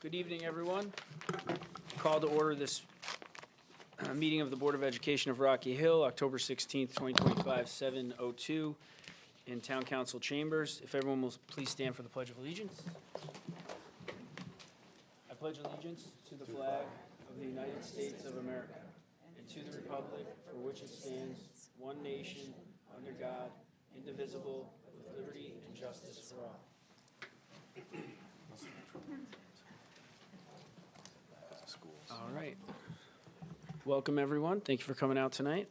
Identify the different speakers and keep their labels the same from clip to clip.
Speaker 1: Good evening, everyone. Call to order this meeting of the Board of Education of Rocky Hill, October 16th, 2025, 7:02 in Town Council Chambers. If everyone will please stand for the Pledge of Allegiance. I pledge allegiance to the flag of the United States of America and to the republic for which it stands, one nation, under God, indivisible, with liberty and justice for all. All right. Welcome, everyone. Thank you for coming out tonight.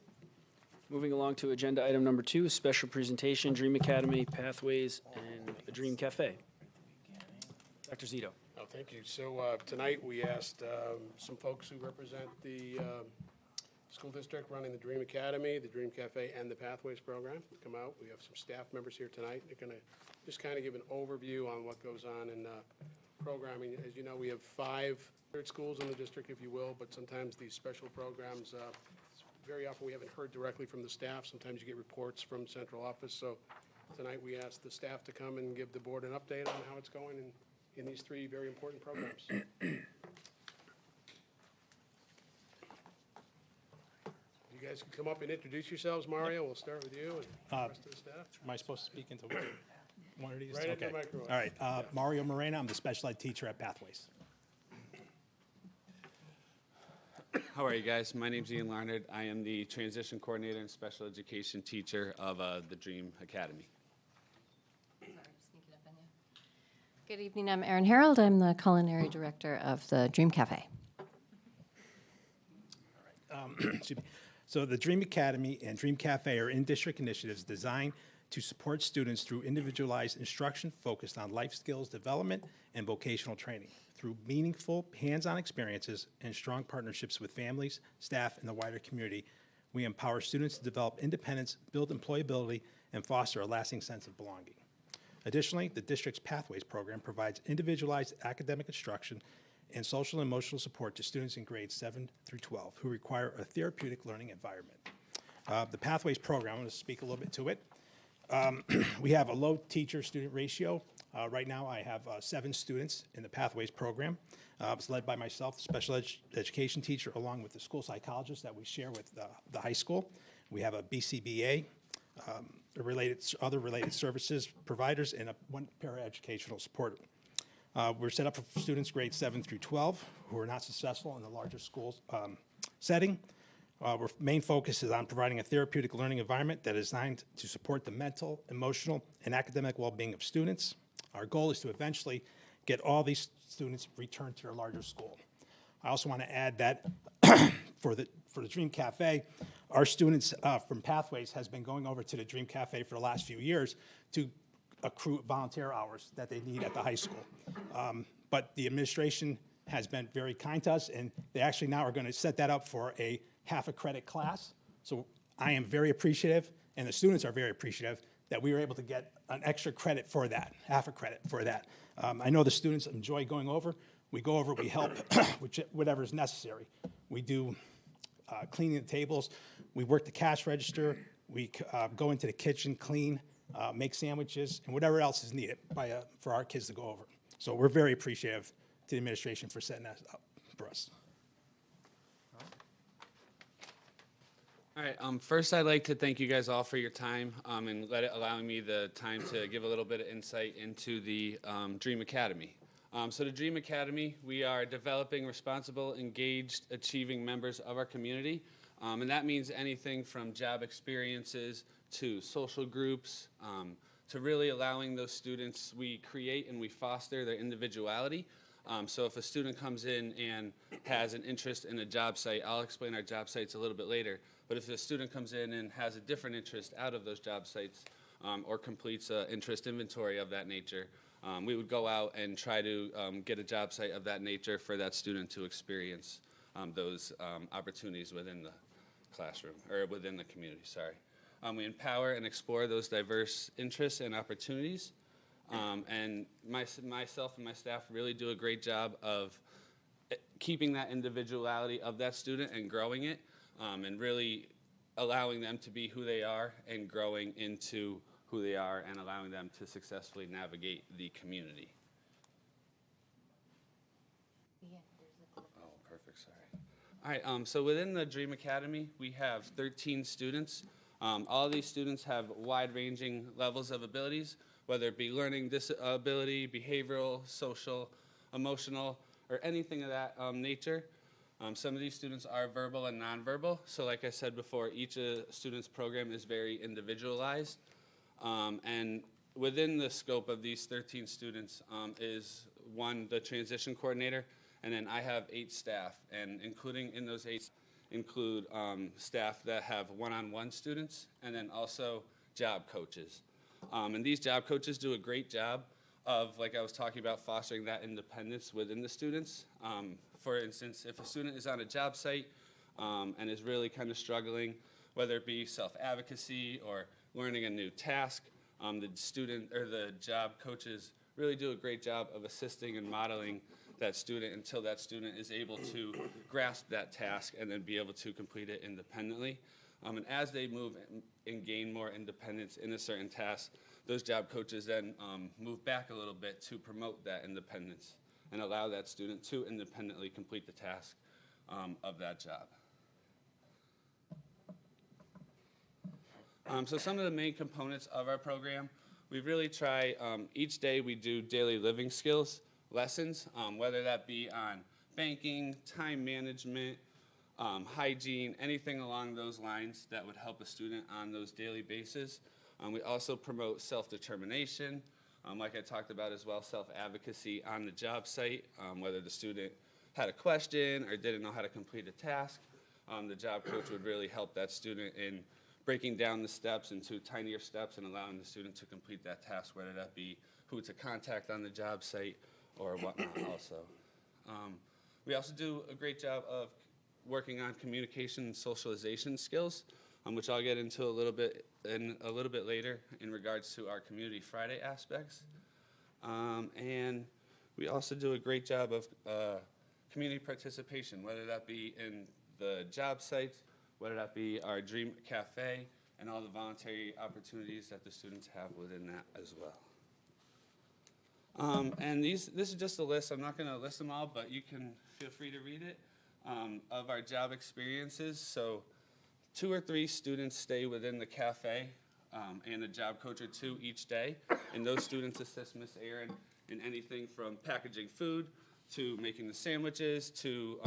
Speaker 1: Moving along to agenda item number 2, special presentation, Dream Academy, Pathways, and a Dream Cafe. Dr. Zito.
Speaker 2: Oh, thank you. So tonight we asked some folks who represent the school district running the Dream Academy, the Dream Cafe, and the Pathways program to come out. We have some staff members here tonight. They're going to just kind of give an overview on what goes on in programming. As you know, we have 5 schools in the district, if you will, but sometimes these special programs, very often we haven't heard directly from the staff. Sometimes you get reports from central office. So tonight we asked the staff to come and give the board an update on how it's going in these 3 very important programs. You guys can come up and introduce yourselves. Mario, we'll start with you and the rest of the staff.
Speaker 3: Am I supposed to speak into one of these?
Speaker 2: Right into the microphone.
Speaker 3: All right. Mario Moreno, I'm the special ed teacher at Pathways.
Speaker 4: How are you guys? My name's Ian Larnard. I am the transition coordinator and special education teacher of the Dream Academy.
Speaker 5: Good evening, I'm Erin Harold. I'm the culinary director of the Dream Cafe.
Speaker 3: Excuse me. So the Dream Academy and Dream Cafe are in-district initiatives designed to support students through individualized instruction focused on life skills development and vocational training through meaningful hands-on experiences and strong partnerships with families, staff, and the wider community. We empower students to develop independence, build employability, and foster a lasting sense of belonging. Additionally, the district's Pathways program provides individualized academic instruction and social and emotional support to students in grades 7 through 12 who require a therapeutic learning environment. The Pathways program, I'm going to speak a little bit to it. We have a low teacher-student ratio. Right now, I have 7 students in the Pathways program. It's led by myself, the special education teacher, along with the school psychologist that we share with the high school. We have a BCBA, other related services providers, and one paraeducational supporter. We're set up for students grades 7 through 12 who are not successful in the larger school setting. Our main focus is on providing a therapeutic learning environment that is designed to support the mental, emotional, and academic well-being of students. Our goal is to eventually get all these students returned to their larger school. I also want to add that for the Dream Cafe, our students from Pathways has been going over to the Dream Cafe for the last few years to accrue volunteer hours that they need at the high school. But the administration has been very kind to us, and they actually now are going to set that up for a half a credit class. So I am very appreciative, and the students are very appreciative that we were able to get an extra credit for that, half a credit for that. I know the students enjoy going over. We go over, we help, whatever is necessary. We do cleaning the tables. We work the cash register. We go into the kitchen, clean, make sandwiches, and whatever else is needed for our kids to go over. So we're very appreciative to the administration for setting that up for us.
Speaker 4: All right. First, I'd like to thank you guys all for your time and allowing me the time to give a little bit of insight into the Dream Academy. So the Dream Academy, we are developing responsible, engaged, achieving members of our community. And that means anything from job experiences to social groups to really allowing those students, we create and we foster their individuality. So if a student comes in and has an interest in a job site, I'll explain our job sites a little bit later, but if a student comes in and has a different interest out of those job sites or completes an interest inventory of that nature, we would go out and try to get a job site of that nature for that student to experience those opportunities within the classroom, or within the community, sorry. We empower and explore those diverse interests and opportunities. And myself and my staff really do a great job of keeping that individuality of that student and growing it, and really allowing them to be who they are and growing into who they are and allowing them to successfully navigate the community. All right, so within the Dream Academy, we have 13 students. All of these students have wide-ranging levels of abilities, whether it be learning disability, behavioral, social, emotional, or anything of that nature. Some of these students are verbal and nonverbal. So like I said before, each student's program is very individualized. And within the scope of these 13 students is one, the transition coordinator, and then I have 8 staff, and including in those 8 include staff that have one-on-one students, and then also job coaches. And these job coaches do a great job of, like I was talking about, fostering that independence within the students. For instance, if a student is on a job site and is really kind of struggling, whether it be self-advocacy or learning a new task, the student or the job coaches really do a great job of assisting and modeling that student until that student is able to grasp that task and then be able to complete it independently. And as they move and gain more independence in a certain task, those job coaches then move back a little bit to promote that independence and allow that student to independently complete the task of that job. So some of the main components of our program, we really try, each day we do daily living skills lessons, whether that be on banking, time management, hygiene, anything along those lines that would help a student on those daily bases. We also promote self-determination, like I talked about as well, self-advocacy on the job site, whether the student had a question or didn't know how to complete a task. The job coach would really help that student in breaking down the steps into tinier steps and allowing the student to complete that task, whether that be who to contact on the job site or whatnot also. We also do a great job of working on communication and socialization skills, which I'll get into a little bit later in regards to our Community Friday aspects. And we also do a great job of community participation, whether that be in the job sites, whether that be our Dream Cafe, and all the voluntary opportunities that the students have within that as well. And this is just a list. I'm not going to list them all, but you can feel free to read it, of our job experiences. So 2 or 3 students stay within the cafe and a job coach or 2 each day. And those students assist Miss Aaron in anything from packaging food to making the sandwiches to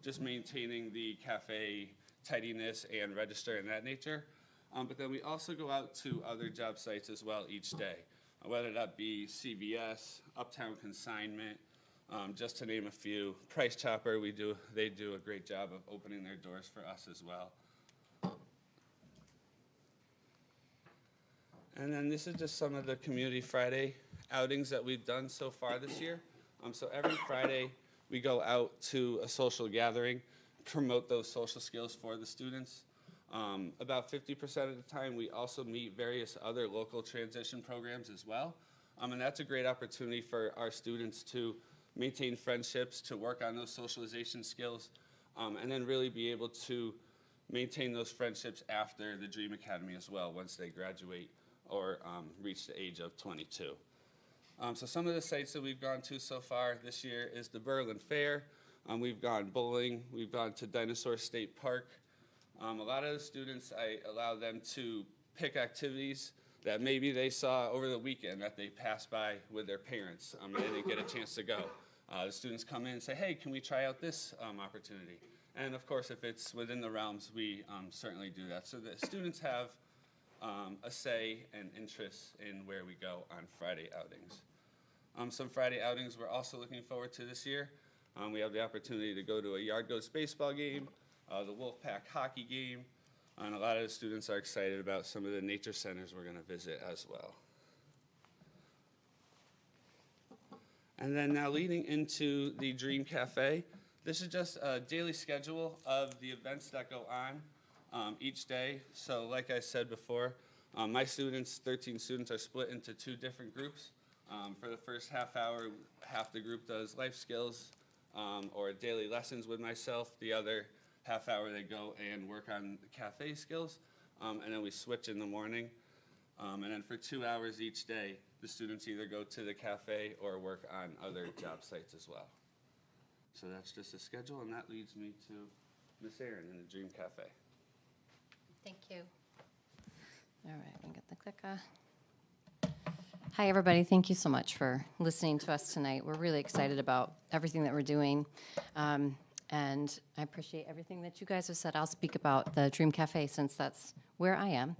Speaker 4: just maintaining the cafe tidiness and register and that nature. But then we also go out to other job sites as well each day, whether that be CVS, Uptown Consignment, just to name a few. Price Chopper, they do a great job of opening their doors for us as well. And then this is just some of the Community Friday outings that we've done so far this year. So every Friday we go out to a social gathering, promote those social skills for the students. About 50% of the time we also meet various other local transition programs as well. And that's a great opportunity for our students to maintain friendships, to work on those socialization skills, and then really be able to maintain those friendships after the Dream Academy as well, once they graduate or reach the age of 22. So some of the sites that we've gone to so far this year is the Berlin Fair. We've gone bowling, we've gone to Dinosaur State Park. A lot of the students, I allow them to pick activities that maybe they saw over the weekend that they passed by with their parents and they didn't get a chance to go. The students come in and say, hey, can we try out this opportunity? And of course, if it's within the realms, we certainly do that. So the students have a say and interest in where we go on Friday outings. Some Friday outings we're also looking forward to this year. We have the opportunity to go to a Yard Goats baseball game, the Wolfpack hockey game, and a lot of the students are excited about some of the nature centers we're going to visit as well. And then now leading into the Dream Cafe, this is just a daily schedule of the events that go on each day. So like I said before, my students, 13 students, are split into 2 different groups. For the first half hour, half the group does life skills or daily lessons with myself. The other half hour they go and work on cafe skills, and then we switch in the morning. And then for 2 hours each day, the students either go to the cafe or work on other job sites as well. So that's just a schedule, and that leads me to Miss Aaron in the Dream Cafe.
Speaker 5: Thank you. All right, I can get the clicker. Hi, everybody. Thank you so much for listening to us tonight. We're really excited about everything that we're doing. And I appreciate everything that you guys have said. I'll speak about the Dream Cafe since that's where I am.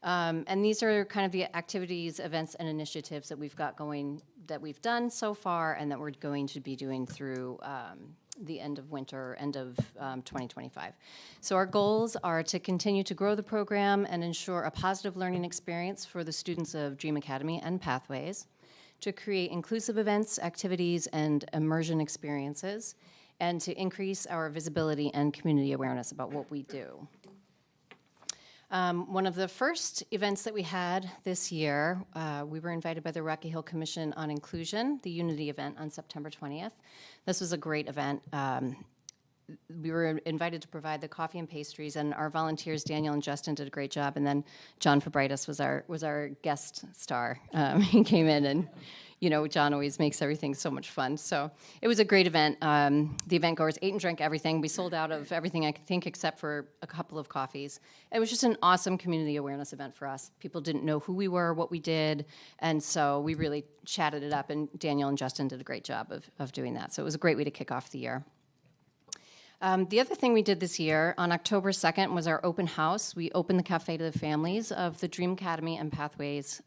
Speaker 5: And these are kind of the activities, events, and initiatives that we've got going, that we've done so far, and that we're going to be doing through the end of winter, end of 2025. So our goals are to continue to grow the program and ensure a positive learning experience for the students of Dream Academy and Pathways, to create inclusive events, activities, and immersion experiences, and to increase our visibility and community awareness about what we do. One of the first events that we had this year, we were invited by the Rocky Hill Commission on Inclusion, the Unity event on September 20th. This was a great event. We were invited to provide the coffee and pastries, and our volunteers, Daniel and Justin, did a great job. And then John Fabritas was our guest star. He came in, and John always makes everything so much fun. So it was a great event. The event goers ate and drank everything. We sold out of everything, I think, except for a couple of coffees. It was just an awesome community awareness event for us. People didn't know who we were, what we did, and so we really chatted it up, and Daniel and Justin did a great job of doing that. So it was a great way to kick off the year. The other thing we did this year, on October 2nd, was our open house. We opened the cafe to the families of the Dream Academy and Pathways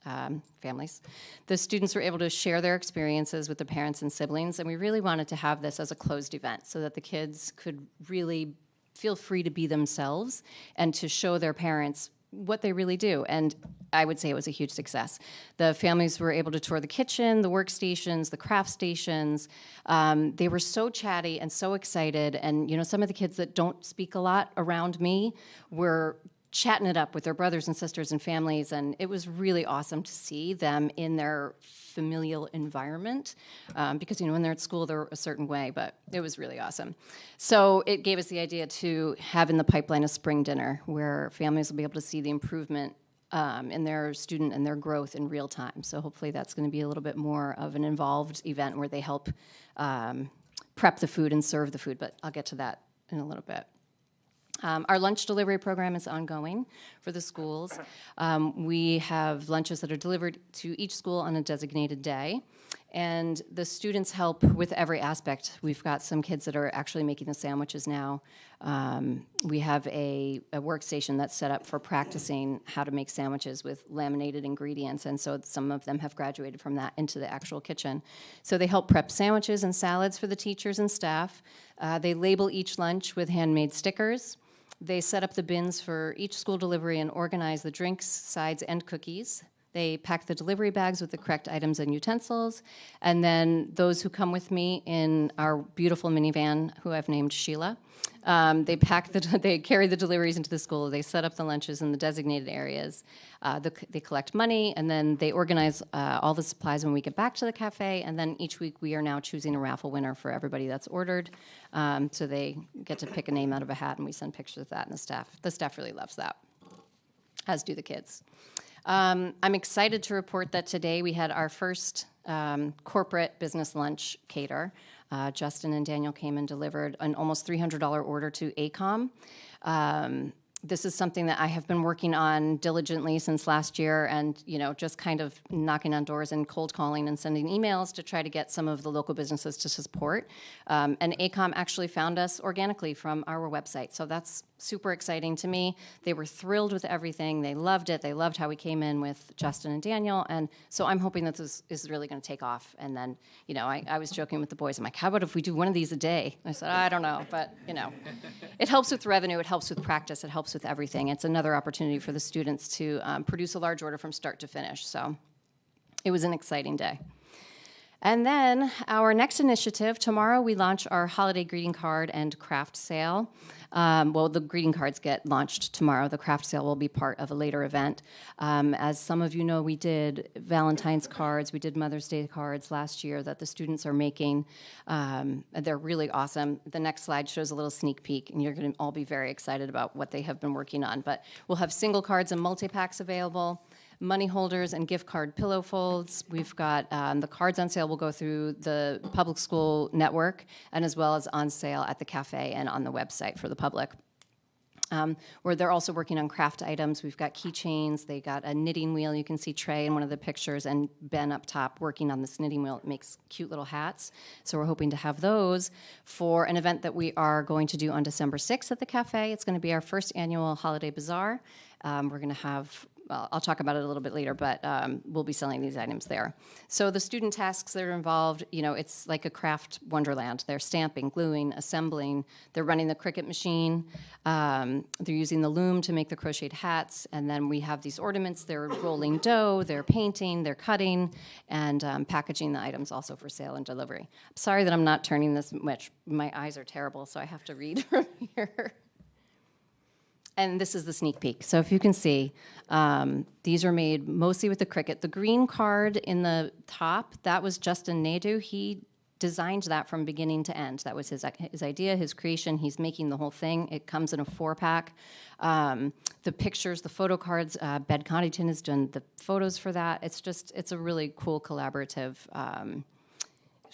Speaker 5: families. The students were able to share their experiences with the parents and siblings, and we really wanted to have this as a closed event so that the kids could really feel free to be themselves and to show their parents what they really do. And I would say it was a huge success. The families were able to tour the kitchen, the workstations, the craft stations. They were so chatty and so excited. And, some of the kids that don't speak a lot around me were chatting it up with their brothers and sisters and families. And it was really awesome to see them in their familial environment, because when they're at school they're a certain way, but it was really awesome. So it gave us the idea to have in the pipeline a spring dinner where families will be able to see the improvement in their student and their growth in real time. So hopefully that's going to be a little bit more of an involved event where they help prep the food and serve the food, but I'll get to that in a little bit. Our lunch delivery program is ongoing for the schools. We have lunches that are delivered to each school on a designated day, and the students help with every aspect. We've got some kids that are actually making the sandwiches now. We have a workstation that's set up for practicing how to make sandwiches with laminated ingredients, and so some of them have graduated from that into the actual kitchen. So they help prep sandwiches and salads for the teachers and staff. They label each lunch with handmade stickers. They set up the bins for each school delivery and organize the drinks, sides, and cookies. They pack the delivery bags with the correct items and utensils. And then those who come with me in our beautiful minivan, who I've named Sheila, they carry the deliveries into the school. They set up the lunches in the designated areas. They collect money, and then they organize all the supplies when we get back to the cafe. And then each week we are now choosing a raffle winner for everybody that's ordered. So they get to pick a name out of a hat, and we send pictures of that, and the staff really loves that, as do the kids. I'm excited to report that today we had our first corporate business lunch cater. Justin and Daniel came and delivered an almost $300 order to ACOM. This is something that I have been working on diligently since last year, and just kind of knocking on doors and cold calling and sending emails to try to get some of the local businesses to support. And ACOM actually found us organically from our website, so that's super exciting to me. They were thrilled with everything. They loved it. They loved how we came in with Justin and Daniel, and so I'm hoping that this is really going to take off. And then, I was joking with the boys. I'm like, how about if we do one of these a day? And I said, I don't know, but it helps with revenue. It helps with practice. It helps with everything. It's another opportunity for the students to produce a large order from start to finish. So it was an exciting day. And then our next initiative, tomorrow we launch our holiday greeting card and craft sale. The greeting cards get launched tomorrow. The craft sale will be part of a later event. As some of you know, we did Valentine's cards, we did Mother's Day cards last year that the students are making. They're really awesome. The next slide shows a little sneak peek, and you're going to all be very excited about what they have been working on. But we'll have single cards and multi-packs available. money holders and gift card pillow folds. We've got the cards on sale will go through the public school network and as well as on sale at the cafe and on the website for the public. Where they're also working on craft items. We've got keychains. They got a knitting wheel. You can see Trey in one of the pictures and Ben up top working on this knitting wheel. It makes cute little hats. So we're hoping to have those for an event that we are going to do on December 6th at the cafe. It's going to be our first annual holiday bazaar. We're going to have, well, I'll talk about it a little bit later, but we'll be selling these items there. So the student tasks that are involved, you know, it's like a craft wonderland. They're stamping, gluing, assembling. They're running the Cricut machine. They're using the loom to make the crocheted hats. And then we have these ornaments. They're rolling dough. They're painting. They're cutting and packaging the items also for sale and delivery. I'm sorry that I'm not turning this much. My eyes are terrible, so I have to read from here. And this is the sneak peek. So if you can see, these are made mostly with the Cricut. The green card in the top, that was Justin Naidu. He designed that from beginning to end. That was his idea, his creation. He's making the whole thing. It comes in a 4-pack. The pictures, the photo cards, Ben Coddington has done the photos for that. It's a really cool collaborative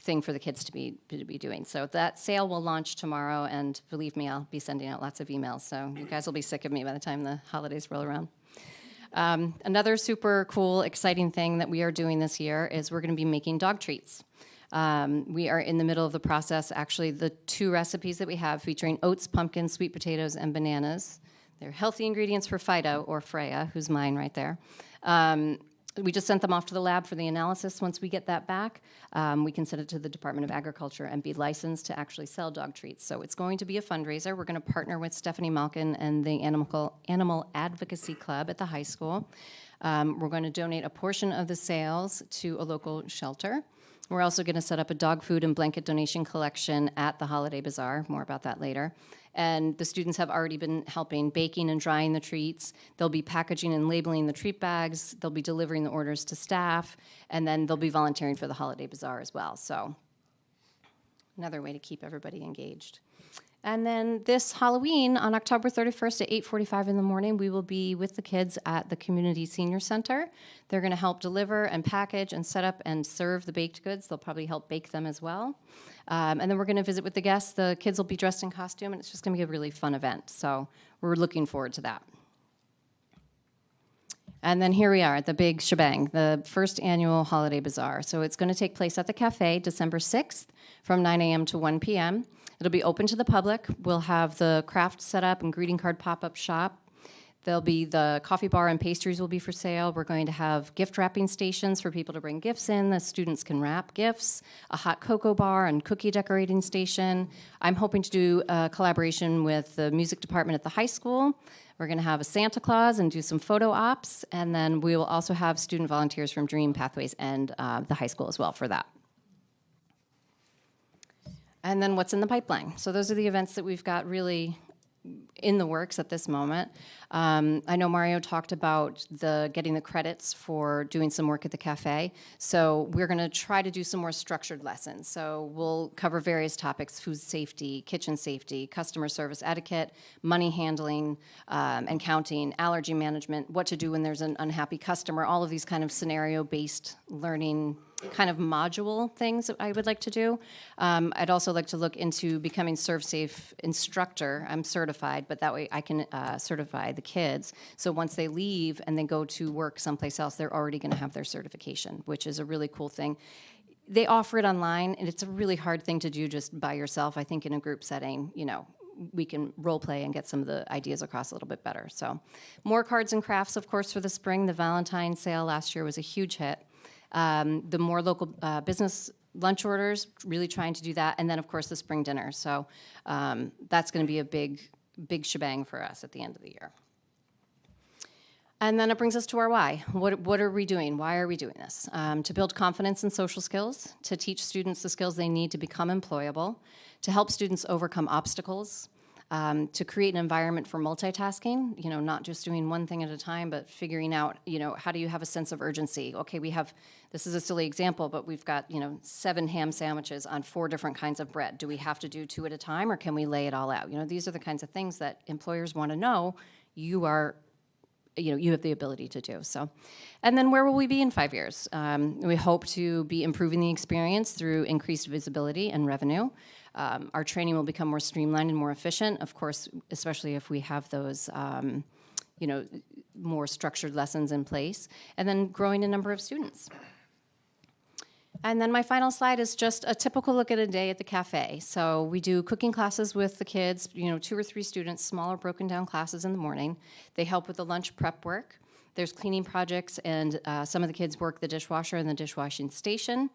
Speaker 5: thing for the kids to be doing. So that sale will launch tomorrow, and believe me, I'll be sending out lots of emails, so you guys will be sick of me by the time the holidays roll around. Another super cool, exciting thing that we are doing this year is we're going to be making dog treats. We are in the middle of the process. Actually, the 2 recipes that we have featuring oats, pumpkins, sweet potatoes, and bananas. They're healthy ingredients for Fido, or Freya, who's mine right there. We just sent them off to the lab for the analysis. Once we get that back, we can send it to the Department of Agriculture and be licensed to actually sell dog treats. So it's going to be a fundraiser. We're going to partner with Stephanie Malkin and the Animal Advocacy Club at the high school. We're going to donate a portion of the sales to a local shelter. We're also going to set up a dog food and blanket donation collection at the Holiday Bazaar. More about that later. And the students have already been helping baking and drying the treats. They'll be packaging and labeling the treat bags. They'll be delivering the orders to staff. And then they'll be volunteering for the Holiday Bazaar as well. So another way to keep everybody engaged. And then this Halloween, on October 31st at 8:45 in the morning, we will be with the kids at the Community Senior Center. They're going to help deliver and package and set up and serve the baked goods. They'll probably help bake them as well. And then we're going to visit with the guests. The kids will be dressed in costume, and it's just going to be a really fun event. So we're looking forward to that. And then here we are at the big shebang, the first annual Holiday Bazaar. So it's going to take place at the cafe December 6th from 9 a.m. to 1 p.m. It'll be open to the public. We'll have the craft set up and greeting card pop-up shop. There'll be the coffee bar and pastries will be for sale. We're going to have gift wrapping stations for people to bring gifts in. The students can wrap gifts, a hot cocoa bar and cookie decorating station. I'm hoping to do a collaboration with the music department at the high school. We're going to have a Santa Claus and do some photo ops. And then we will also have student volunteers from Dream Pathways and the high school as well for that. And then what's in the pipeline? So those are the events that we've got really in the works at this moment. I know Mario talked about getting the credits for doing some work at the cafe. So we're going to try to do some more structured lessons. So we'll cover various topics: food safety, kitchen safety, customer service etiquette, money handling and counting, allergy management, what to do when there's an unhappy customer, all of these kind of scenario-based learning kind of module things that I would like to do. I'd also like to look into becoming ServSafe instructor. I'm certified, but that way I can certify the kids. So once they leave and they go to work someplace else, they're already going to have their certification, which is a really cool thing. They offer it online, and it's a really hard thing to do just by yourself. I think in a group setting, you know, we can role play and get some of the ideas across a little bit better. So more cards and crafts, of course, for the spring. The Valentine's sale last year was a huge hit. The more local business lunch orders, really trying to do that. And then, of course, the spring dinner. So that's going to be a big shebang for us at the end of the year. And then it brings us to our why. What are we doing? Why are we doing this? To build confidence and social skills, to teach students the skills they need to become employable, to help students overcome obstacles, to create an environment for multitasking, you know, not just doing one thing at a time, but figuring out, you know, how do you have a sense of urgency? Okay, this is a silly example, but we've got, you know, 7 ham sandwiches on 4 different kinds of bread. Do we have to do 2 at a time, or can we lay it all out? You know, these are the kinds of things that employers want to know. You are you have the ability to do. So, and then where will we be in 5 years? We hope to be improving the experience through increased visibility and revenue. Our training will become more streamlined and more efficient, of course, especially if we have those, more structured lessons in place, and then growing a number of students. And then my final slide is just a typical look at a day at the cafe. So we do cooking classes with the kids, 2 or 3 students, smaller broken down classes in the morning. They help with the lunch prep work. There's cleaning projects, and some of the kids work the dishwasher and the dishwashing station.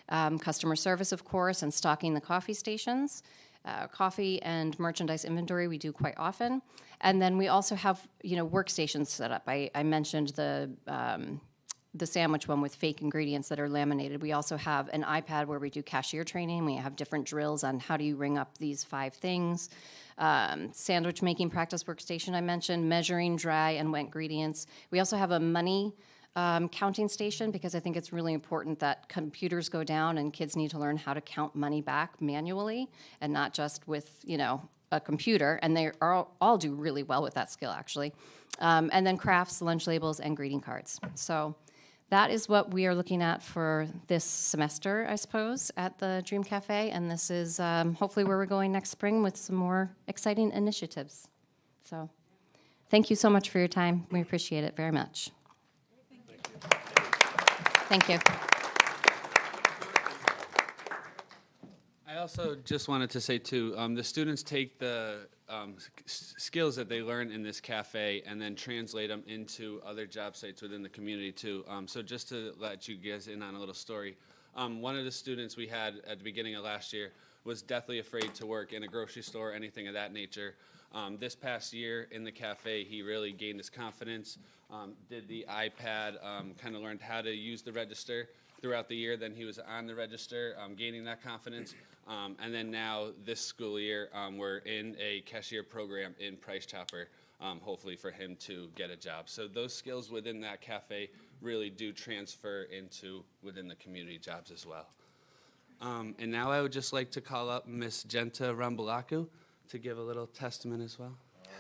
Speaker 5: Customer service, of course, and stocking the coffee stations. Coffee and merchandise inventory we do quite often. And then we also have, workstations set up. I mentioned the sandwich one with fake ingredients that are laminated. We also have an iPad where we do cashier training. We have different drills on how do you ring up these 5 things. Sandwich making practice workstation I mentioned, measuring dry and wet ingredients. We also have a money counting station, because I think it's really important that computers go down and kids need to learn how to count money back manually and not just with, a computer. And they all do really well with that skill, actually. And then crafts, lunch labels, and greeting cards. So that is what we are looking at for this semester, I suppose, at the Dream Cafe. And this is hopefully where we're going next spring with some more exciting initiatives. So thank you so much for your time. We appreciate it very much. Thank you.
Speaker 4: I also just wanted to say, too, the students take the skills that they learn in this cafe and then translate them into other job sites within the community, too. So just to let you guys in on a little story, one of the students we had at the beginning of last year was deathly afraid to work in a grocery store or anything of that nature. This past year in the cafe, he really gained his confidence, did the iPad, kind of learned how to use the register throughout the year. Then he was on the register, gaining that confidence. And then now this school year, we're in a cashier program in Price Chopper, hopefully for him to get a job. So those skills within that cafe really do transfer into within the community jobs as well. And now I would just like to call up Miss Genta Rambalaku to give a little testament as well.
Speaker 6: Oh,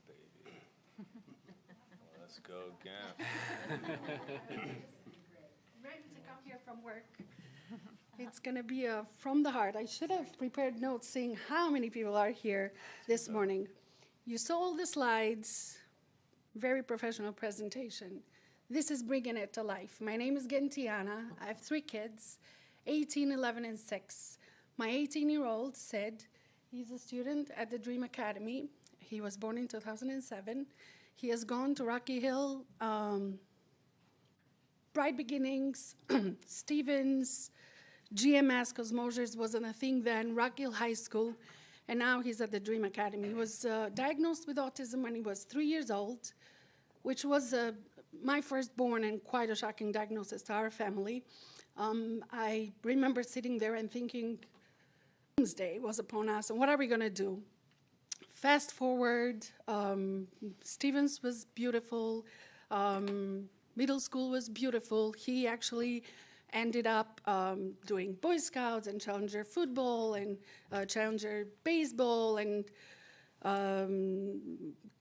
Speaker 6: baby. Let's go again.
Speaker 7: Ready to come here from work. It's going to be from the heart. I should have prepared notes seeing how many people are here this morning. You saw all the slides, very professional presentation. This is bringing it to life. My name is Gentiana. I have 3 kids, 18, 11, and 6. My 18-year-old, Sid, he's a student at the Dream Academy. He was born in 2007. He has gone to Rocky Hill, Bright Beginnings, Stevens, GMS, because Mosers wasn't a thing then, Rocky Hill High School, and now he's at the Dream Academy. He was diagnosed with autism when he was 3 years old, which was my firstborn and quite a shocking diagnosis to our family. I remember sitting there and thinking, Doomsday was upon us, and what are we going to do? Fast forward, Stevens was beautiful, middle school was beautiful. He actually ended up doing Boy Scouts and Challenger football and Challenger baseball and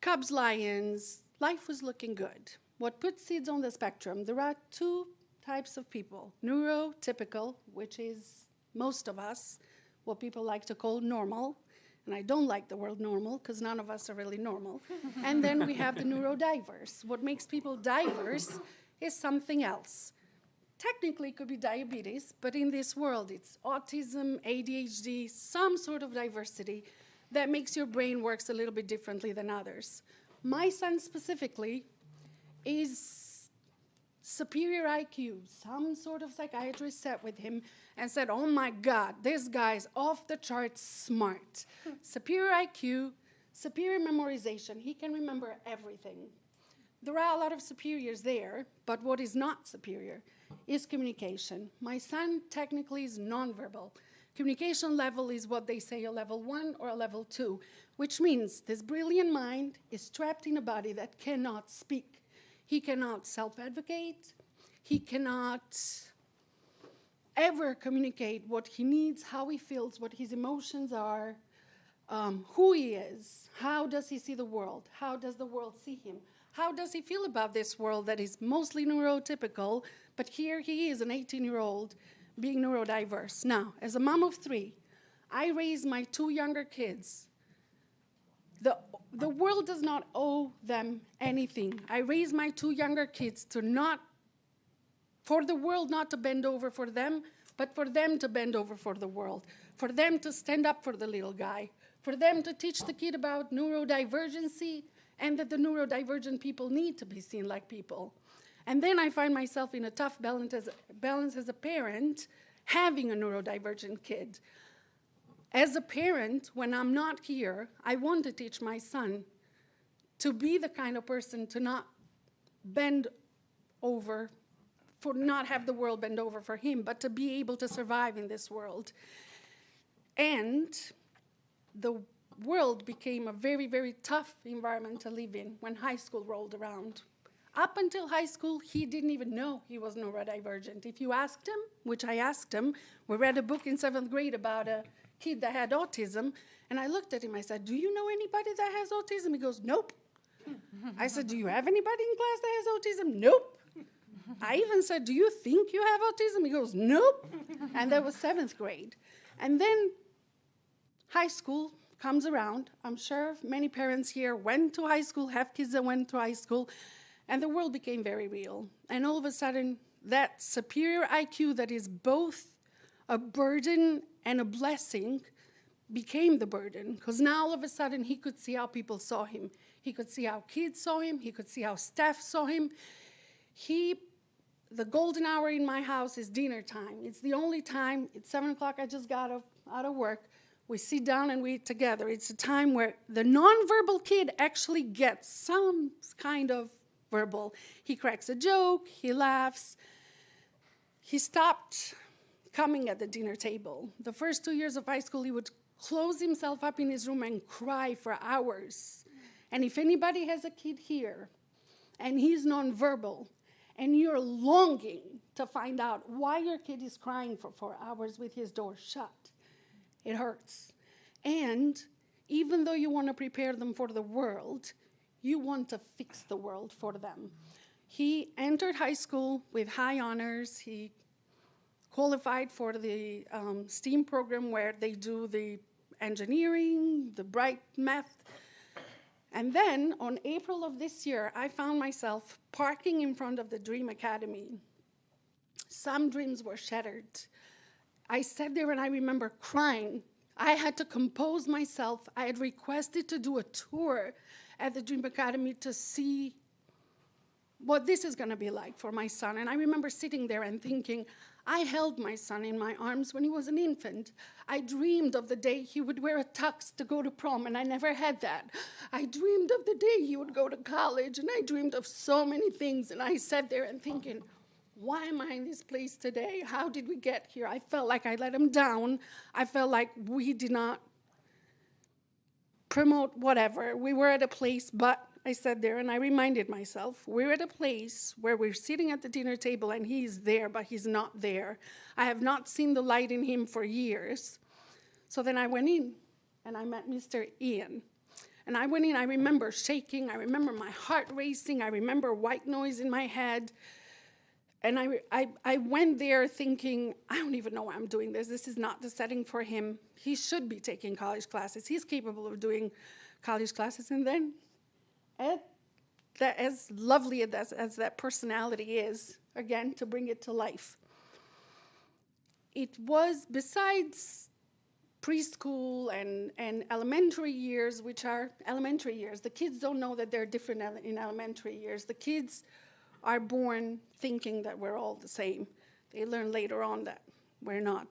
Speaker 7: Cubs Lions. Life was looking good. What puts Sids on the spectrum, there are 2 types of people. Neurotypical, which is most of us, what people like to call normal. And I don't like the word normal because none of us are really normal. And then we have the neurodiverse. What makes people diverse is something else. Technically, it could be diabetes, but in this world, it's autism, ADHD, some sort of diversity that makes your brain works a little bit differently than others. My son specifically is superior IQ. Some sort of psychiatrist sat with him and said, oh my God, this guy's off the charts smart. Superior IQ, superior memorization. He can remember everything. There are a lot of superiors there, but what is not superior is communication. My son technically is nonverbal. Communication level is what they say a level 1 or a level 2, which means this brilliant mind is trapped in a body that cannot speak. He cannot self-advocate. He cannot ever communicate what he needs, how he feels, what his emotions are. who he is. How does he see the world? How does the world see him? How does he feel about this world that is mostly neurotypical, but here he is, an 18-year-old, being neurodiverse. Now, as a mom of 3, I raised my 2 younger kids. The world does not owe them anything. I raised my 2 younger kids for the world not to bend over for them, but for them to bend over for the world, for them to stand up for the little guy, for them to teach the kid about neurodivergency and that the neurodivergent people need to be seen like people. And then I find myself in a tough balance as a parent, having a neurodivergent kid. As a parent, when I'm not here, I want to teach my son to be the kind of person to not bend over, for not have the world bend over for him, but to be able to survive in this world. And the world became a very, very tough environment to live in when high school rolled around. Up until high school, he didn't even know he was neurodivergent. If you asked him, which I asked him, we read a book in 7th grade about a kid that had autism, and I looked at him, I said, do you know anybody that has autism? He goes, nope. I said, do you have anybody in class that has autism? Nope. I even said, do you think you have autism? He goes, nope. And that was 7th grade. And then high school comes around. I'm sure many parents here went to high school, have kids that went to high school, and the world became very real. And all of a sudden, that superior IQ that is both a burden and a blessing became the burden, because now all of a sudden he could see how people saw him. He could see how kids saw him. He could see how staff saw him. The golden hour in my house is dinner time. It's the only time. It's 7 o'clock. I just got out of work. We sit down and we eat together. It's a time where the nonverbal kid actually gets some kind of verbal. He cracks a joke. He laughs. He stopped coming at the dinner table. The first 2 years of high school, he would close himself up in his room and cry for hours. And if anybody has a kid here and he's nonverbal, and you're longing to find out why your kid is crying for 4 hours with his door shut, it hurts. And even though you want to prepare them for the world, you want to fix the world for them. He entered high school with high honors. He qualified for the STEAM program where they do the engineering, the bright math. And then on April of this year, I found myself parking in front of the Dream Academy. Some dreams were shattered. I sat there and I remember crying. I had to compose myself. I had requested to do a tour at the Dream Academy to see what this is going to be like for my son. And I remember sitting there and thinking, I held my son in my arms when he was an infant. I dreamed of the day he would wear a tux to go to prom, and I never had that. I dreamed of the day he would go to college, and I dreamed of so many things. And I sat there and thinking, why am I in this place today? How did we get here? I felt like I let him down. I felt like we did not promote whatever. We were at a place, but I sat there and I reminded myself, we're at a place where we're sitting at the dinner table and he's there, but he's not there. I have not seen the light in him for years. So then I went in and I met Mr. Ian. And I went in, I remember shaking, I remember my heart racing, I remember white noise in my head. And I went there thinking, I don't even know why I'm doing this. This is not the setting for him. He should be taking college classes. He's capable of doing college classes. And then, as lovely as that personality is, again, to bring it to life, it was, besides preschool and elementary years, which are elementary years, the kids don't know that they're different in elementary years. The kids are born thinking that we're all the same. They learn later on that we're not.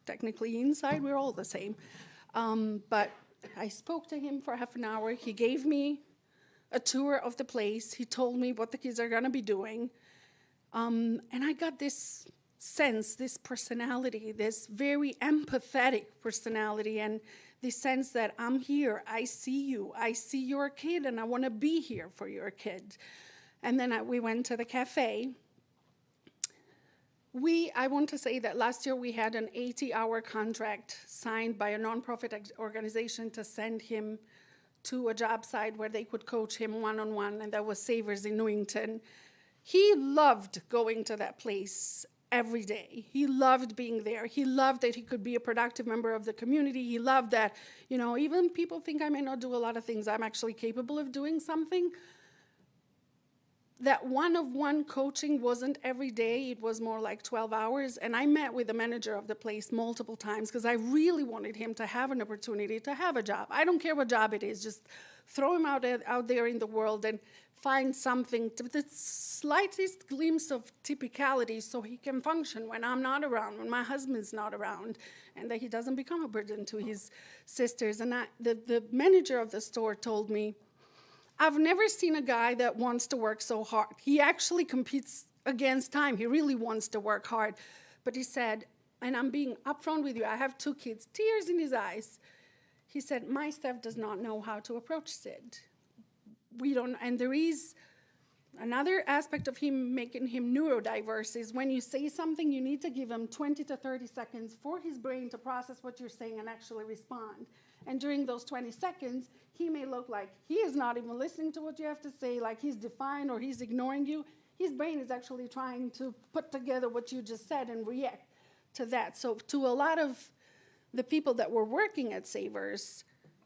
Speaker 7: Technically, inside, we're all the same. But I spoke to him for half an hour. He gave me a tour of the place. He told me what the kids are going to be doing. And I got this sense, this personality, this very empathetic personality, and this sense that I'm here, I see you, I see your kid, and I want to be here for your kid. And then we went to the cafe. I want to say that last year we had an 80-hour contract signed by a nonprofit organization to send him to a job site where they could coach him one-on-one, and that was Savers in Newington. He loved going to that place every day. He loved being there. He loved that he could be a productive member of the community. He loved that, even people think I may not do a lot of things, I'm actually capable of doing something. That one-on-one coaching wasn't every day, it was more like 12 hours. And I met with the manager of the place multiple times because I really wanted him to have an opportunity to have a job. I don't care what job it is, just throw him out there in the world and find something, the slightest glimpse of typicality so he can function when I'm not around, when my husband's not around, and that he doesn't become a burden to his sisters. And the manager of the store told me, I've never seen a guy that wants to work so hard. He actually competes against time. He really wants to work hard. But he said, and I'm being upfront with you, I have 2 kids, tears in his eyes. He said, my staff does not know how to approach Sid. We don't, and there is another aspect of him making him neurodiverse is when you say something, you need to give him 20 to 30 seconds for his brain to process what you're saying and actually respond. And during those 20 seconds, he may look like he is not even listening to what you have to say, like he's defiant or he's ignoring you. His brain is actually trying to put together what you just said and react to that. So to a lot of the people that were working at Savers,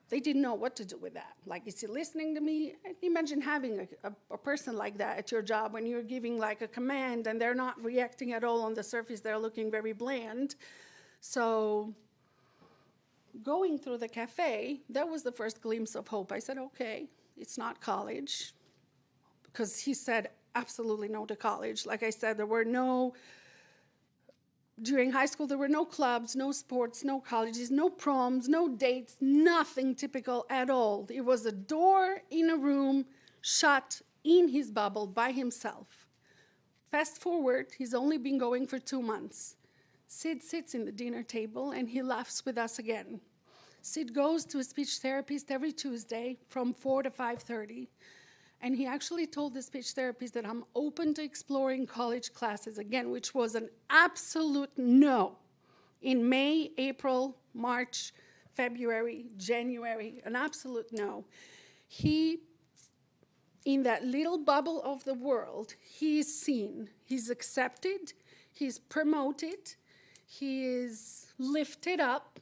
Speaker 7: they didn't know what to do with that. Like, is he listening to me? Imagine having a person like that at your job when you're giving like a command and they're not reacting at all on the surface. They're looking very bland. So going through the cafe, that was the first glimpse of hope. I said, okay, it's not college. Because he said absolutely no to college. Like I said, during high school, there were no clubs, no sports, no colleges, no proms, no dates, nothing typical at all. It was a door in a room, shut in his bubble by himself. Fast forward, he's only been going for 2 months. Sid sits in the dinner table and he laughs with us again. Sid goes to a speech therapist every Tuesday from 4 to 5:30. And he actually told the speech therapist that I'm open to exploring college classes again, which was an absolute no. In May, April, March, February, January, an absolute no. He, in that little bubble of the world, he is seen, he's accepted, he's promoted, he is lifted up,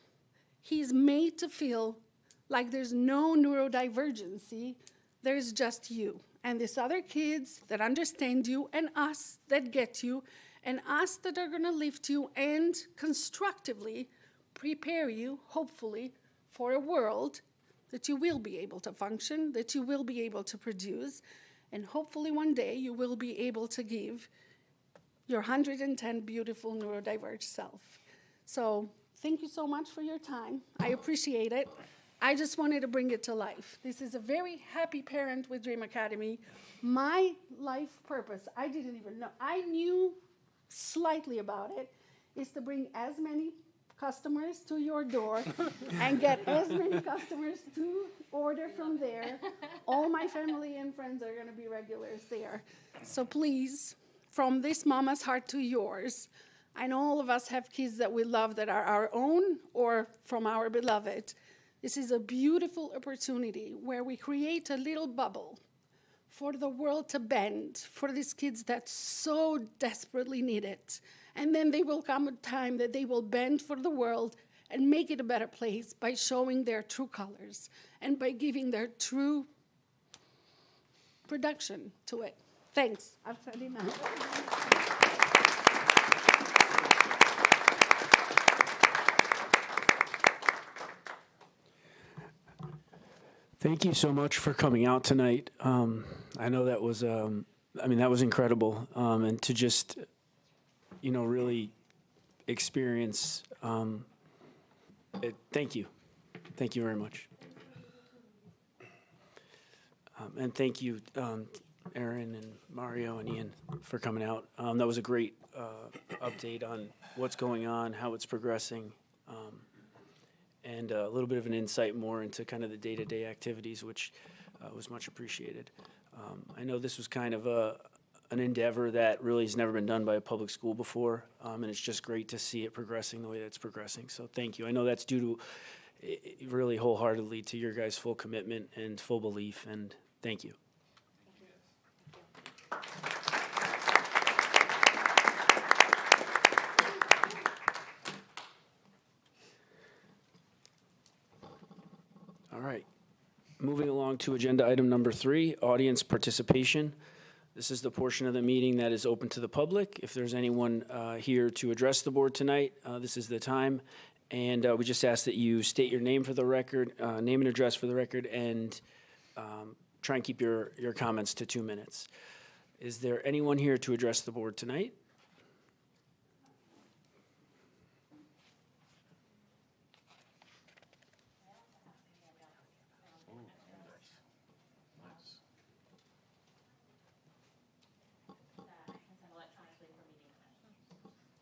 Speaker 7: he's made to feel like there's no neurodivergency, there's just you. And these other kids that understand you, and us that get you, and us that are gonna lift you and constructively prepare you, hopefully, for a world that you will be able to function, that you will be able to produce, and hopefully one day you will be able to give your 110 beautiful neurodiverged self. So thank you so much for your time. I appreciate it. I just wanted to bring it to life. This is a very happy parent with Dream Academy. My life purpose, I didn't even know. I knew slightly about it, is to bring as many customers to your door and get as many customers to order from there. All my family and friends are gonna be regulars there. So please, from this mama's heart to yours, I know all of us have kids that we love that are our own or from our beloved. This is a beautiful opportunity where we create a little bubble for the world to bend for these kids that so desperately need it. And then there will come a time that they will bend for the world and make it a better place by showing their true colors and by giving their true production to it. Thanks. I've said enough.
Speaker 1: Thank you so much for coming out tonight. I know that was, that was incredible. And to just, really experience it. Thank you. Thank you very much. And thank you, Aaron and Mario and Ian, for coming out. That was a great update on what's going on, how it's progressing. And a little bit of an insight more into kind of the day-to-day activities, which was much appreciated. I know this was kind of an endeavor that really has never been done by a public school before, and it's just great to see it progressing the way that it's progressing. So thank you. I know that's due to really wholeheartedly to your guys' full commitment and full belief, and thank you. All right. Moving along to agenda item number 3, audience participation. This is the portion of the meeting that is open to the public. If there's anyone here to address the board tonight, this is the time. And we just ask that you state your name for the record, name and address for the record, and try and keep your comments to 2 minutes. Is there anyone here to address the board tonight?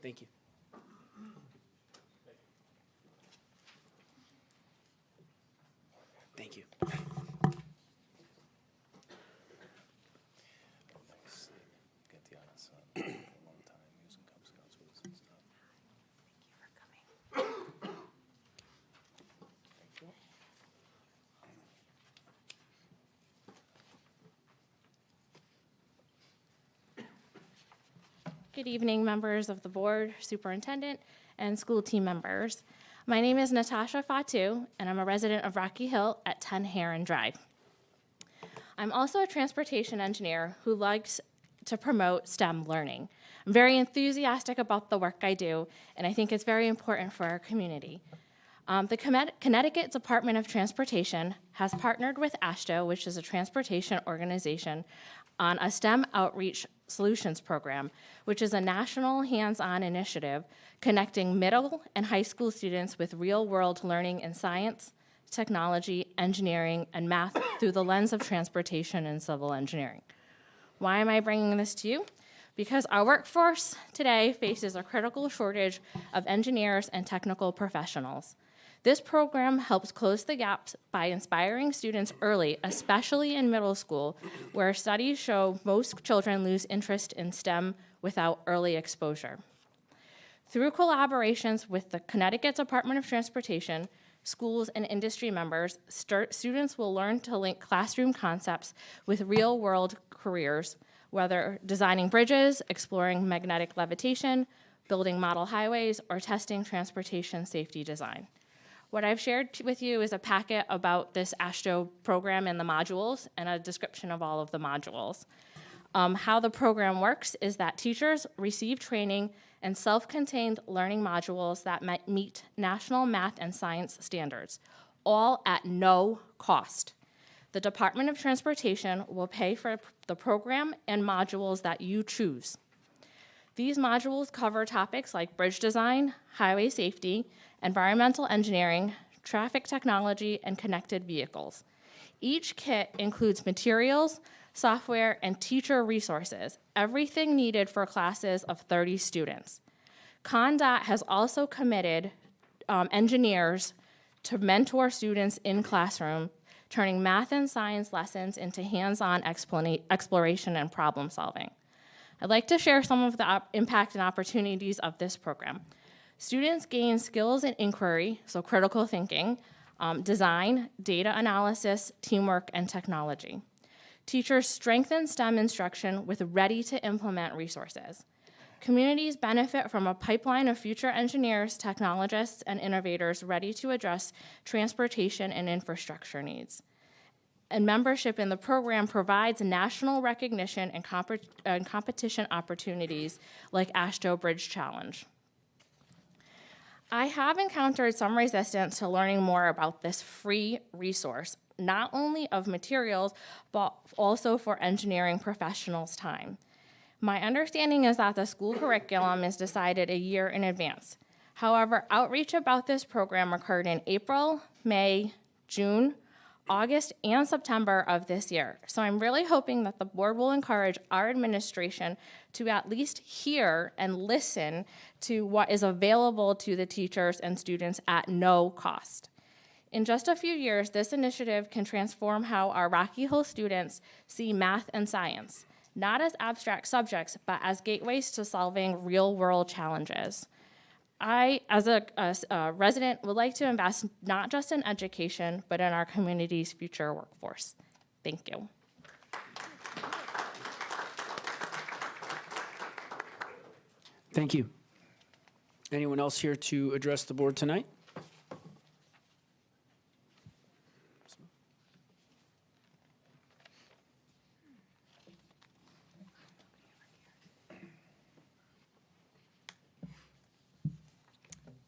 Speaker 1: Thank you. Thank you.
Speaker 6: Get the honest one time using Cub Scouts with us and stuff.
Speaker 8: Good evening, members of the board, superintendent, and school team members. My name is Natasha Fatu, and I'm a resident of Rocky Hill at 10 Heron Drive. I'm also a transportation engineer who likes to promote STEM learning. I'm very enthusiastic about the work I do, and I think it's very important for our community. The Connecticut Department of Transportation has partnered with AASHTO, which is a transportation organization, on a STEM Outreach Solutions Program, which is a national hands-on initiative connecting middle and high school students with real-world learning in science, technology, engineering, and math through the lens of transportation and civil engineering. Why am I bringing this to you? Because our workforce today faces a critical shortage of engineers and technical professionals. This program helps close the gaps by inspiring students early, especially in middle school, where studies show most children lose interest in STEM without early exposure. Through collaborations with the Connecticut Department of Transportation, schools, and industry members, students will learn to link classroom concepts with real-world careers, whether designing bridges, exploring magnetic levitation, building model highways, or testing transportation safety design. What I've shared with you is a packet about this AASHTO program and the modules, and a description of all of the modules. How the program works is that teachers receive training and self-contained learning modules that meet national math and science standards, all at no cost. The Department of Transportation will pay for the program and modules that you choose. These modules cover topics like bridge design, highway safety, environmental engineering, traffic technology, and connected vehicles. Each kit includes materials, software, and teacher resources, everything needed for classes of 30 students. ConnDOT has also committed engineers to mentor students in classroom, turning math and science lessons into hands-on exploration and problem solving. I'd like to share some of the impact and opportunities of this program. Students gain skills in inquiry, so critical thinking, design, data analysis, teamwork, and technology. Teachers strengthen STEM instruction with ready-to-implement resources. Communities benefit from a pipeline of future engineers, technologists, and innovators ready to address transportation and infrastructure needs. And membership in the program provides national recognition and competition opportunities like AASHTO Bridge Challenge. I have encountered some resistance to learning more about this free resource, not only of materials, but also for engineering professionals' time. My understanding is that the school curriculum is decided a year in advance. However, outreach about this program occurred in April, May, June, August, and September of this year. So I'm really hoping that the board will encourage our administration to at least hear and listen to what is available to the teachers and students at no cost. In just a few years, this initiative can transform how our Rocky Hill students see math and science. not as abstract subjects, but as gateways to solving real-world challenges. I, as a resident, would like to invest not just in education, but in our community's future workforce. Thank you.
Speaker 1: Thank you. Anyone else here to address the board tonight?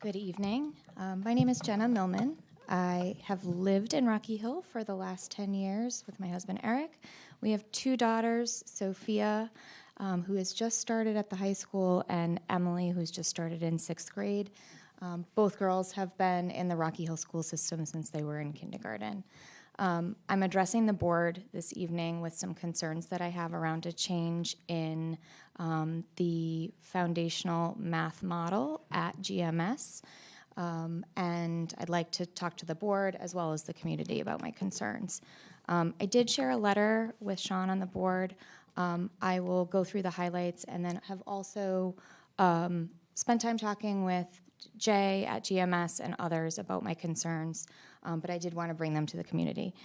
Speaker 9: Good evening. My name is Jenna Millman. I have lived in Rocky Hill for the last 10 years with my husband, Eric. We have 2 daughters, Sophia, who has just started at the high school, and Emily, who's just started in 6th grade. Both girls have been in the Rocky Hill school system since they were in kindergarten. I'm addressing the board this evening with some concerns that I have around a change in the foundational math model at GMS. And I'd like to talk to the board as well as the community about my concerns. I did share a letter with Sean on the board. I will go through the highlights and then have also spent time talking with Jay at GMS and others about my concerns, but I did want to bring them to the community.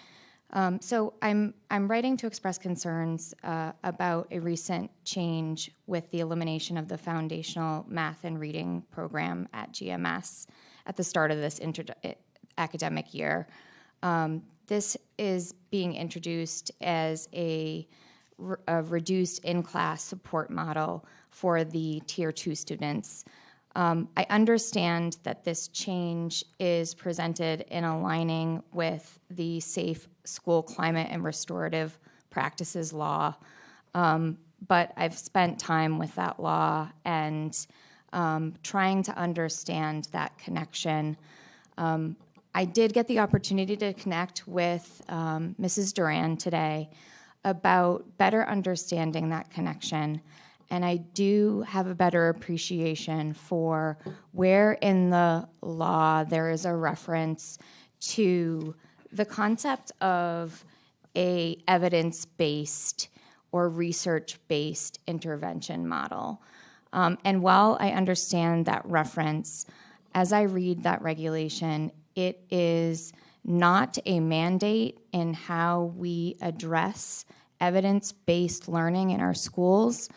Speaker 9: So I'm writing to express concerns about a recent change with the elimination of the foundational math and reading program at GMS at the start of this academic year. This is being introduced as a reduced in-class support model for the Tier 2 students. I understand that this change is presented in aligning with the Safe School Climate and Restorative Practices Law, but I've spent time with that law and trying to understand that connection. I did get the opportunity to connect with Mrs. Duran today about better understanding that connection. And I do have a better appreciation for where in the law there is a reference to the concept of a evidence-based or research-based intervention model. And while I understand that reference, as I read that regulation, it is not a mandate in how we address evidence-based learning in our schools.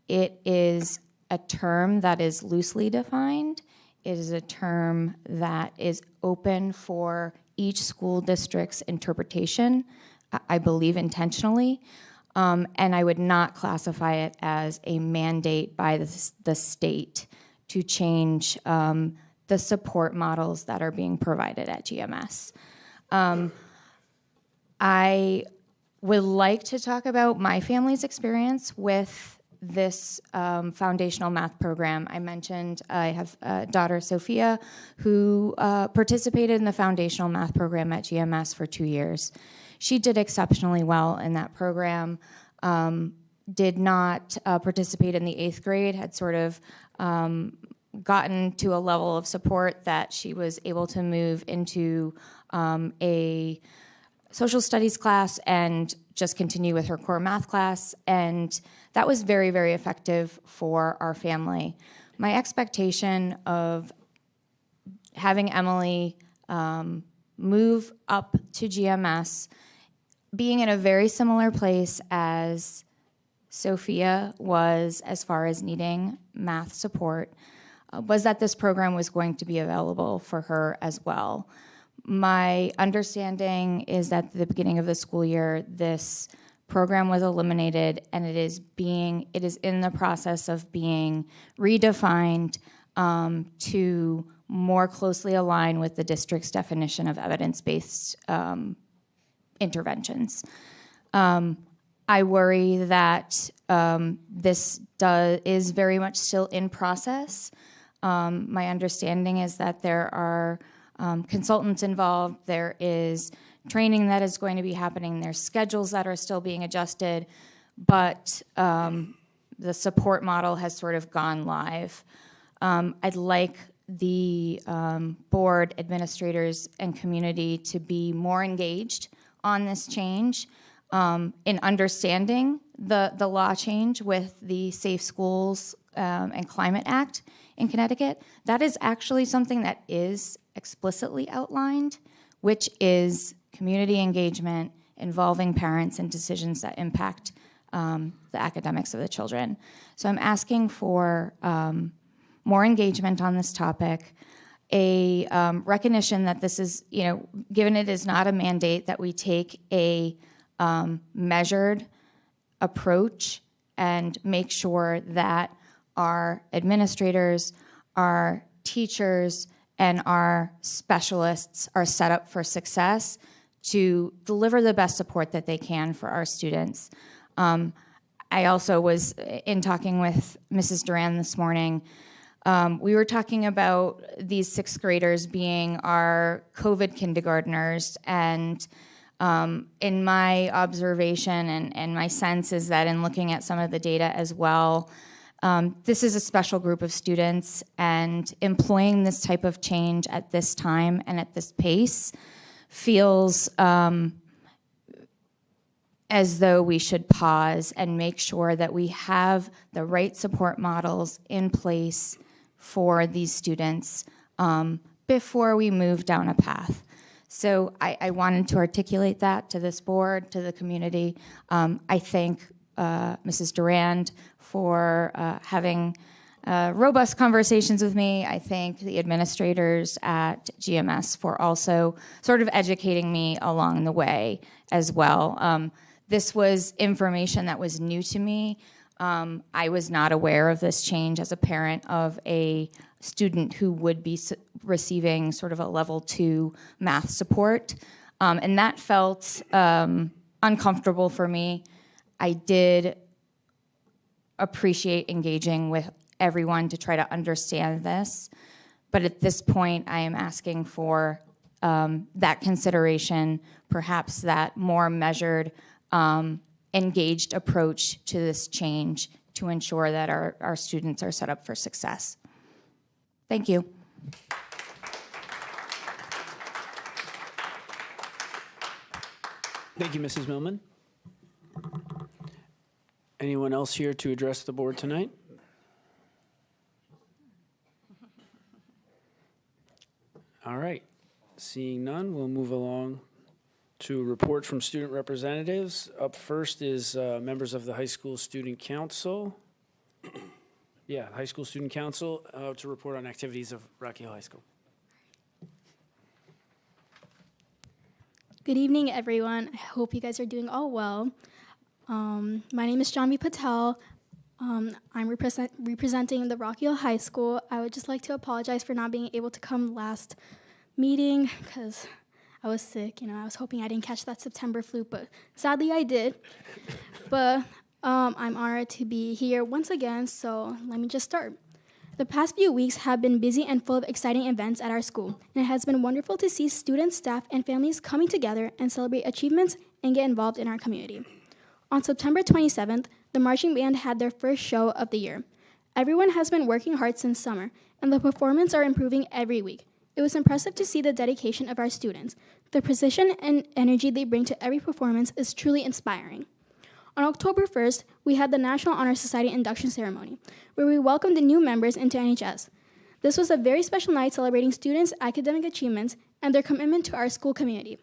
Speaker 9: It is a term that is loosely defined. It is a term that is open for each school district's interpretation, I believe intentionally, and I would not classify it as a mandate by the state to change the support models that are being provided at GMS. I would like to talk about my family's experience with this foundational math program. I mentioned I have a daughter, Sophia, who participated in the foundational math program at GMS for 2 years. She did exceptionally well in that program, did not participate in the 8th grade, had sort of gotten to a level of support that she was able to move into a social studies class and just continue with her core math class, and that was very, very effective for our family. My expectation of having Emily move up to GMS, being in a very similar place as Sophia was as far as needing math support, was that this program was going to be available for her as well. My understanding is that at the beginning of the school year, this program was eliminated, and it is in the process of being redefined to more closely align with the district's definition of evidence-based interventions. I worry that this is very much still in process. My understanding is that there are consultants involved, there is training that is going to be happening, there's schedules that are still being adjusted, but the support model has sort of gone live. I'd like the board, administrators, and community to be more engaged on this change. in understanding the law change with the Safe Schools and Climate Act in Connecticut. That is actually something that is explicitly outlined, which is community engagement involving parents in decisions that impact the academics of the children. So I'm asking for more engagement on this topic, a recognition that this is, given it is not a mandate, that we take a measured approach and make sure that our administrators, our teachers, and our specialists are set up for success to deliver the best support that they can for our students. I also was in talking with Mrs. Duran this morning. We were talking about these sixth graders being our COVID kindergartners, and in my observation and my sense is that in looking at some of the data as well, this is a special group of students, and employing this type of change at this time and at this pace feels as though we should pause and make sure that we have the right support models in place for these students before we move down a path. So I wanted to articulate that to this board, to the community. I thank Mrs. Durand for having robust conversations with me. I thank the administrators at GMS for also sort of educating me along the way as well. This was information that was new to me. I was not aware of this change as a parent of a student who would be receiving sort of a level 2 math support. And that felt uncomfortable for me. I did appreciate engaging with everyone to try to understand this. But at this point, I am asking for that consideration, perhaps that more measured, engaged approach to this change to ensure that our students are set up for success. Thank you.
Speaker 1: Thank you, Mrs. Millman. Anyone else here to address the board tonight? All right. Seeing none, we'll move along to a report from student representatives. Up first is members of the High School Student Council. Yeah, High School Student Council to report on activities of Rocky Hill High School.
Speaker 10: Good evening, everyone. I hope you guys are doing all well. My name is Janvi Patel. I'm representing the Rocky Hill High School. I would just like to apologize for not being able to come last meeting because I was sick. I was hoping I didn't catch that September flu, but sadly I did. But I'm honored to be here once again, so let me just start. The past few weeks have been busy and full of exciting events at our school, and it has been wonderful to see students, staff, and families coming together and celebrate achievements and get involved in our community. On September 27th, the marching band had their first show of the year. Everyone has been working hard since summer, and the performances are improving every week. It was impressive to see the dedication of our students. The precision and energy they bring to every performance is truly inspiring. On October 1st, we had the National Honor Society induction ceremony, where we welcomed the new members into NHS. This was a very special night celebrating students' academic achievements and their commitment to our school community.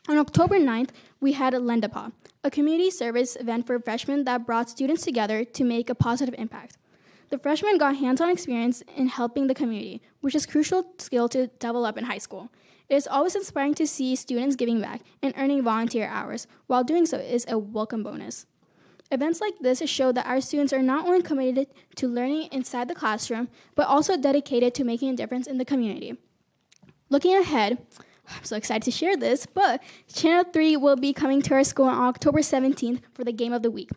Speaker 10: On October 9th, we had Lendapa, a community service event for freshmen that brought students together to make a positive impact. The freshmen got hands-on experience in helping the community, which is a crucial skill to develop in high school. It is always inspiring to see students giving back and earning volunteer hours, while doing so is a welcome bonus. Events like this show that our students are not only committed to learning inside the classroom, but also dedicated to making a difference in the community. Looking ahead, I'm so excited to share this, but Channel 3 will be coming to our school on October 17th for the Game of the Week.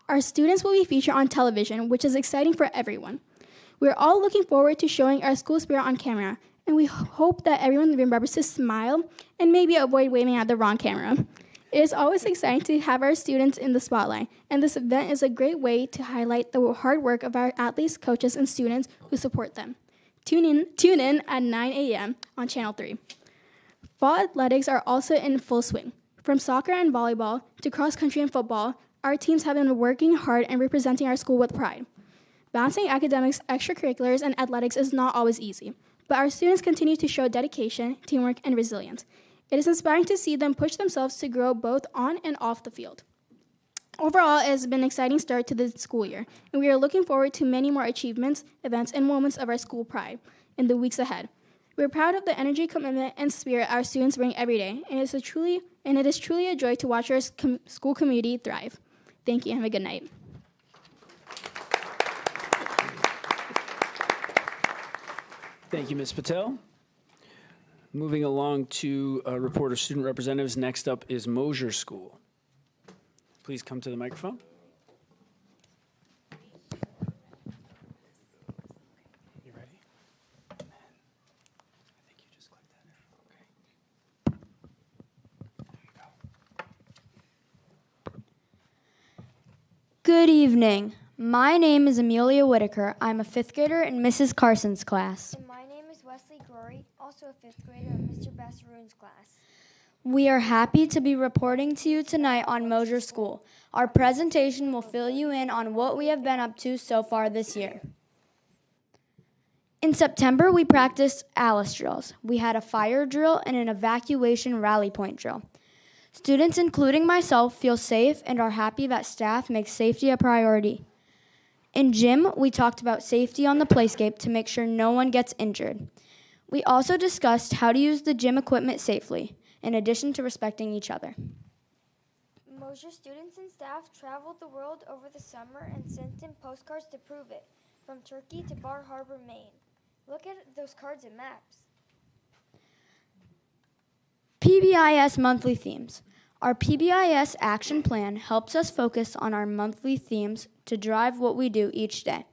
Speaker 10: Our students will be featured on television, which is exciting for everyone. We're all looking forward to showing our school spirit on camera, and we hope that everyone remembers to smile and maybe avoid waving at the wrong camera. It is always exciting to have our students in the spotlight, and this event is a great way to highlight the hard work of our athletes, coaches, and students who support them. Tune in at 9 a.m. on Channel 3. Fall athletics are also in full swing. From soccer and volleyball to cross country and football, our teams have been working hard and representing our school with pride. Balancing academics, extracurriculars, and athletics is not always easy, but our students continue to show dedication, teamwork, and resilience. It is inspiring to see them push themselves to grow both on and off the field. Overall, it has been an exciting start to the school year, and we are looking forward to many more achievements, events, and moments of our school pride in the weeks ahead. We're proud of the energy, commitment, and spirit our students bring every day, and it is truly a joy to watch our school community thrive. Thank you, and have a good night.
Speaker 1: Thank you, Ms. Patel. Moving along to a report of student representatives. Next up is Mosier School. Please come to the microphone. You ready? I think you just clicked that. Okay. There you go.
Speaker 11: Good evening. My name is Amelia Whitaker. I'm a fifth grader in Mrs. Carson's class.
Speaker 12: And my name is Wesley Glory, also a fifth grader in Mr. Bassaroon's class.
Speaker 11: We are happy to be reporting to you tonight on Mosier School. Our presentation will fill you in on what we have been up to so far this year. In September, we practiced ALICE drills. We had a fire drill and an evacuation rally point drill. Students, including myself, feel safe and are happy that staff makes safety a priority. In gym, we talked about safety on the playscape to make sure no one gets injured. We also discussed how to use the gym equipment safely, in addition to respecting each other.
Speaker 12: Mosier students and staff traveled the world over the summer and sent in postcards to prove it, from Turkey to Bar Harbor, Maine. Look at those cards and maps.
Speaker 11: PBIS monthly themes. Our PBIS action plan helps us focus on our monthly themes to drive what we do each day.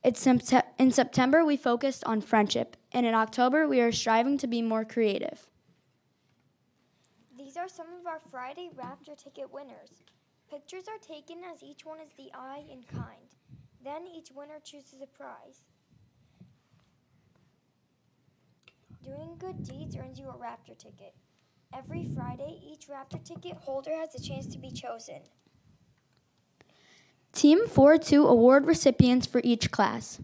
Speaker 11: In September, we focused on friendship, and in October, we are striving to be more creative.
Speaker 12: These are some of our Friday Raptor ticket winners. Pictures are taken as each one is the I in kind. Then each winner chooses a prize. Doing good deeds earns you a Raptor ticket. Every Friday, each Raptor ticket holder has a chance to be chosen.
Speaker 11: Team 4-2 award recipients for each class.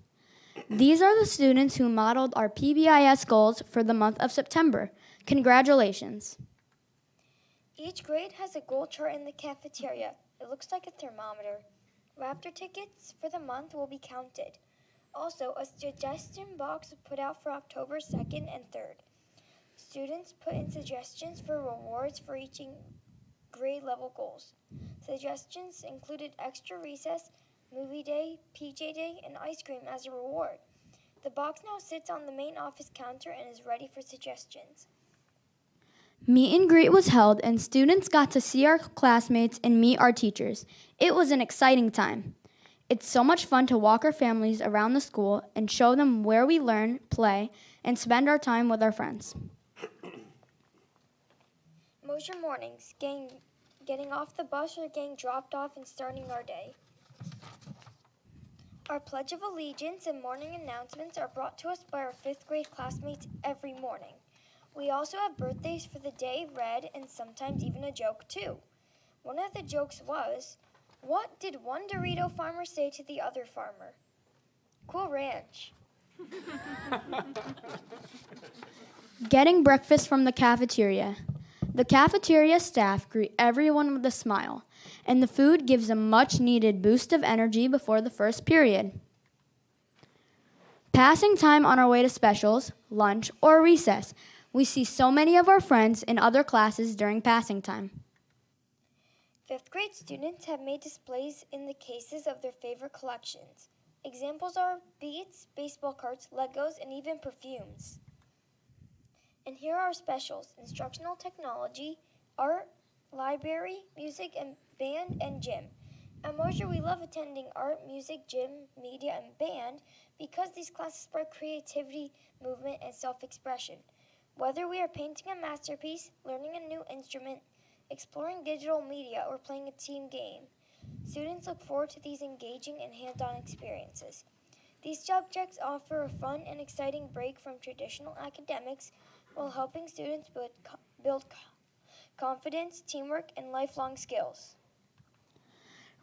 Speaker 11: These are the students who modeled our PBIS goals for the month of September. Congratulations.
Speaker 12: Each grade has a goal chart in the cafeteria. It looks like a thermometer. Raptor tickets for the month will be counted. Also, a suggestion box was put out for October 2nd and 3rd. Students put in suggestions for rewards for reaching grade level goals. Suggestions included extra recess, movie day, PJ day, and ice cream as a reward. The box now sits on the main office counter and is ready for suggestions.
Speaker 11: Meet and greet was held, and students got to see our classmates and meet our teachers. It was an exciting time. It's so much fun to walk our families around the school and show them where we learn, play, and spend our time with our friends.
Speaker 12: Mosier mornings, getting off the bus or getting dropped off and starting our day. Our Pledge of Allegiance and morning announcements are brought to us by our 5th grade classmates every morning. We also have birthdays for the day read and sometimes even a joke too. One of the jokes was, what did one Dorito farmer say to the other farmer? Cool ranch.
Speaker 11: Getting breakfast from the cafeteria. The cafeteria staff greet everyone with a smile, and the food gives a much-needed boost of energy before the first period. Passing time on our way to specials, lunch, or recess. We see so many of our friends in other classes during passing time.
Speaker 12: 5th grade students have made displays in the cases of their favorite collections. Examples are beads, baseball cards, Legos, and even perfumes. And here are our specials: instructional technology, art, library, music, and band, and gym. At Mosier, we love attending art, music, gym, media, and band because these classes spark creativity, movement, and self-expression. Whether we are painting a masterpiece, learning a new instrument, exploring digital media, or playing a team game, students look forward to these engaging and hands-on experiences. These subjects offer a fun and exciting break from traditional academics while helping students build confidence, teamwork, and lifelong skills.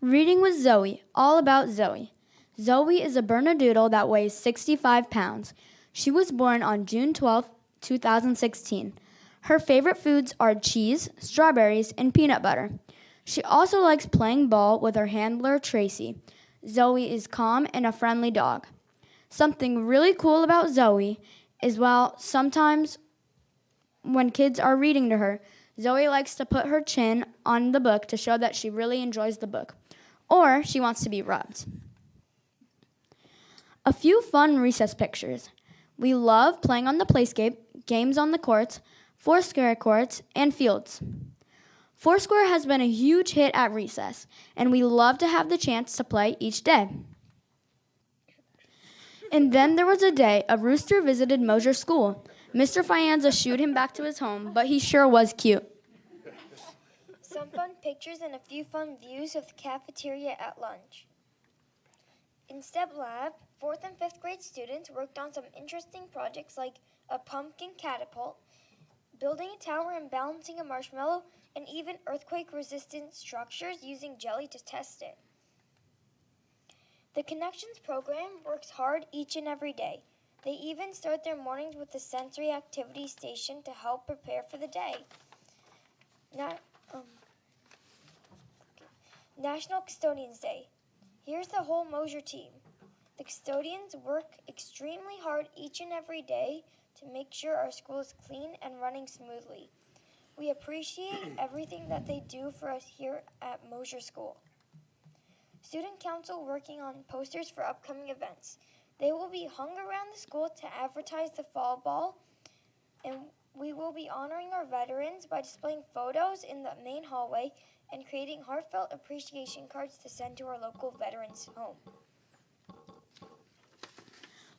Speaker 11: Reading with Zoe, all about Zoe. Zoe is a Bernedoodle that weighs 65 pounds. She was born on June 12, 2016. Her favorite foods are cheese, strawberries, and peanut butter. She also likes playing ball with her handler, Tracy. Zoe is calm and a friendly dog. Something really cool about Zoe is while sometimes when kids are reading to her, Zoe likes to put her chin on the book to show that she really enjoys the book, or she wants to be rubbed. A few fun recess pictures. We love playing on the playscape, games on the courts, Foursquare courts, and fields. Foursquare has been a huge hit at recess, and we love to have the chance to play each day. And then there was a day a rooster visited Mosier School. Mr. Fianza shooed him back to his home, but he sure was cute.
Speaker 12: Some fun pictures and a few fun views of the cafeteria at lunch. In STEP Lab, 4th and 5th grade students worked on some interesting projects like a pumpkin catapult, building a tower and balancing a marshmallow, and even earthquake-resistant structures using jelly to test it. The Connections program works hard each and every day. They even start their mornings with a sensory activity station to help prepare for the day. National Custodians Day. Here's the whole Mosier team. The custodians work extremely hard each and every day to make sure our school is clean and running smoothly. We appreciate everything that they do for us here at Mosier School. Student Council working on posters for upcoming events. They will be hung around the school to advertise the fall ball, and we will be honoring our veterans by displaying photos in the main hallway and creating heartfelt appreciation cards to send to our local veterans' home.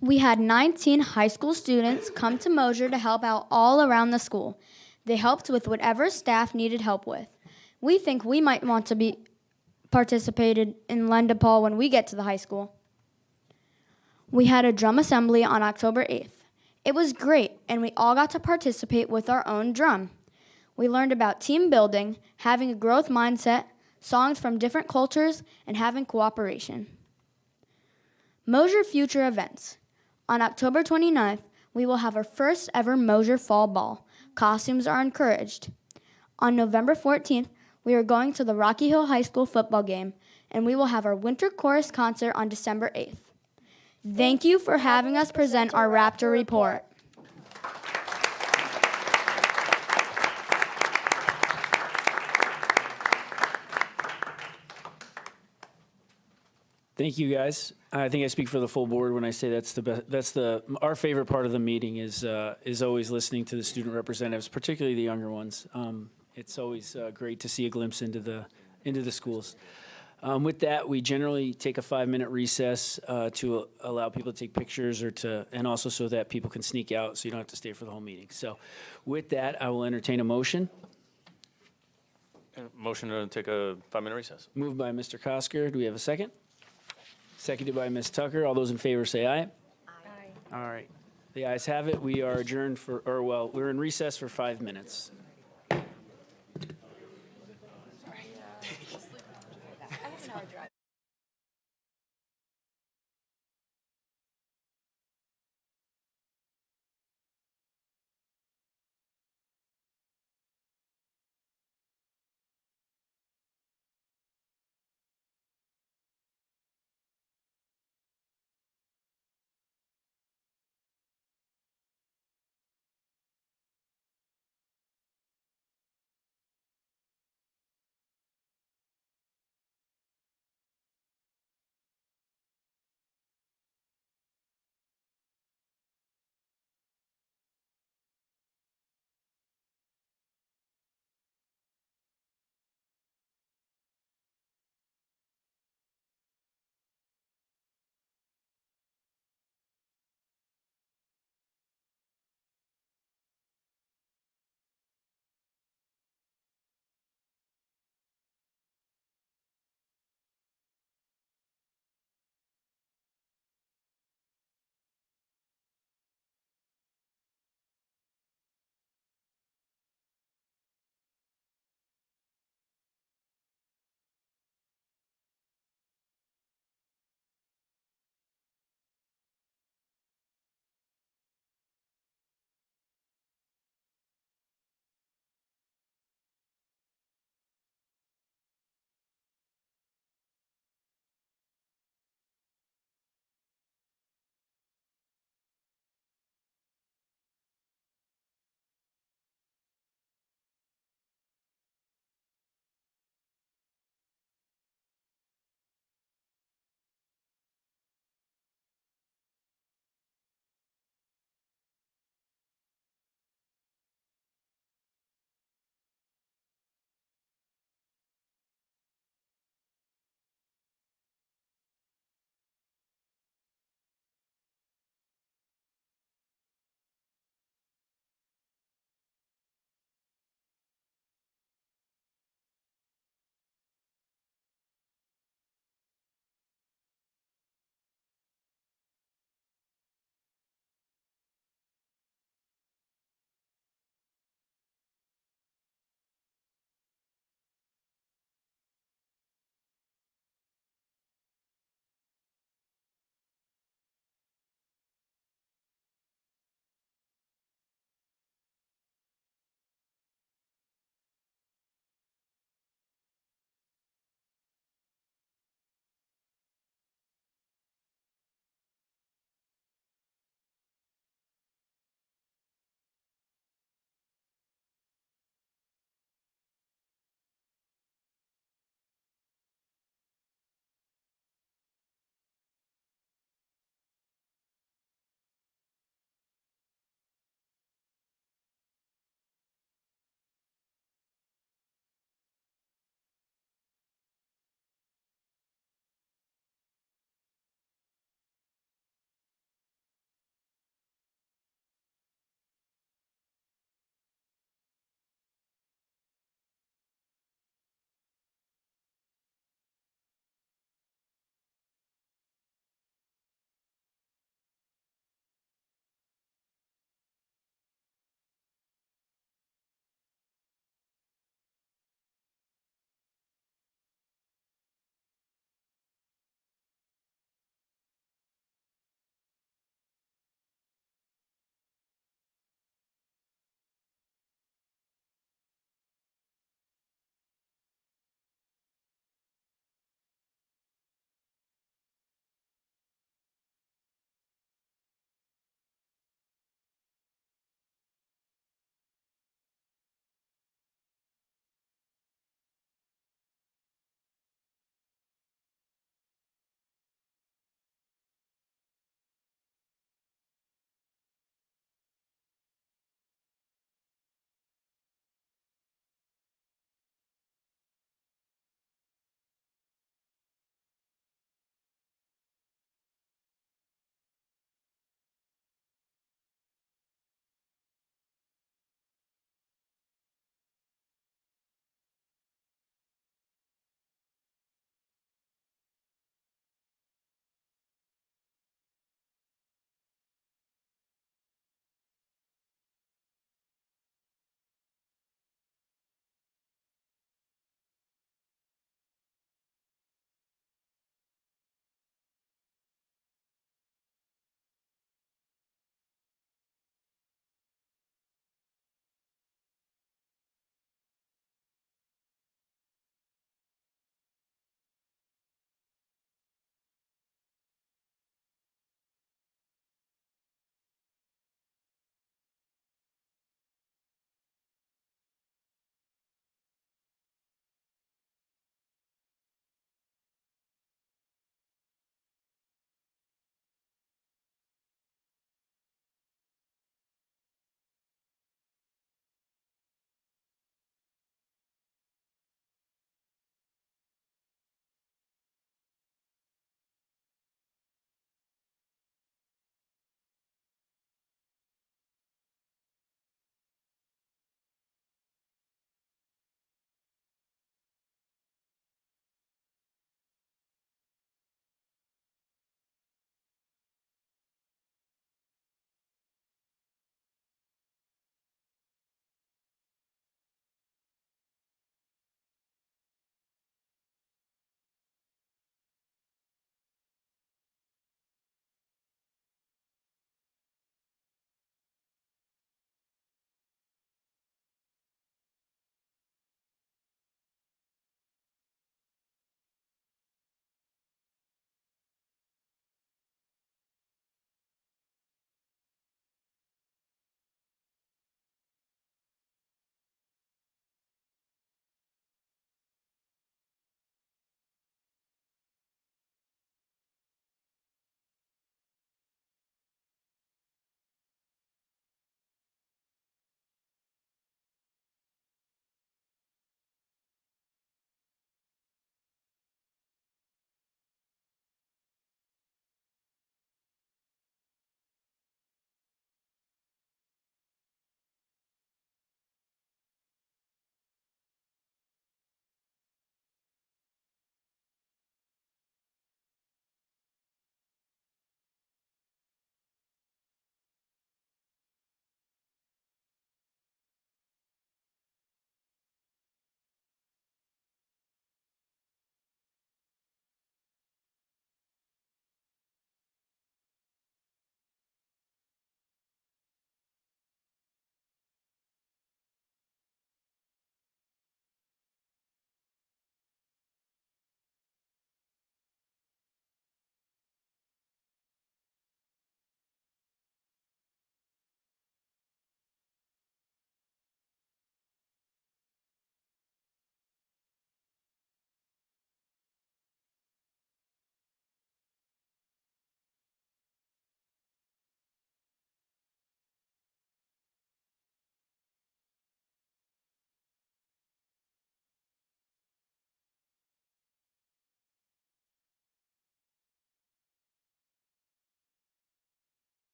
Speaker 11: We had 19 high school students come to Mosier to help out all around the school. They helped with whatever staff needed help with. We think we might want to be participated in Lend a Paul when we get to the high school. We had a drum assembly on October 8th. It was great, and we all got to participate with our own drum. We learned about team building, having a growth mindset, songs from different cultures, and having cooperation. Mosier Future Events. On October 29th, we will have our first ever Mosier Fall Ball. Costumes are encouraged. On November 14th, we are going to the Rocky Hill High School football game, and we will have our winter chorus concert on December 8th. Thank you for having us present our Raptor Report.
Speaker 1: Thank you, guys. I think I speak for the full board when I say that's the best. That's our favorite part of the meeting is always listening to the student representatives, particularly the younger ones. It's always great to see a glimpse into the schools. With that, we generally take a 5-minute recess to allow people to take pictures and also so that people can sneak out so you don't have to stay for the whole meeting. So with that, I will entertain a motion.
Speaker 6: Motion to take a 5-minute recess.
Speaker 1: Moved by Mr. Kosker. Do we have a second? Seconded by Ms. Tucker. All those in favor say aye. Aye. All right. The ayes have it. We are adjourned we're in recess for 5 minutes.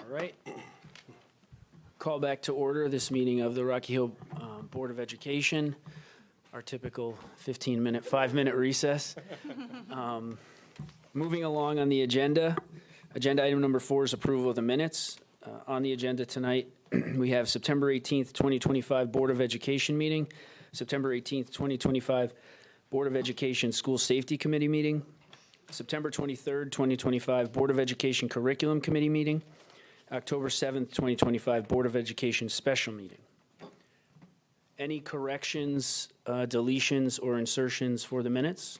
Speaker 1: All right. Call back to order this meeting of the Rocky Hill Board of Education, our typical 15-minute, 5-minute recess. Moving along on the agenda, agenda item number 4 is approval of the minutes. On the agenda tonight, we have September 18th, 2025 Board of Education meeting, September 18th, 2025 Board of Education School Safety Committee meeting, September 23rd, 2025 Board of Education Curriculum Committee meeting, October 7th, 2025 Board of Education Special Meeting. Any corrections, deletions, or insertions for the minutes?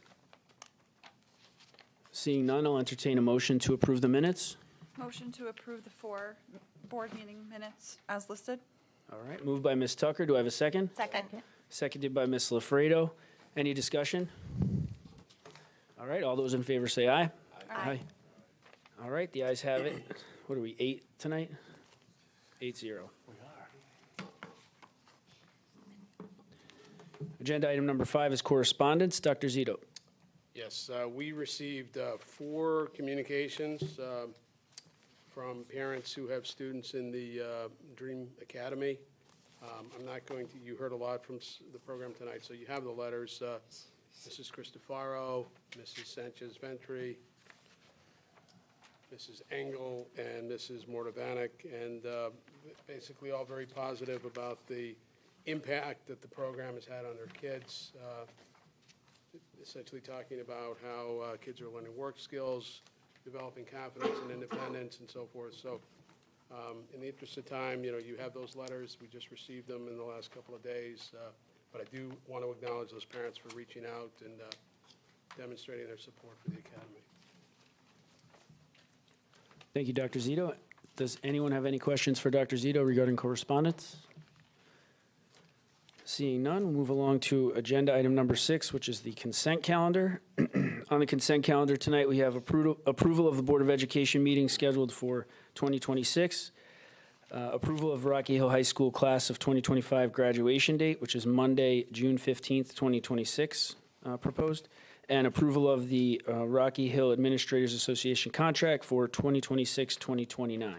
Speaker 1: Seeing none, I'll entertain a motion to approve the minutes.
Speaker 13: Motion to approve the 4 board meeting minutes as listed.
Speaker 1: All right, moved by Ms. Tucker. Do I have a second?
Speaker 5: Second.
Speaker 1: Seconded by Ms. Lafredo. Any discussion? All right, all those in favor say aye. Aye. All right, the ayes have it. What are we, 8 tonight? 8-0. Agenda item number 5 is correspondence. Dr. Zito.
Speaker 2: Yes, we received 4 communications from parents who have students in the Dream Academy. I'm not going to, you heard a lot from the program tonight, so you have the letters. Mrs. Cristofaro, Mrs. Sanchez-Ventry, Mrs. Engel, and Mrs. Mortavanek, and basically all very positive about the impact that the program has had on their kids. Essentially talking about how kids are learning work skills, developing confidence and independence, and so forth. So in the interest of time, you have those letters. We just received them in the last couple of days. But I do want to acknowledge those parents for reaching out and demonstrating their support for the academy.
Speaker 1: Thank you, Dr. Zito. Does anyone have any questions for Dr. Zito regarding correspondence? Seeing none, we'll move along to agenda item number 6, which is the consent calendar. On the consent calendar tonight, we have approval of the Board of Education meeting scheduled for 2026, approval of Rocky Hill High School class of 2025 graduation date, which is Monday, June 15th, 2026, proposed, and approval of the Rocky Hill Administrators Association contract for 2026-2029.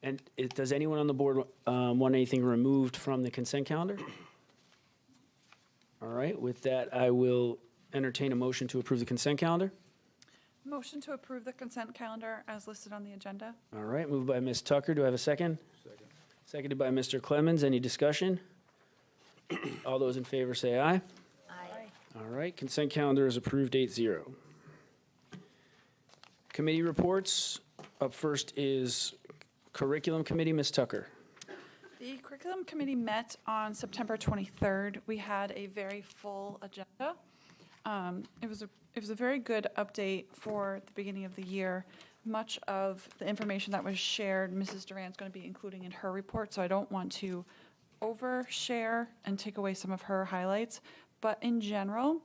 Speaker 1: And does anyone on the board want anything removed from the consent calendar? All right, with that, I will entertain a motion to approve the consent calendar.
Speaker 13: Motion to approve the consent calendar as listed on the agenda.
Speaker 1: All right, moved by Ms. Tucker. Do I have a second? Second. Seconded by Mr. Clemens. Any discussion? All those in favor say aye.
Speaker 5: Aye.
Speaker 1: All right, consent calendar is approved 8-0. Committee reports. Up first is Curriculum Committee, Ms. Tucker.
Speaker 13: The curriculum committee met on September 23rd. We had a very full agenda. It was a very good update for the beginning of the year. Much of the information that was shared, Mrs. Duran's going to be including in her report, so I don't want to overshare and take away some of her highlights. But in general,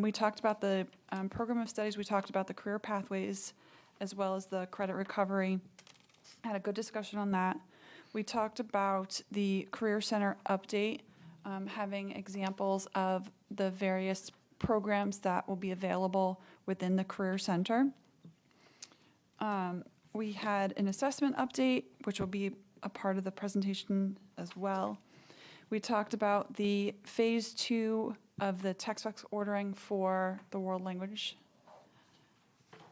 Speaker 13: we talked about the program of studies, we talked about the career pathways, as well as the credit recovery. Had a good discussion on that. We talked about the Career Center update, having examples of the various programs that will be available within the Career Center. We had an assessment update, which will be a part of the presentation as well. We talked about the phase 2 of the textbooks ordering for the world language.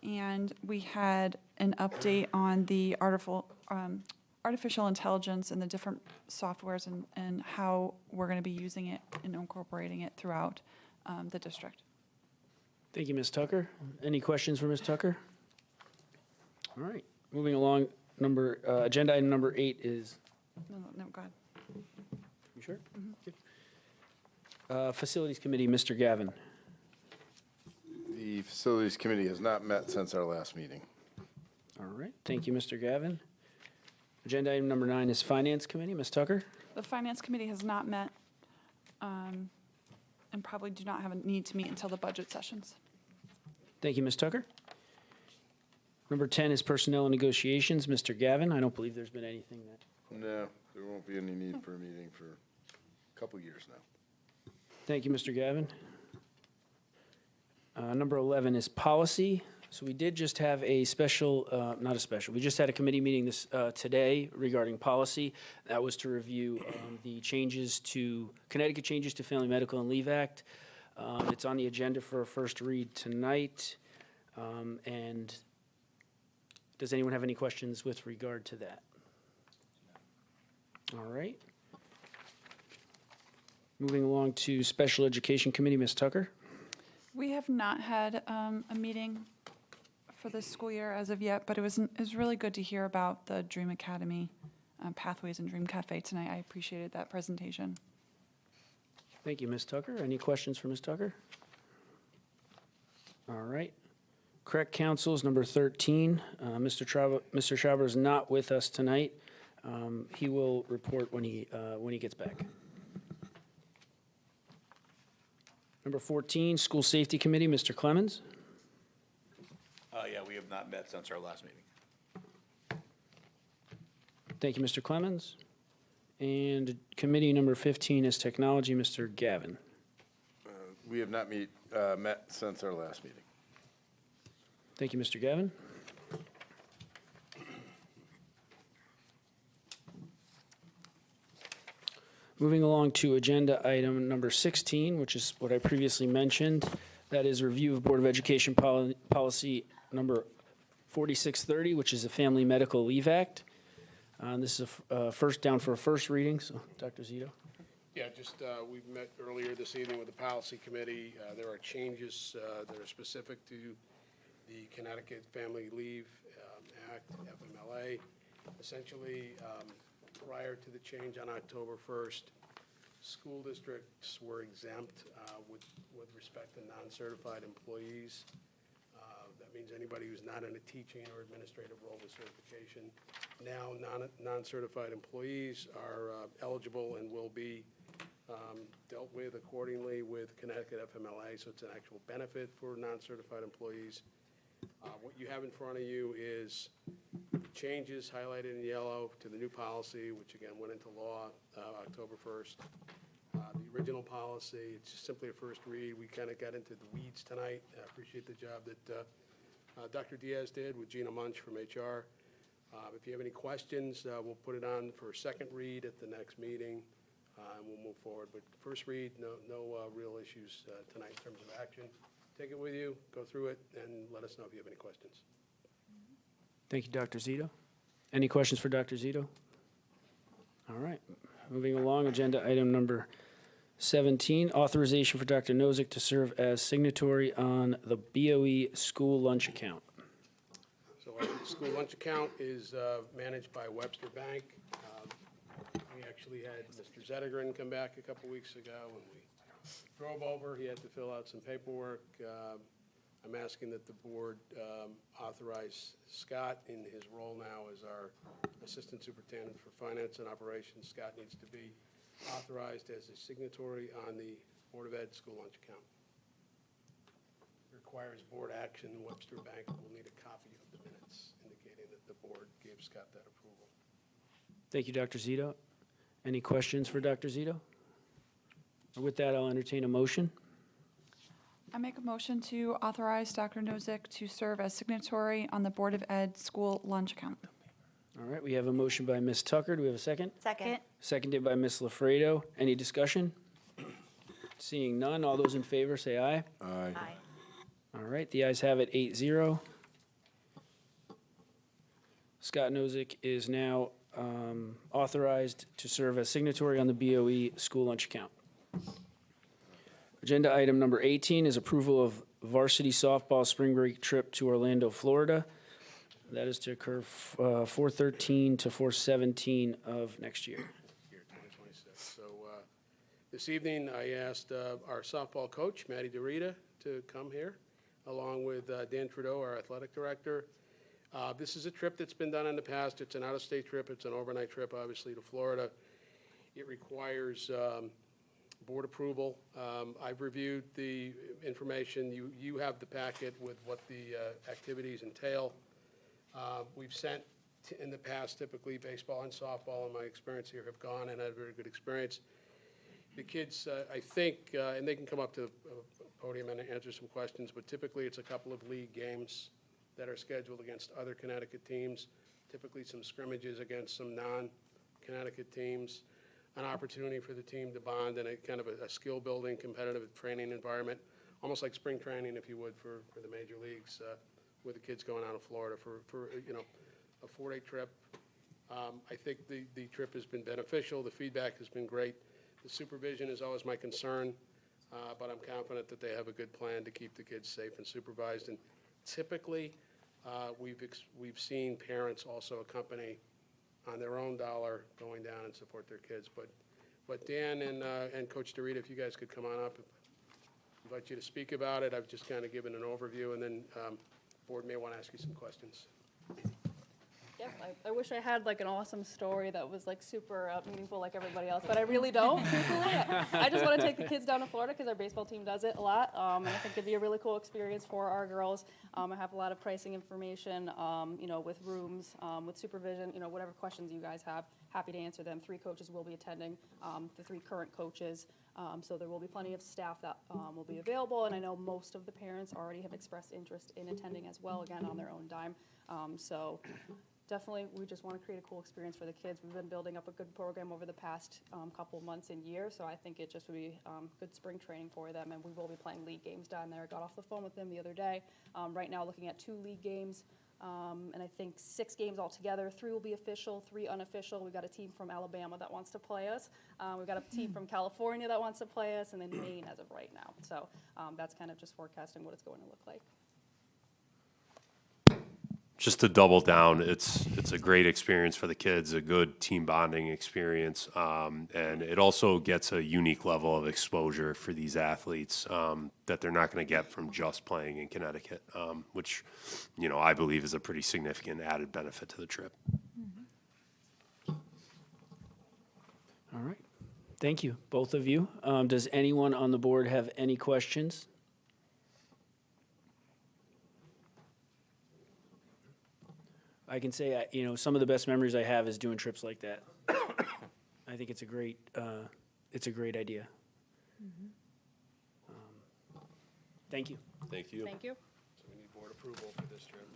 Speaker 13: And we had an update on the artificial intelligence and the different softwares and how we're going to be using it and incorporating it throughout the district.
Speaker 1: Thank you, Ms. Tucker. Any questions for Ms. Tucker? All right, moving along, agenda item number 8 is...
Speaker 13: No, go ahead.
Speaker 1: You sure? Good. Facilities Committee, Mr. Gavin.
Speaker 14: The Facilities Committee has not met since our last meeting.
Speaker 1: All right, thank you, Mr. Gavin. Agenda item number 9 is Finance Committee, Ms. Tucker.
Speaker 13: The Finance Committee has not met and probably do not have a need to meet until the budget sessions.
Speaker 1: Thank you, Ms. Tucker. Number 10 is Personnel and Negotiations, Mr. Gavin. I don't believe there's been anything that...
Speaker 14: No, there won't be any need for a meeting for a couple years now.
Speaker 1: Thank you, Mr. Gavin. Number 11 is Policy. So we did just have a special, not a special, we just had a committee meeting this, today regarding policy. That was to review the changes to, Connecticut changes to Family Medical and Leave Act. It's on the agenda for a first read tonight. And does anyone have any questions with regard to that? All right. Moving along to Special Education Committee, Ms. Tucker.
Speaker 13: We have not had a meeting for this school year as of yet, but it was really good to hear about the Dream Academy Pathways and Dream Cafe tonight. I appreciated that presentation.
Speaker 1: Thank you, Ms. Tucker. Any questions for Ms. Tucker? All right. Correct Counsel is number 13. Mr. Schreiber is not with us tonight. He will report when he gets back. Number 14, School Safety Committee, Mr. Clemens.
Speaker 6: Yeah, we have not met since our last meeting.
Speaker 1: Thank you, Mr. Clemens. And committee number 15 is Technology, Mr. Gavin.
Speaker 14: We have not met since our last meeting.
Speaker 1: Thank you, Mr. Gavin. Moving along to agenda item number 16, which is what I previously mentioned. That is review of Board of Education policy number 4630, which is the Family Medical Leave Act. This is down for a first reading, so Dr. Zito.
Speaker 2: Yeah, just, we met earlier this evening with the policy committee. There are changes that are specific to the Connecticut Family Leave Act, FMLA. Essentially, prior to the change on October 1st, school districts were exempt with respect to non-certified employees. That means anybody who's not in a teaching or administrative role with certification. Now, non-certified employees are eligible and will be dealt with accordingly with Connecticut FMLA, so it's an actual benefit for non-certified employees. What you have in front of you is changes highlighted in yellow to the new policy, which again went into law October 1st. The original policy, it's just simply a first read. We kind of got into the weeds tonight. I appreciate the job that Dr. Diaz did with Gina Munch from HR. If you have any questions, we'll put it on for a second read at the next meeting, and we'll move forward. But first read, no real issues tonight in terms of action. Take it with you, go through it, and let us know if you have any questions.
Speaker 1: Thank you, Dr. Zito. Any questions for Dr. Zito? All right. Moving along, agenda item number 17, authorization for Dr. Nozick to serve as signatory on the BOE school lunch account.
Speaker 2: So our school lunch account is managed by Webster Bank. We actually had Mr. Zettergren come back a couple weeks ago, and we drove over. He had to fill out some paperwork. I'm asking that the board authorize Scott in his role now as our Assistant Superintendent for Finance and Operations. Scott needs to be authorized as a signatory on the Board of Ed school lunch account. It requires board action. Webster Bank will need a copy of the minutes indicating that the board gave Scott that approval.
Speaker 1: Thank you, Dr. Zito. Any questions for Dr. Zito? With that, I'll entertain a motion.
Speaker 13: I make a motion to authorize Dr. Nozick to serve as signatory on the Board of Ed school lunch account.
Speaker 1: All right, we have a motion by Ms. Tucker. Do we have a second?
Speaker 15: Second.
Speaker 1: Seconded by Ms. Lafredo. Any discussion? Seeing none, all those in favor say aye.
Speaker 14: Aye.
Speaker 15: Aye.
Speaker 1: All right, the ayes have it, 8-0. Scott Nozick is now authorized to serve as signatory on the BOE school lunch account. Agenda item number 18 is approval of varsity softball spring break trip to Orlando, Florida. That is to occur 4/13 to 4/17 of next year.
Speaker 2: Year 2026. So this evening, I asked our softball coach, Maddie DeRita, to come here, along with Dan Trudeau, our athletic director. This is a trip that's been done in the past. It's an out-of-state trip. It's an overnight trip, obviously, to Florida. It requires board approval. I've reviewed the information. You have the packet with what the activities entail. We've sent, in the past, typically baseball and softball, in my experience here, have gone and had a very good experience. The kids, I think, and they can come up to the podium and answer some questions, but typically it's a couple of league games that are scheduled against other Connecticut teams, typically some scrimmages against some non-Connecticut teams, an opportunity for the team to bond in a kind of a skill-building, competitive training environment, almost like spring training, if you would, for the major leagues, with the kids going out of Florida for a 4-day trip. I think the trip has been beneficial. The feedback has been great. The supervision is always my concern, but I'm confident that they have a good plan to keep the kids safe and supervised. And typically, we've seen parents also accompany on their own dollar going down and support their kids. But Dan and Coach DeRita, if you guys could come on up, I'd invite you to speak about it. I've just kind of given an overview, and then board may want to ask you some questions.
Speaker 15: Yeah, I wish I had like an awesome story that was like super meaningful like everybody else, but I really don't, truthfully. I just want to take the kids down to Florida because our baseball team does it a lot, and I think it'd be a really cool experience for our girls. I have a lot of pricing information, with rooms, with supervision, whatever questions you guys have, happy to answer them. 3 coaches will be attending, the 3 current coaches, so there will be plenty of staff that will be available, and I know most of the parents already have expressed interest in attending as well, again, on their own dime. So definitely, we just want to create a cool experience for the kids. We've been building up a good program over the past couple months and years, so I think it just would be good spring training for them, and we will be playing league games down there. I got off the phone with them the other day. Right now, looking at 2 league games, and I think 6 games altogether. 3 will be official, 3 unofficial. We've got a team from Alabama that wants to play us. We've got a team from California that wants to play us, and then Maine as of right now. So that's kind of just forecasting what it's going to look like.
Speaker 16: Just to double down, it's a great experience for the kids, a good team bonding experience, and it also gets a unique level of exposure for these athletes that they're not going to get from just playing in Connecticut, which, I believe is a pretty significant added benefit to the trip.
Speaker 1: All right. Thank you, both of you. Does anyone on the board have any questions? I can say, some of the best memories I have is doing trips like that. I think it's a great idea. Thank you.
Speaker 16: Thank you.
Speaker 15: Thank you.
Speaker 2: So we need board approval for this trip.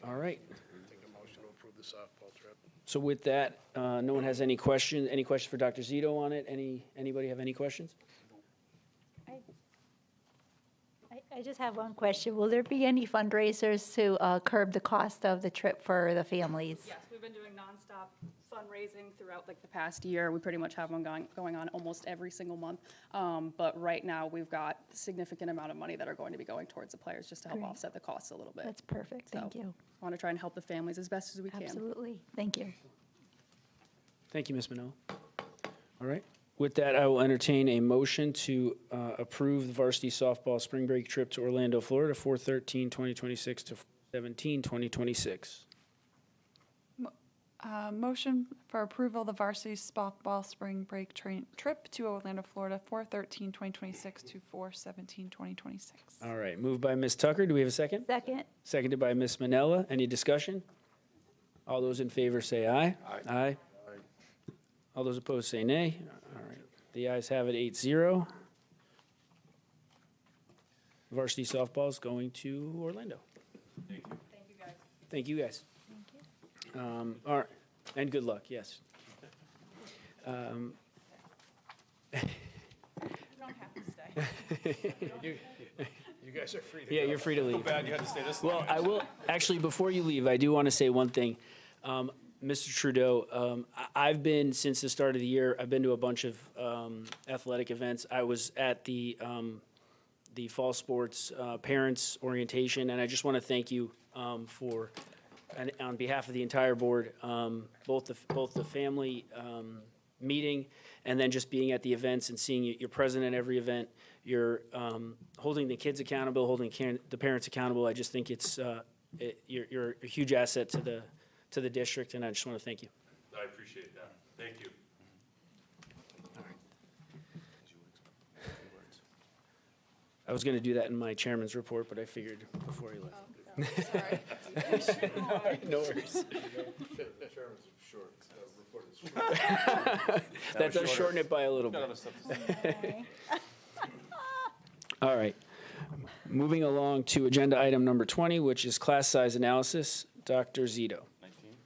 Speaker 1: All right.
Speaker 2: Take a motion to approve the softball trip.
Speaker 1: So with that, no one has any questions. Any questions for Dr. Zito on it? Anybody have any questions?
Speaker 17: I just have one question. Will there be any fundraisers to curb the cost of the trip for the families?
Speaker 15: Yes, we've been doing nonstop fundraising throughout the past year. We pretty much have one going on almost every single month. But right now we've got a significant amount of money that are going to be going towards the players just to help offset the costs a little bit.
Speaker 17: That's perfect. Thank you.
Speaker 15: I want to try and help the families as best as we can.
Speaker 17: Absolutely. Thank you.
Speaker 1: Thank you, Ms. Manella. All right. With that, I will entertain a motion to approve the varsity softball spring break trip to Orlando, Florida, 4/13/2026 to 4/17/2026.
Speaker 13: Motion for approval of the varsity softball spring break trip to Orlando, Florida, 4/13/2026 to 4/17/2026.
Speaker 1: All right. Moved by Ms. Tucker. Do we have a second?
Speaker 17: Second.
Speaker 1: Seconded by Ms. Manella. Any discussion? All those in favor say aye. Aye. All those opposed say nay. All right. The ayes have it, 8-0. Varsity softball is going to Orlando.
Speaker 15: Thank you, guys.
Speaker 1: Thank you, guys. All right. And good luck, yes.
Speaker 15: You don't have to stay.
Speaker 2: You guys are free to go.
Speaker 1: Yeah, you're free to leave.
Speaker 6: Bad you had to stay this
Speaker 1: Well,
Speaker 6: long.
Speaker 1: I will, actually, before you leave, I do want to say one thing. Mr. Trudeau, I've been, since the start of the year, I've been to a bunch of athletic events. I was at the fall sports parents orientation, and I just want to thank you for, and on behalf of the entire board, both the family meeting and then just being at the events and seeing you're present at every event. You're holding the kids accountable, holding the parents accountable. I just think you're a huge asset to the district, and I just want to thank you.
Speaker 16: I appreciate that. Thank you.
Speaker 1: I was going to do that in my chairman's report, but I figured before he left.
Speaker 15: Sorry.
Speaker 1: No worries.
Speaker 14: Chairman's short, report is short.
Speaker 1: That does shorten it by a little bit. All right. Moving along to agenda item number 20, which is class size analysis. Dr. Zito.
Speaker 18: 19.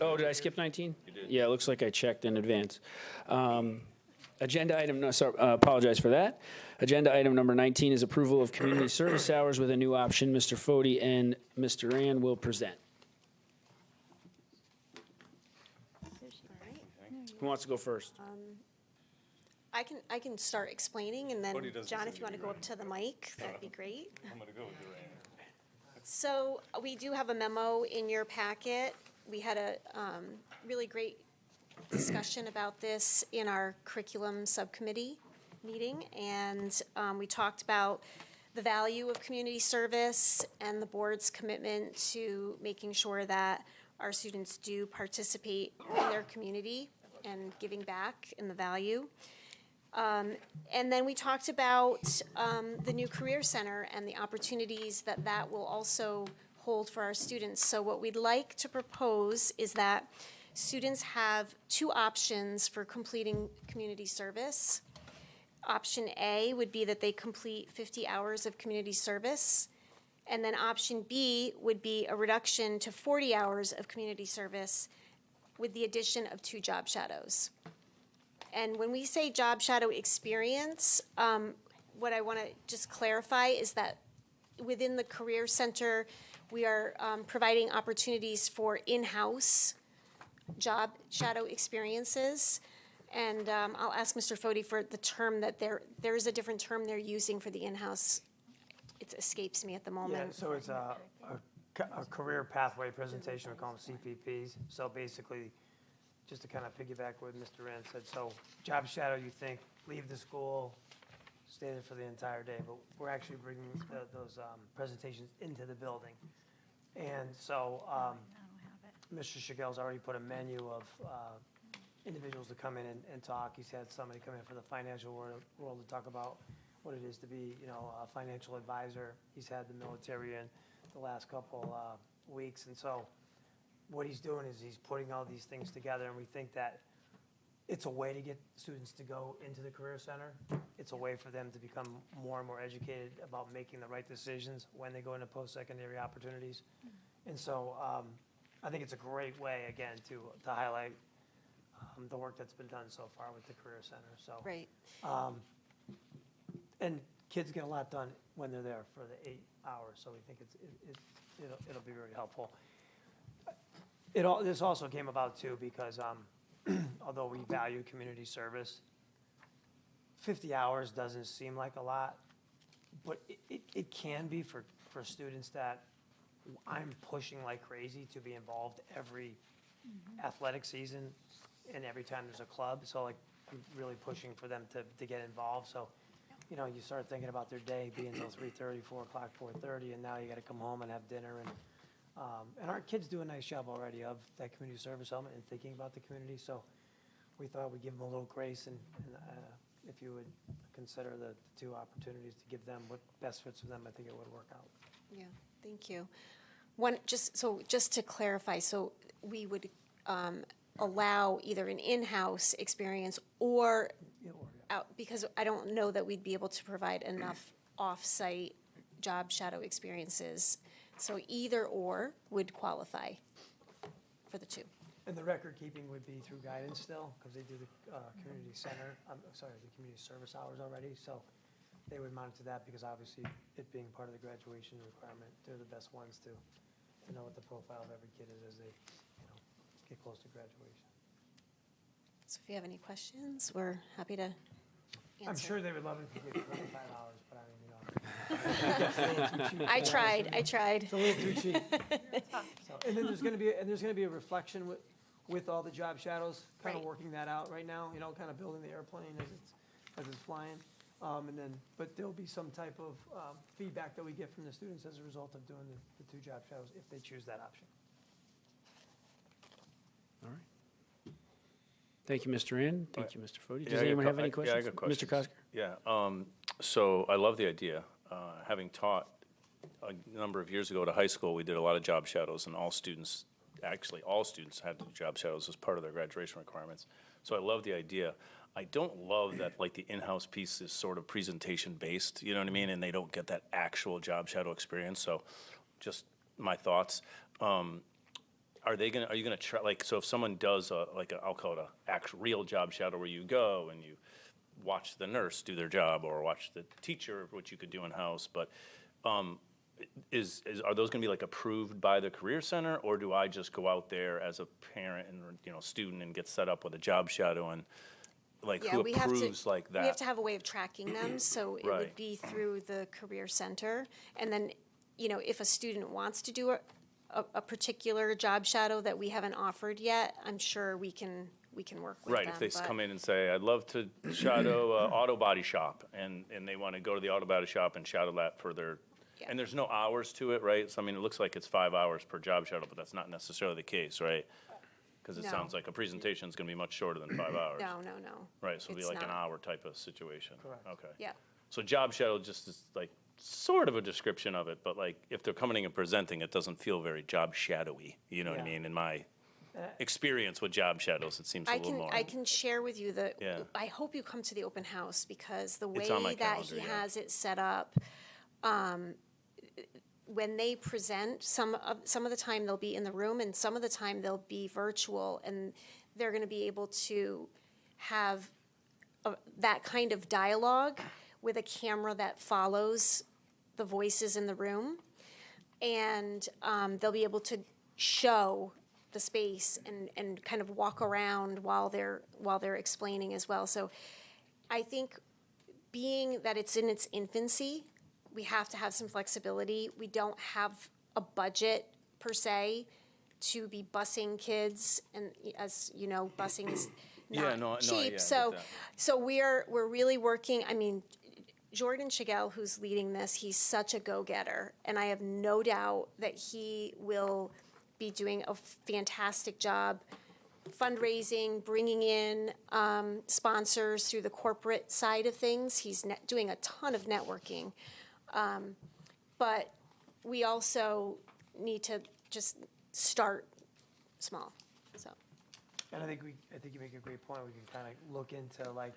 Speaker 1: Oh, did I skip 19? You did. Yeah, it looks like I checked in advance. Agenda item, no, sorry, apologize for that. Agenda item number 19 is approval of community service hours with a new option. Mr. Fode and Mr. Rand will present. Who wants to go first?
Speaker 18: I can start explaining, and then,
Speaker 6: Cody doesn't
Speaker 18: John,
Speaker 6: seem
Speaker 18: if you want to go up to the mic, that'd be great.
Speaker 6: I'm gonna go with Duran.
Speaker 18: So we do have a memo in your packet. We had a really great discussion about this in our curriculum subcommittee meeting, and we talked about the value of community service and the board's commitment to making sure that our students do participate in their community and giving back in the value. And then we talked about the new Career Center and the opportunities that that will also hold for our students. So what we'd like to propose is that students have two options for completing community service. Option A would be that they complete 50 hours of community service. And then option B would be a reduction to 40 hours of community service with the addition of 2 job shadows. And when we say job shadow experience, what I want to just clarify is that within the Career Center, we are providing opportunities for in-house job shadow experiences. And I'll ask Mr. Fode for the term that there is a different term they're using for the in-house. It escapes me at the moment.
Speaker 19: Yeah, so it's a career pathway presentation, we call them CPPs. So basically, just to kind of piggyback what Mr. Rand said, so job shadow, you think, leave the school, stay there for the entire day, but we're actually bringing those presentations into the building. And so Mr. Shigel's already put a menu of individuals to come in and talk. He's had somebody come in for the financial world to talk about what it is to be, a financial advisor. He's had the military in the last couple weeks. And so what he's doing is he's putting all these things together, and we think that it's a way to get students to go into the Career Center. It's a way for them to become more and more educated about making the right decisions when they go into post-secondary opportunities. And so I think it's a great way, again, to highlight the work that's been done so far with the Career Center. So,
Speaker 18: right.
Speaker 19: And kids get a lot done when they're there for the 8 hours, so we think it'll be very helpful. This also came about too because although we value community service, 50 hours doesn't seem like a lot, but it can be for students that I'm pushing like crazy to be involved every athletic season and every time there's a club. So like I'm really pushing for them to get involved. So, you start thinking about their day being until 3:30, 4 o'clock, 4:30, and now you got to come home and have dinner. And our kids do a nice job already of that community service element and thinking about the community. So we thought we'd give them a little grace, and if you would consider the 2 opportunities to give them what best fits for them, I think it would work out.
Speaker 18: Yeah, thank you. Just to clarify, so we would allow either an in-house experience or out, because I don't know that we'd be able to provide enough off-site job shadow experiences. So either or would qualify for the 2.
Speaker 19: And the record keeping would be through guidance still, because they do the community center, the community service hours already. So they would monitor that because obviously it being part of the graduation requirement, they're the best ones to know what the profile of every kid is as they get close to graduation.
Speaker 18: So if you have any questions, we're happy to answer.
Speaker 19: I'm sure they would love it if you did 25 hours, but I mean,
Speaker 18: I tried.
Speaker 19: It's a little too cheap. So, and then there's going to be a reflection with all the job shadows, kind of working that out right now. Kind of building the airplane as it's flying, but there'll be some type of feedback that we get from the students as a result of doing the 2 job shadows if they choose that option.
Speaker 1: All right. Thank you, Mr. Rand. Thank you, Mr. Fode. Does
Speaker 6: Yeah,
Speaker 1: anyone have any questions?
Speaker 6: Yeah, I got questions.
Speaker 1: Mr. Kosker?
Speaker 6: Yeah, so I love the idea. Having taught a number of years ago at a high school, we did a lot of job shadows, and all students had to do job shadows as part of their graduation requirements. So I love the idea. I don't love that, like, the in-house piece is sort of presentation-based, you know what I mean? And they don't get that actual job shadow experience, so just my thoughts. Are you gonna try, like, so if someone does I'll call it a actual real job shadow where you go and you watch the nurse do their job or watch the teacher, which you could do in-house, but are those gonna be like approved by the Career Center, or do I just go out there as a parent and, you know, student and get set up with a job shadow, and like,
Speaker 18: Yeah,
Speaker 6: who
Speaker 18: we have to-
Speaker 6: approves like that?
Speaker 18: We have to have a way of tracking them, so it would
Speaker 6: Right.
Speaker 18: be through the Career Center. And then, you know, if a student wants to do a particular job shadow that we haven't offered yet, I'm sure we can work with them.
Speaker 6: Right, if they
Speaker 18: but-
Speaker 6: come in and say, I'd love to shadow a auto body shop, and they want to go to the auto body shop and shadow that for their, and there's no hours to it, right? So, I mean, it looks like it's 5 hours per job shadow, but that's not necessarily the case, right? Because it
Speaker 18: No.
Speaker 6: sounds like a presentation's gonna be much shorter than 5 hours.
Speaker 18: No.
Speaker 6: Right, so it'll be
Speaker 18: It's
Speaker 6: like an
Speaker 18: not.
Speaker 6: hour type of situation.
Speaker 19: Correct.
Speaker 6: Okay.
Speaker 18: Yeah.
Speaker 6: So job shadow just is like, sort of a description of it, but like, if they're coming in and presenting, it doesn't feel very job shadowy, you know what I
Speaker 19: Yeah.
Speaker 6: mean? In my experience with job shadows, it seems a little more.
Speaker 18: I can share with you
Speaker 6: Yeah.
Speaker 18: I hope you come to the open house, because the
Speaker 6: It's on my
Speaker 18: way that
Speaker 6: calendar,
Speaker 18: he
Speaker 6: yeah.
Speaker 18: has it set up, when they present, some of the time they'll be in the room, and some of the time they'll be virtual, and they're gonna be able to have that kind of dialogue with a camera that follows the voices in the room. And they'll be able to show the space and kind of walk around while they're explaining as well. So I think, being that it's in its infancy, we have to have some flexibility. We don't have a budget per se to be busing kids, and as you know, busing is
Speaker 6: Yeah,
Speaker 18: not
Speaker 6: no, yeah, I
Speaker 18: cheap.
Speaker 6: get
Speaker 18: So
Speaker 6: that.
Speaker 18: so we're really working. I mean, Jordan Chagall, who's leading this, he's such a go-getter, and I have no doubt that he will be doing a fantastic job fundraising, bringing in sponsors through the corporate side of things. He's doing a ton of networking. But we also need to just start small, so.
Speaker 19: And I think you make a great point. We can kind of look into like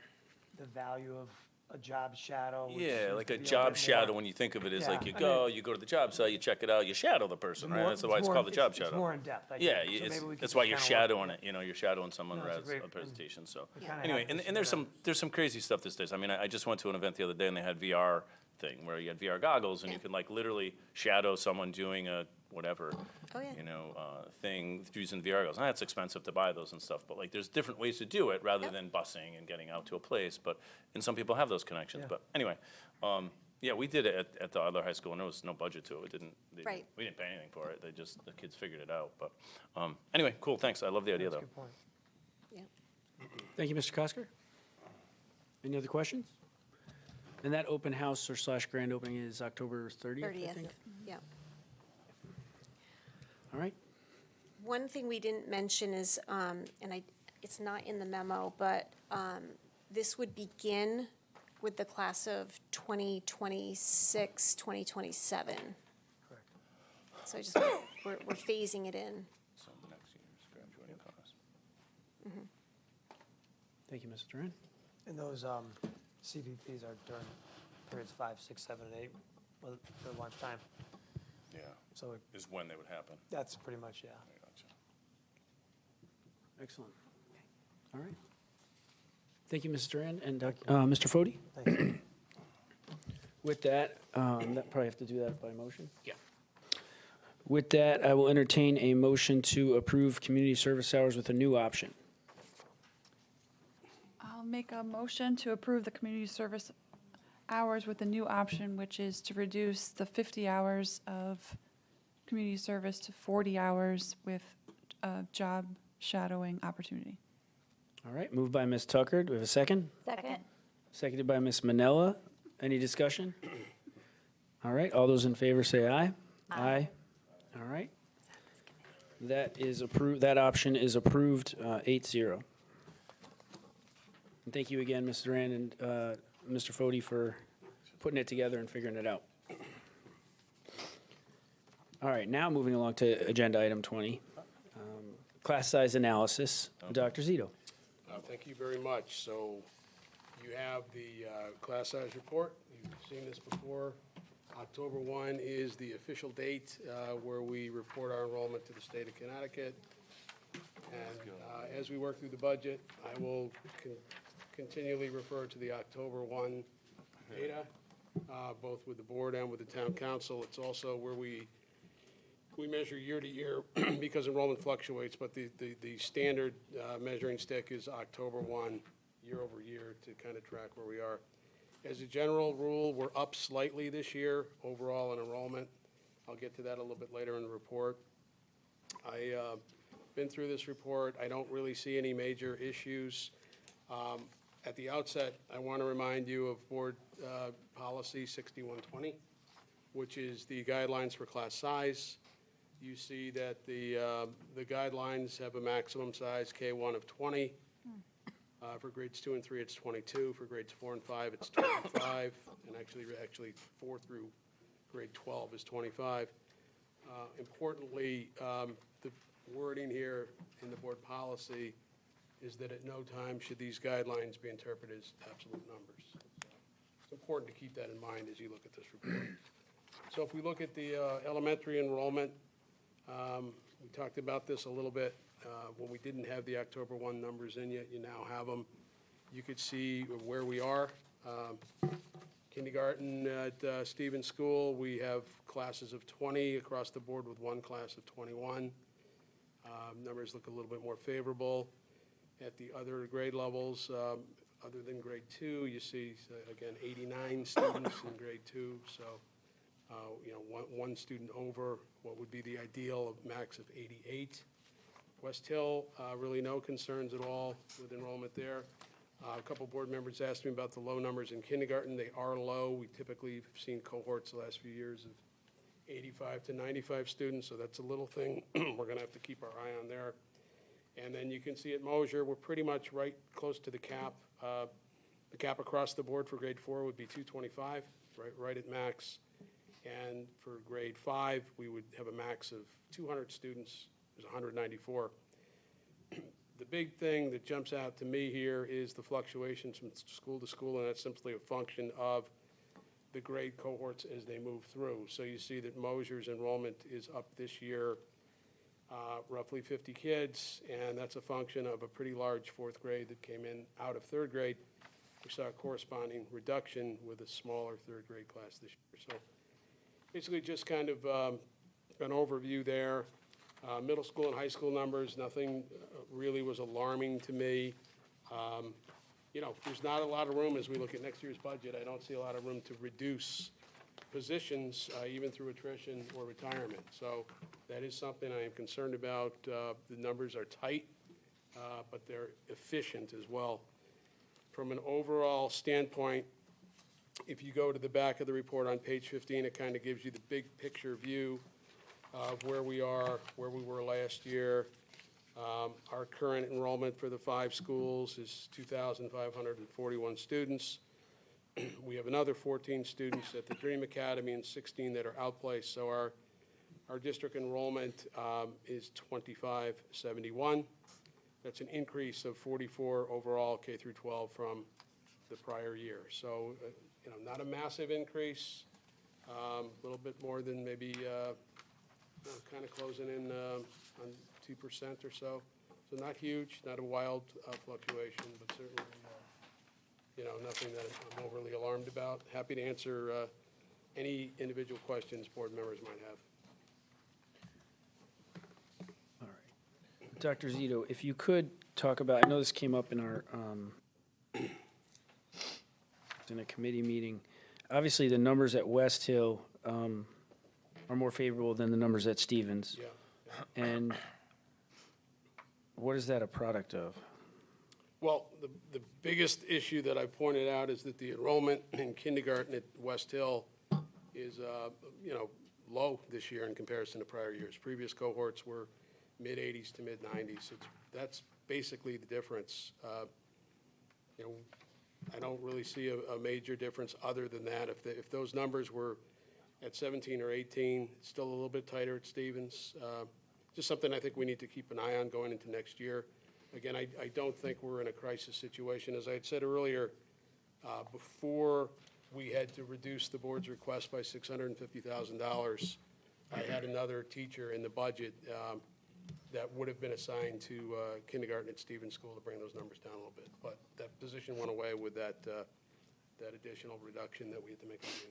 Speaker 19: the value of a job shadow. which
Speaker 6: Yeah,
Speaker 19: seems
Speaker 6: like
Speaker 19: to
Speaker 6: a
Speaker 19: be
Speaker 6: job
Speaker 19: bit
Speaker 6: shadow,
Speaker 19: more-
Speaker 6: when you think of it, is
Speaker 19: Yeah,
Speaker 6: like you
Speaker 19: I
Speaker 6: go,
Speaker 19: mean-
Speaker 6: you go to the job site, you check it out, you shadow the person, right?
Speaker 19: more-
Speaker 6: That's why it's
Speaker 19: more-
Speaker 6: called the job
Speaker 19: it's
Speaker 6: shadow.
Speaker 19: more in depth, I
Speaker 6: Yeah,
Speaker 19: think. So
Speaker 6: it's-
Speaker 19: maybe we could
Speaker 6: that's why
Speaker 19: just
Speaker 6: you're
Speaker 19: kinda work
Speaker 6: shadowing it, you know, you're shadowing someone
Speaker 19: No, it's a
Speaker 6: as
Speaker 19: great-
Speaker 6: a presentation, so.
Speaker 19: we kinda
Speaker 6: Anyway,
Speaker 19: have
Speaker 6: and
Speaker 19: this
Speaker 6: and there's some crazy stuff these days. I mean, I just went to an event the other day and they had VR thing, where you had VR goggles and you could like literally shadow someone doing a whatever,
Speaker 18: Oh, yeah.
Speaker 6: you know, thing using VR goggles. Now, it's expensive to buy those and stuff, but like, there's different ways to do it rather than busing and getting out to a place, but, and some people have those connections,
Speaker 19: Yeah.
Speaker 6: but anyway, yeah, we did it at the other high school, and there was no budget to it.
Speaker 18: Right.
Speaker 6: We didn't pay anything for it. The kids figured it out, but, anyway, cool, thanks. I love the idea,
Speaker 19: That's a
Speaker 6: though.
Speaker 19: good point.
Speaker 1: Thank you, Mr. Kosker. Any other questions? And that open house or / grand opening is October 30th, I
Speaker 18: 30th,
Speaker 1: think?
Speaker 18: yeah.
Speaker 1: All right.
Speaker 18: One thing we didn't mention is, it's not in the memo, but this would begin with the class of 2026, 2027.
Speaker 19: Correct.
Speaker 18: So I just, we're phasing it in.
Speaker 6: So the next year's graduating class.
Speaker 1: Thank you, Mr. Duran.
Speaker 19: And those CPPs are during periods 5, 6, 7, and 8, well, for lunchtime.
Speaker 6: Yeah,
Speaker 19: So
Speaker 6: is when they would happen.
Speaker 19: that's pretty much, yeah.
Speaker 6: I gotcha.
Speaker 1: Excellent. All right. Thank you, Mr. Duran. And Mr. Fode?
Speaker 19: Thanks.
Speaker 1: With that, that probably have to do that by motion? Yeah. With that, I will entertain a motion to approve community service hours with a new option.
Speaker 13: I'll make a motion to approve the community service hours with a new option, which is to reduce the 50 hours of community service to 40 hours with a job shadowing opportunity.
Speaker 1: All right, moved by Ms. Tucker. Do we have a second?
Speaker 17: Second.
Speaker 1: Seconded by Ms. Manella. Any discussion? All right, all those in favor say aye. Aye. All right. That is approved, that option is approved, 8-0. And thank you again, Mr. Duran and Mr. Fode, for putting it together and figuring it out. All right, now moving along to agenda item 20, class size analysis. Dr. Zito.
Speaker 2: Thank you very much. So you have the class size report. You've seen this before. October 1 is the official date where we report our enrollment to the state of Connecticut. And as we work through the budget, I will continually refer to the October 1 data, both with the board and with the town council. It's also where we measure year to year because enrollment fluctuates, but the standard measuring stick is October 1, year over year, to kind of track where we are. As a general rule, we're up slightly this year overall in enrollment. I'll get to that a little bit later in the report. I've been through this report. I don't really see any major issues. At the outset, I want to remind you of Board Policy 6120, which is the guidelines for class size. You see that the guidelines have a maximum size K1 of 20. For grades 2 and 3, it's 22. For grades 4 and 5, it's 25. And actually 4 through grade 12 is 25. Importantly, the wording here in the board policy is that at no time should these guidelines be interpreted as absolute numbers. It's important to keep that in mind as you look at this report. So if we look at the elementary enrollment, we talked about this a little bit. When we didn't have the October 1 numbers in yet, you now have them. You could see where we are. Kindergarten at Stevens School, we have classes of 20 across the board with one class of 21. Numbers look a little bit more favorable. At the other grade levels, other than grade 2, you see, again, 89 students in grade 2. So, one student over what would be the ideal of max of 88. West Hill, really no concerns at all with enrollment there. A couple board members asked me about the low numbers in kindergarten. They are low. We typically have seen cohorts the last few years of 85 to 95 students, so that's a little thing we're going to have to keep our eye on there. And then you can see at Mosier, we're pretty much right close to the cap. The cap across the board for grade 4 would be 225, right at max. And for grade 5, we would have a max of 200 students. There's 194. The big thing that jumps out to me here is the fluctuations from school to school, and that's simply a function of the grade cohorts as they move through. So you see that Mosier's enrollment is up this year, roughly 50 kids, and that's a function of a pretty large 4th grade that came in out of 3rd grade. We saw a corresponding reduction with a smaller 3rd grade class this year. So basically just kind of an overview there. Middle school and high school numbers, nothing really was alarming to me. There's not a lot of room as we look at next year's budget. I don't see a lot of room to reduce positions, even through attrition or retirement. So that is something I am concerned about. The numbers are tight, but they're efficient as well. From an overall standpoint, if you go to the back of the report on page 15, it kind of gives you the big picture view of where we are, where we were last year. Our current enrollment for the 5 schools is 2,541 students. We have another 14 students at the Dream Academy and 16 that are outplaced. So our district enrollment is 2,571. That's an increase of 44 overall K through 12 from the prior year. So, not a massive increase, a little bit more than maybe kind of closing in on 2% or so. So not huge, not a wild fluctuation, but certainly, nothing that I'm overly alarmed about. Happy to answer any individual questions board members might have.
Speaker 1: All right. Dr. Zito, if you could talk about, I know this came up in our, in a committee meeting. Obviously, the numbers at West Hill are more favorable than the numbers at Stevens.
Speaker 2: Yeah.
Speaker 1: And what is that a product of?
Speaker 2: Well, the biggest issue that I pointed out is that the enrollment in kindergarten at West Hill is, low this year in comparison to prior years. Previous cohorts were mid-80s to mid-90s. That's basically the difference. I don't really see a major difference other than that. If those numbers were at 17 or 18, it's still a little bit tighter at Stevens. Just something I think we need to keep an eye on going into next year. again, I don't think we're in a crisis situation. As I had said earlier, before we had to reduce the board's request by $650,000, I had another teacher in the budget that would have been assigned to kindergarten at Stevens School to bring those numbers down a little bit. But that position went away with that additional reduction that we had to make in June.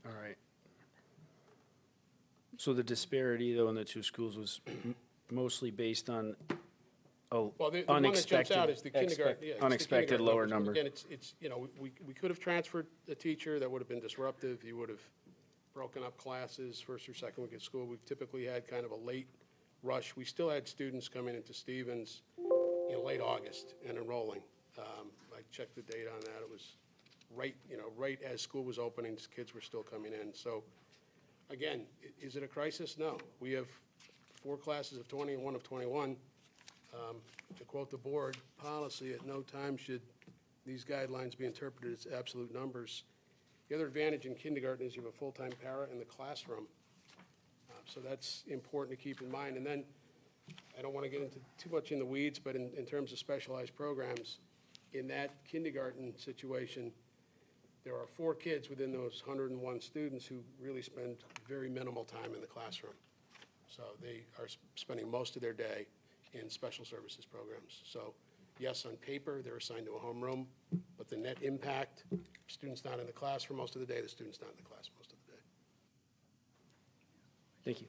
Speaker 1: All right. So the disparity, though, in the two schools was mostly based on
Speaker 2: Well, the one that jumps out is the kindergarten. Yeah, it's the
Speaker 1: unexpected
Speaker 2: kindergarten
Speaker 1: lower
Speaker 2: numbers.
Speaker 1: number.
Speaker 2: Again, it's, you know, we could have transferred a teacher, that would have been disruptive. You would have broken up classes first or second week at school. We've typically had kind of a late rush. We still had students coming into Stevens in late August and enrolling. I checked the data on that. It was right as school was opening, kids were still coming in. So again, is it a crisis? No. We have 4 classes of 20 and 1 of 21. To quote the board policy, at no time should these guidelines be interpreted as absolute numbers. The other advantage in kindergarten is you have a full-time para in the classroom. So that's important to keep in mind. And then, I don't want to get into too much in the weeds, but in terms of specialized programs, in that kindergarten situation, there are 4 kids within those 101 students who really spend very minimal time in the classroom. So they are spending most of their day in special services programs. So yes, on paper, they're assigned to a homeroom, but the net impact, students not in the class for most of the day, the student's not in the class most of the day.
Speaker 1: Thank you.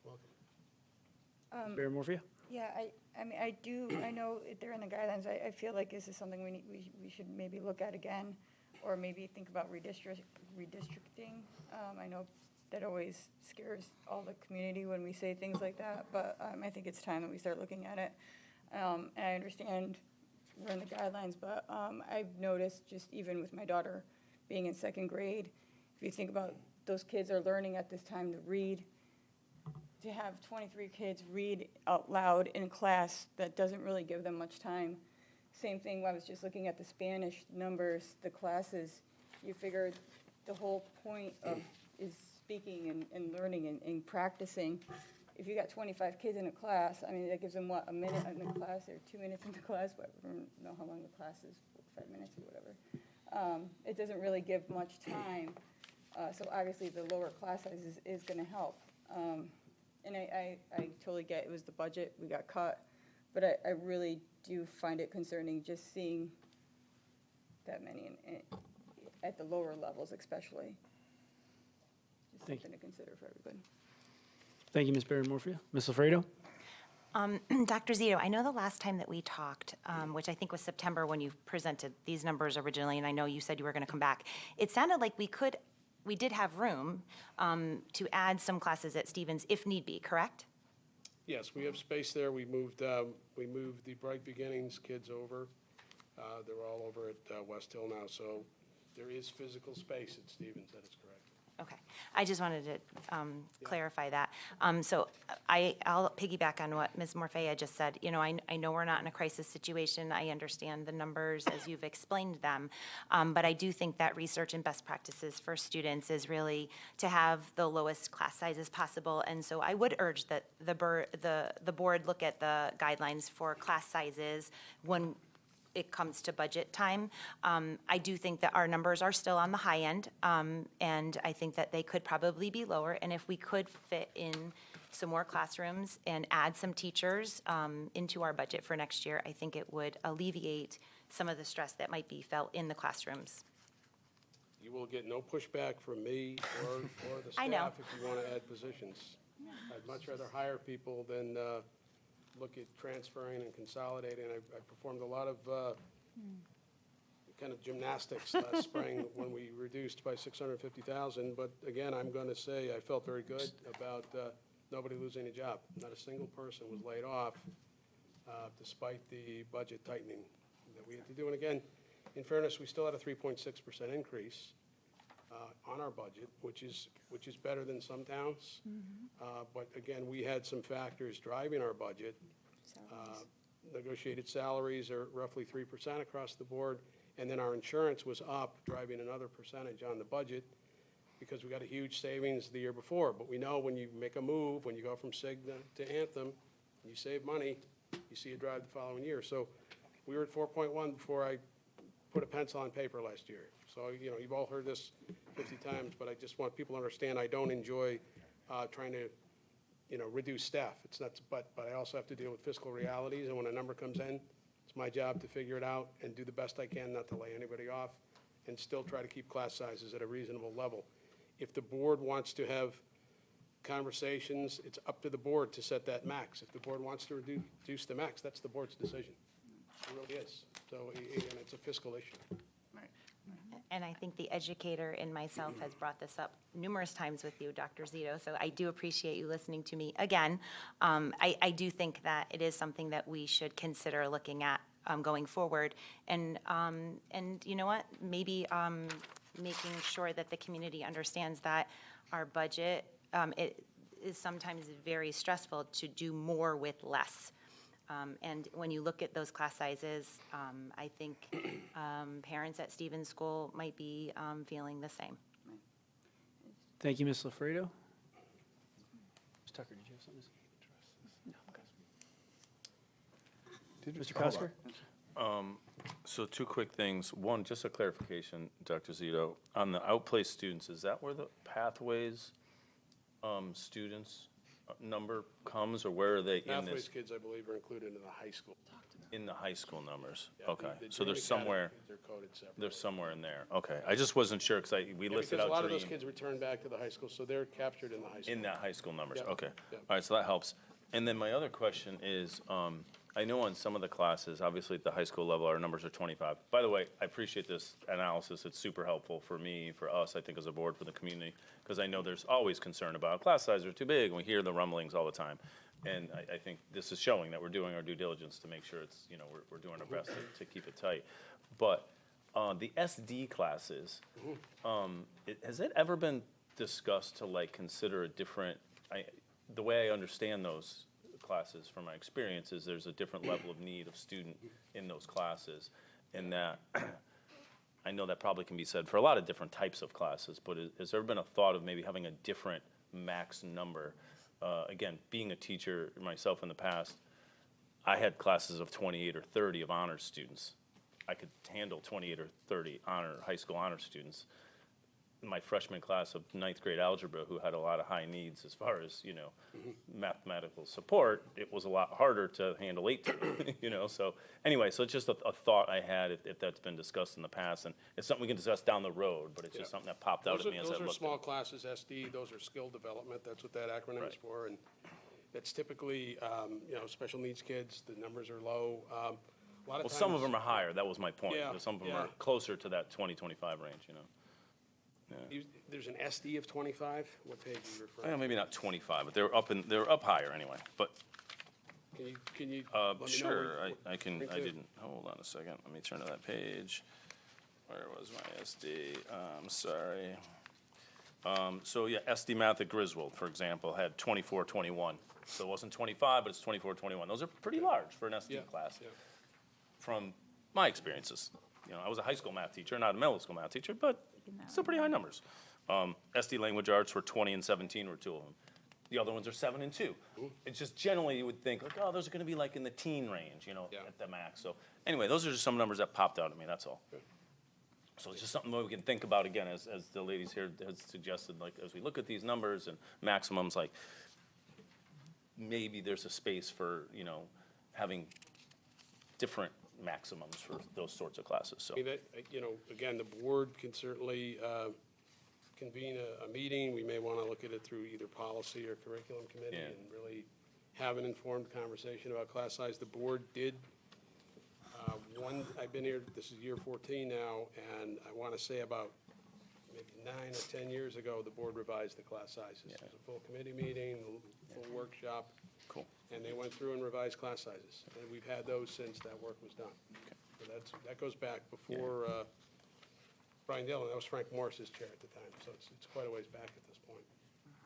Speaker 2: Welcome.
Speaker 1: Barry Morphia?
Speaker 20: Yeah, I mean, I know they're in the guidelines. I feel like this is something we should maybe look at again, or maybe think about redistricting. I know that always scares all the community when we say things like that, but I think it's time that we start looking at it. And I understand we're in the guidelines, but I've noticed just even with my daughter being in 2nd grade, if you think about those kids are learning at this time to read, to have 23 kids read out loud in class, that doesn't really give them much time. Same thing, I was just looking at the Spanish numbers, the classes, you figure the whole point is speaking and learning and practicing. If you got 25 kids in a class, I mean, that gives them, what, a minute in the class or 2 minutes in the class, but I don't know how long the class is, 5 minutes or whatever. It doesn't really give much time. So obviously the lower class size is gonna help. And I totally get it was the budget, we got cut, but I really do find it concerning just seeing that many at the lower levels especially. Just
Speaker 1: Thank
Speaker 20: something to consider for everybody.
Speaker 1: Thank you, Ms. Barry Morphia. Ms. Alfredo?
Speaker 21: Dr. Zito, I know the last time that we talked, which I think was September when you presented these numbers originally, and I know you said you were going to come back, it sounded like we did have room to add some classes at Stevens if need be, correct?
Speaker 2: Yes, we have space there. We moved the Bright Beginnings kids over. They're all over at West Hill now, so there is physical space at Stevens, that is correct.
Speaker 21: Okay, I just wanted to clarify that. So I'll piggyback on what Ms. Morfea just said. You know, I know we're not in a crisis situation. I understand the numbers as you've explained them. But I do think that research and best practices for students is really to have the lowest class sizes possible. And so I would urge that the board look at the guidelines for class sizes when it comes to budget time. I do think that our numbers are still on the high end, and I think that they could probably be lower. And if we could fit in some more classrooms and add some teachers into our budget for next year, I think it would alleviate some of the stress that might be felt in the classrooms.
Speaker 2: You will get no pushback from me or the
Speaker 21: I know.
Speaker 2: staff if you want to add positions. I'd much rather hire people than look at transferring and consolidating. I performed a lot of kind of gymnastics last spring when we reduced by $650,000. But again, I'm going to say I felt very good about nobody losing a job. Not a single person was laid off despite the budget tightening that we had to do. And again, in fairness, we still had a 3.6% increase on our budget, which is better than some towns. But again, we had some factors driving our budget. Negotiated salaries are roughly 3% across the board, and then our insurance was up, driving another percentage on the budget. because we got a huge savings the year before. But we know when you make a move, when you go from Cigna to Anthem, you save money, you see a drive the following year. So we were at 4.1 before I put a pencil on paper last year. So, you've all heard this 50 times, but I just want people to understand I don't enjoy trying to, reduce staff. It's not, but I also have to deal with fiscal realities, and when a number comes in, it's my job to figure it out and do the best I can not to lay anybody off and still try to keep class sizes at a reasonable level. If the board wants to have conversations, it's up to the board to set that max. If the board wants to reduce the max, that's the board's decision. It really is. So, and it's a fiscal issue.
Speaker 21: And I think the educator in myself has brought this up numerous times with you, Dr. Zito, so I do appreciate you listening to me again. I do think that it is something that we should consider looking at going forward. And you know what? Maybe making sure that the community understands that our budget, it is sometimes very stressful to do more with less. And when you look at those class sizes, I think parents at Stevens School might be feeling the same.
Speaker 1: Thank you, Ms. Lafredo. Ms. Tucker, did you have something to say? Mr. Kosker?
Speaker 6: So two quick things. One, just a clarification, Dr. Zito. On the outplaced students, is that where the Pathways students number comes, or where are they in
Speaker 2: Pathways
Speaker 6: this?
Speaker 2: kids, I believe, are included in the high school.
Speaker 6: In the high school numbers?
Speaker 2: Yeah,
Speaker 6: Okay,
Speaker 2: the
Speaker 6: so
Speaker 2: Dream
Speaker 6: there's
Speaker 2: Academy
Speaker 6: somewhere,
Speaker 2: kids are coded separately.
Speaker 6: there's somewhere in there. Okay, I just wasn't sure, because we
Speaker 2: Yeah,
Speaker 6: listed
Speaker 2: because
Speaker 6: out
Speaker 2: a lot of those
Speaker 6: Dream
Speaker 2: kids return back to the high school, so they're captured in the high school.
Speaker 6: in that high school numbers.
Speaker 2: Yep,
Speaker 6: Okay.
Speaker 2: yep.
Speaker 6: All right, so that helps. And then my other question is, I know on some of the classes, obviously at the high school level, our numbers are 25. By the way, I appreciate this analysis. It's super helpful for me, for us, I think, as a board, for the community, because I know there's always concern about class sizes are too big, and we hear the rumblings all the time. And I think this is showing that we're doing our due diligence to make sure it's, we're doing our best to keep it tight. But the SD classes, has it ever been discussed to consider a different, the way I understand those classes from my experience is there's a different level of need of student in those classes, and that I know that probably can be said for a lot of different types of classes, but has there been a thought of maybe having a different max number? Again, being a teacher myself in the past, I had classes of 28 or 30 of honors students. I could handle 28 or 30 high school honors students. My freshman class of 9th grade algebra, who had a lot of high needs as far as, mathematical support, it was a lot harder to handle 8, so anyway, so it's just a thought I had if that's been discussed in the past, and it's something we can discuss down the road, but it's just something that popped out at me as I
Speaker 2: Those are
Speaker 6: looked.
Speaker 2: small classes, SD, those are skill development, that's what that acronym is for, and it's typically, special needs kids, the numbers are low. A lot of
Speaker 6: Well,
Speaker 2: times.
Speaker 6: some of them are higher, that was my point.
Speaker 2: Yeah,
Speaker 6: Some of them
Speaker 2: yeah.
Speaker 6: are closer to that 20-25 range,
Speaker 2: There's an SD of 25, what page are you referring to?
Speaker 6: Maybe not 25, but they're up higher anyway, but.
Speaker 2: Can you let me know
Speaker 6: Sure,
Speaker 2: where-
Speaker 6: I can,
Speaker 2: where
Speaker 6: I
Speaker 2: to?
Speaker 6: didn't, hold on a second, let me turn to that page. Where was my SD? Sorry. So yeah, SD Math at Griswold, for example, had 24-21. So it wasn't 25, but it's 24-21. Those are pretty large for an SD class. From my experiences. I was a high school math teacher, not a middle school math teacher, but still pretty high numbers. SD Language Arts were 20 and 17 were two of them. The other ones are 7 and 2. It's just generally you would think, those are going to be in the teen range, at the max. So anyway, those are just some numbers that popped out at me, that's all. So it's just something that we can think about again, as the ladies here had suggested, as we look at these numbers and maximums, maybe there's a space for, having different maximums for those sorts of classes, so.
Speaker 2: Again, the board can certainly convene a meeting. We may want to look at it through either policy or curriculum committee and really have an informed conversation about class size. The board did, I've been here, this is year 14 now, and I want to say about maybe 9 or 10 years ago, the board revised the class sizes. It was a full committee meeting, a full workshop.
Speaker 6: Cool.
Speaker 2: And they went through and revised class sizes. And we've had those since that work was done. So that goes back before Brian Dillon, that was Frank Morris's chair at the time. So it's quite a ways back at this point.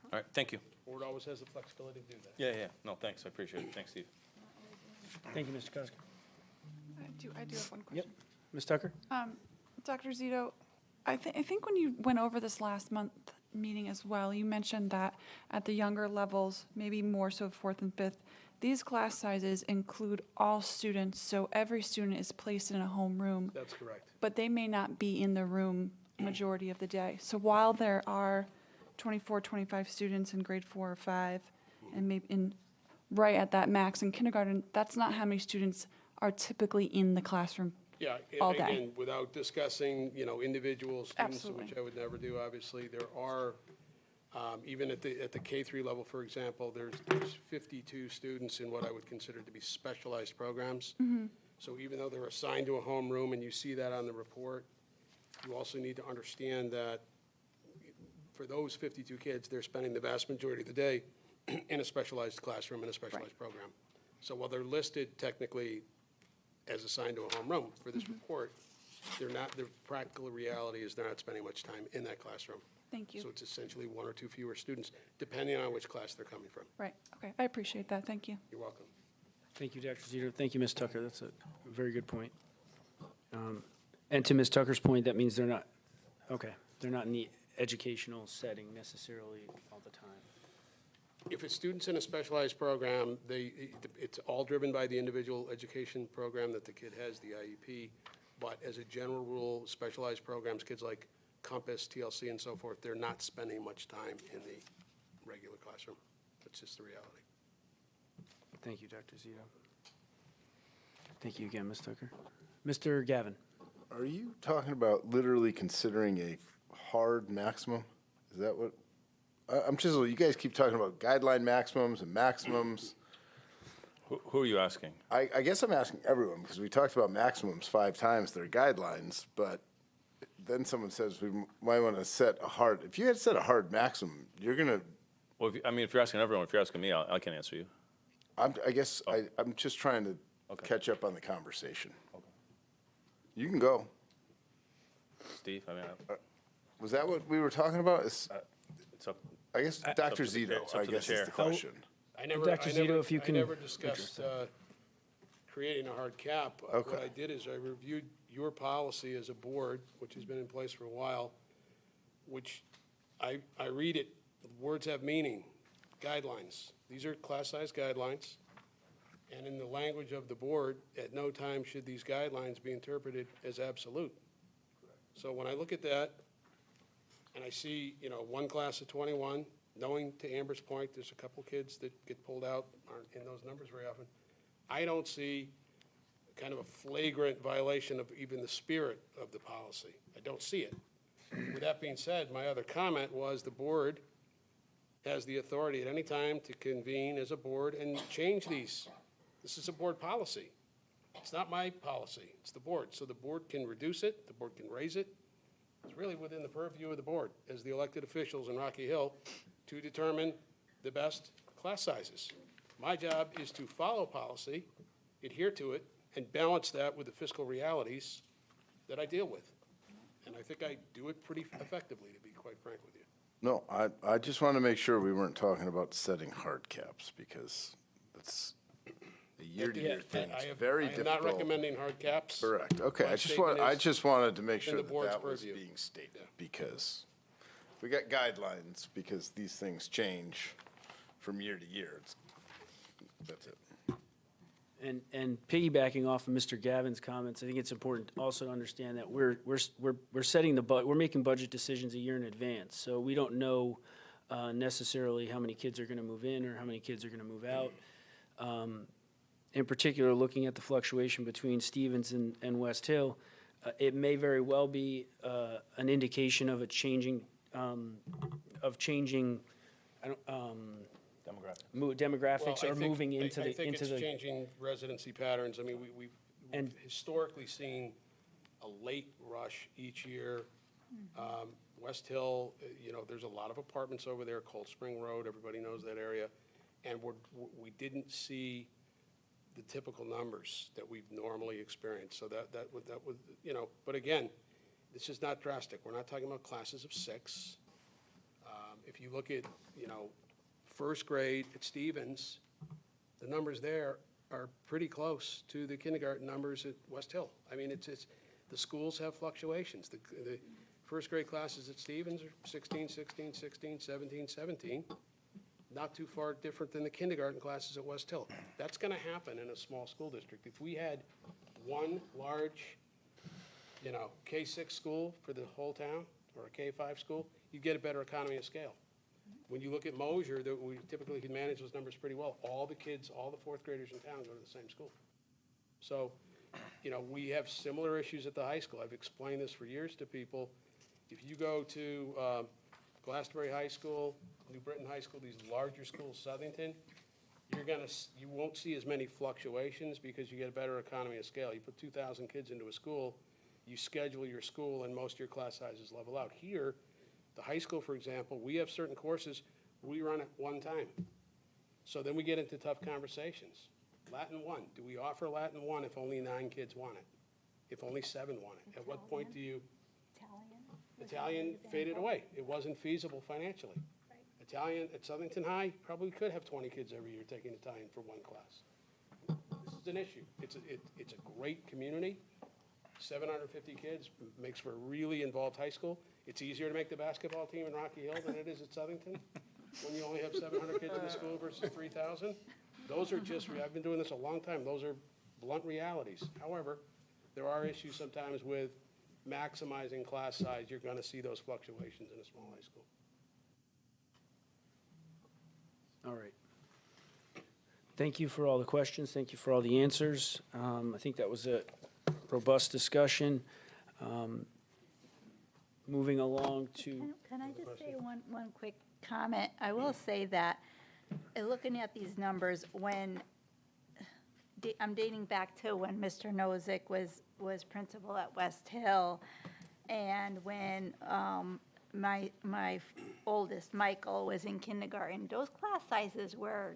Speaker 6: All right, thank you.
Speaker 2: The board always has the flexibility to do that.
Speaker 6: Yeah, no, thanks, I appreciate it. Thanks, Steve.
Speaker 1: Thank you, Mr. Kosker.
Speaker 13: I do have one question.
Speaker 1: Yep. Ms. Tucker?
Speaker 13: Dr. Zito, I think when you went over this last month, meeting as well. You mentioned that at the younger levels, maybe more so 4th and 5th, these class sizes include all students, so every student is placed in a homeroom.
Speaker 2: That's correct.
Speaker 13: But they may not be in the room majority of the day. So while there are 24, 25 students in grade 4 or 5, and maybe right at that max in kindergarten, that's not how many students are typically in the classroom
Speaker 2: Yeah,
Speaker 13: all day.
Speaker 2: again, without discussing, individual students,
Speaker 13: Absolutely.
Speaker 2: which I would never do, obviously, there are, even at the K-3 level, for example, there's 52 students in what I would consider to be specialized programs.
Speaker 13: Mhm.
Speaker 2: So even though they're assigned to a homeroom, and you see that on the report, you also need to understand that for those 52 kids, they're spending the vast majority of the day in a specialized classroom, in a specialized program. So while they're listed technically as assigned to a homeroom for this report, they're not, the practical reality is they're not spending much time in that classroom.
Speaker 13: Thank you.
Speaker 2: So it's essentially one or two fewer students, depending on which class they're coming from.
Speaker 13: Right, okay, I appreciate that, thank you.
Speaker 2: You're welcome.
Speaker 1: Thank you, Dr. Zito. Thank you, Ms. Tucker. That's a very good point. And to Ms. Tucker's point, that means they're not in the educational setting necessarily all the time.
Speaker 2: If a student's in a specialized program, it's all driven by the individual education program that the kid has, the IEP. But as a general rule, specialized programs, kids like Compass, TLC, and so forth, they're not spending much time in the regular classroom. That's just the reality.
Speaker 1: Thank you, Dr. Zito. Thank you again, Ms. Tucker. Mr. Gavin.
Speaker 14: Are you talking about literally considering a hard maximum? Is that what? I'm just, you guys keep talking about guideline maximums and maximums.
Speaker 6: Who are you asking?
Speaker 14: I guess I'm asking everyone, because we talked about maximums 5 times, they're guidelines, but then someone says we might want to set a hard, if you had set a hard maximum, you're going to.
Speaker 6: Well, if you're asking everyone, if you're asking me, I can answer you.
Speaker 14: I guess I'm just trying to catch up on the conversation. You can go.
Speaker 6: Steve,
Speaker 14: Was that what we were talking about?
Speaker 6: it's up.
Speaker 14: I guess
Speaker 6: It's up
Speaker 14: Dr.
Speaker 6: to the chair.
Speaker 14: Zito,
Speaker 6: It's up
Speaker 14: I
Speaker 6: to the
Speaker 14: guess is
Speaker 6: chair.
Speaker 14: the question.
Speaker 2: I never discussed creating a hard cap.
Speaker 14: Okay.
Speaker 2: What I did is I reviewed your policy as a board, which has been in place for a while, which I read it, words have meaning, guidelines. These are class-size guidelines, and in the language of the board, at no time should these guidelines be interpreted as absolute. So when I look at that, and I see, one class of 21, knowing to Amber's point, there's a couple kids that get pulled out, aren't in those numbers very often. I don't see kind of a flagrant violation of even the spirit of the policy. I don't see it. With that being said, my other comment was the board has the authority at any time to convene as a board and change these. This is a board policy. It's not my policy, it's the board. So the board can reduce it, the board can raise it. It's really within the purview of the board as the elected officials in Rocky Hill to determine the best class sizes. My job is to follow policy, adhere to it, and balance that with the fiscal realities that I deal with. And I think I do it pretty effectively, to be quite frank with you.
Speaker 14: No, I just want to make sure we weren't talking about setting hard caps, because it's a year-to-year thing. It's very difficult.
Speaker 2: I am not recommending hard caps.
Speaker 14: Correct. Okay,
Speaker 2: My
Speaker 14: I just
Speaker 2: statement
Speaker 14: wanted to make
Speaker 2: within
Speaker 14: sure
Speaker 2: the
Speaker 14: that
Speaker 2: board's
Speaker 14: that was
Speaker 2: purview.
Speaker 14: being stated, because we got guidelines, because these things change from year to year. That's it.
Speaker 1: And piggybacking off of Mr. Gavin's comments, I think it's important also to understand that we're setting we're making budget decisions a year in advance. So we don't know necessarily how many kids are going to move in or how many kids are going to move out. In particular, looking at the fluctuation between Stevens and West Hill, it may very well be an indication of a changing, demographics
Speaker 2: Well,
Speaker 1: are moving into
Speaker 2: I
Speaker 1: the
Speaker 2: think it's changing residency patterns. I mean, we've historically seen a late rush each year. West Hill, there's a lot of apartments over there, Cold Spring Road, everybody knows that area. And we didn't see the typical numbers that we've normally experienced. So that would, but again, this is not drastic. We're not talking about classes of 6. If you look at, first grade at Stevens, the numbers there are pretty close to the kindergarten numbers at West Hill. I mean, the schools have fluctuations. First grade classes at Stevens are 16, 16, 16, 17, 17. Not too far different than the kindergarten classes at West Hill. That's going to happen in a small school district. If we had one large, K-6 school for the whole town, or a K-5 school, you get a better economy of scale. When you look at Mosier, that we typically can manage those numbers pretty well. All the kids, all the fourth graders in town go to the same school. So, we have similar issues at the high school. I've explained this for years to people. If you go to Glastonbury High School, New Britain High School, these larger schools, Southington, you won't see as many fluctuations because you get a better economy of scale. You put 2,000 kids into a school, you schedule your school, and most of your class sizes level out. Here, the high school, for example, we have certain courses we run at one time. So then we get into tough conversations. Latin 1, do we offer Latin 1 if only 9 kids want it? If only 7 want it? At what point do you? Italian faded away. It wasn't feasible financially. Italian at Southington High probably could have 20 kids every year taking Italian for one class. This is an issue. It's a great community. 750 kids makes for a really involved high school. It's easier to make the basketball team in Rocky Hill than it is at Southington when you only have 700 kids in the school versus 3,000. Those are just, I've been doing this a long time, those are blunt realities. However, there are issues sometimes with maximizing class size. You're going to see those fluctuations in a small high school.
Speaker 1: All right. Thank you for all the questions. Thank you for all the answers. I think that was a robust discussion. Moving along to.
Speaker 17: Can I just say one quick comment? I will say that, looking at these numbers, when I'm dating back to when Mr. Nozick was principal at West Hill, and when my oldest, Michael, was in kindergarten, those class sizes were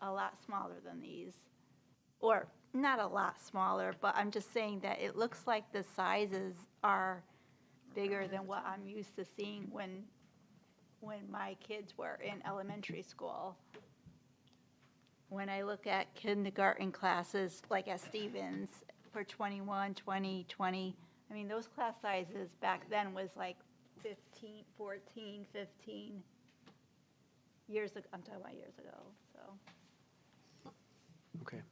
Speaker 17: a lot smaller than these. Or not a lot smaller, but I'm just saying that it looks like the sizes are bigger than what I'm used to seeing when my kids were in elementary school. When I look at kindergarten classes, like at Stevens, for 21, 20, 20, I mean, those class sizes back then was like 15, 14, 15 years ago. I'm talking about years ago, so.
Speaker 1: Okay.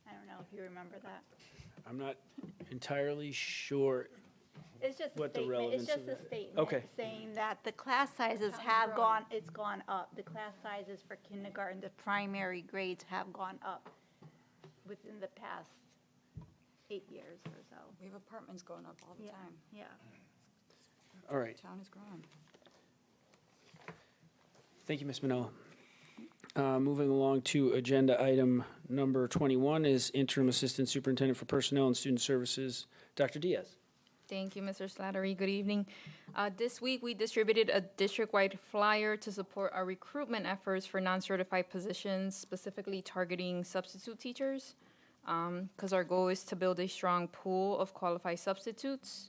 Speaker 17: I don't know if you remember that.
Speaker 1: I'm not entirely sure
Speaker 17: It's just a
Speaker 1: what the
Speaker 17: statement,
Speaker 1: relevance
Speaker 17: it's just
Speaker 1: of
Speaker 17: a
Speaker 1: that.
Speaker 17: statement
Speaker 1: Okay.
Speaker 17: saying that the class sizes have gone, it's gone up. The class sizes for kindergarten, the primary grades have gone up within the past 8 years or so.
Speaker 20: We have apartments going up all the time.
Speaker 17: Yeah.
Speaker 1: All right.
Speaker 20: Town is growing.
Speaker 1: Thank you, Ms. Manoa. Moving along to agenda item number 21 is Interim Assistant Superintendent for Personnel and Student Services, Dr. Diaz.
Speaker 3: Thank you, Mr. Slattery. Good evening. This week, we distributed a district-wide flyer to support our recruitment efforts for non-certified positions, specifically targeting substitute teachers, because our goal is to build a strong pool of qualified substitutes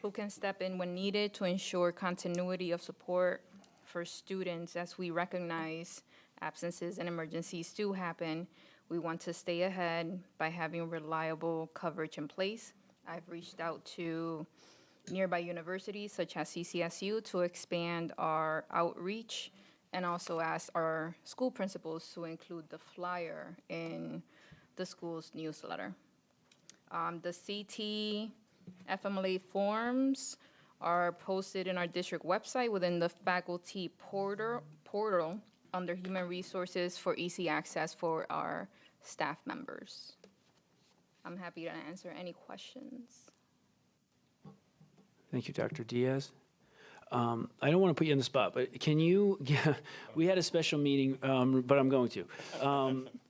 Speaker 3: who can step in when needed to ensure continuity of support for students. As we recognize absences and emergencies do happen, we want to stay ahead by having reliable coverage in place. I've reached out to nearby universities such as CCSU to expand our outreach, and also asked our school principals to include the flyer in the school's newsletter. The CT FMLA forms are posted in our district website within the faculty portal under Human Resources for easy access for our staff members. I'm happy to answer any questions.
Speaker 1: Thank you, Dr. Diaz. I don't want to put you on the spot, but can you, we had a special meeting, but I'm going to.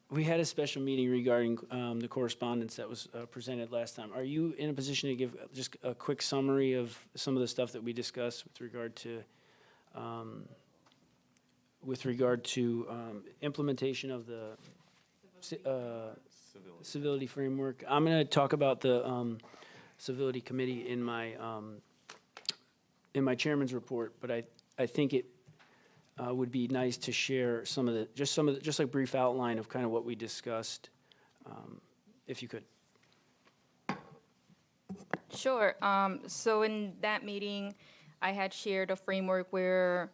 Speaker 1: We had a special meeting regarding the correspondence that was presented last time. Are you in a position to give just a quick summary of some of the stuff that we discussed with regard to implementation of the civility framework? I'm going to talk about the civility committee in my chairman's report, but I think it would be nice to share just like a brief outline of kind of what we discussed, if you could.
Speaker 3: Sure. So in that meeting, I had shared a framework where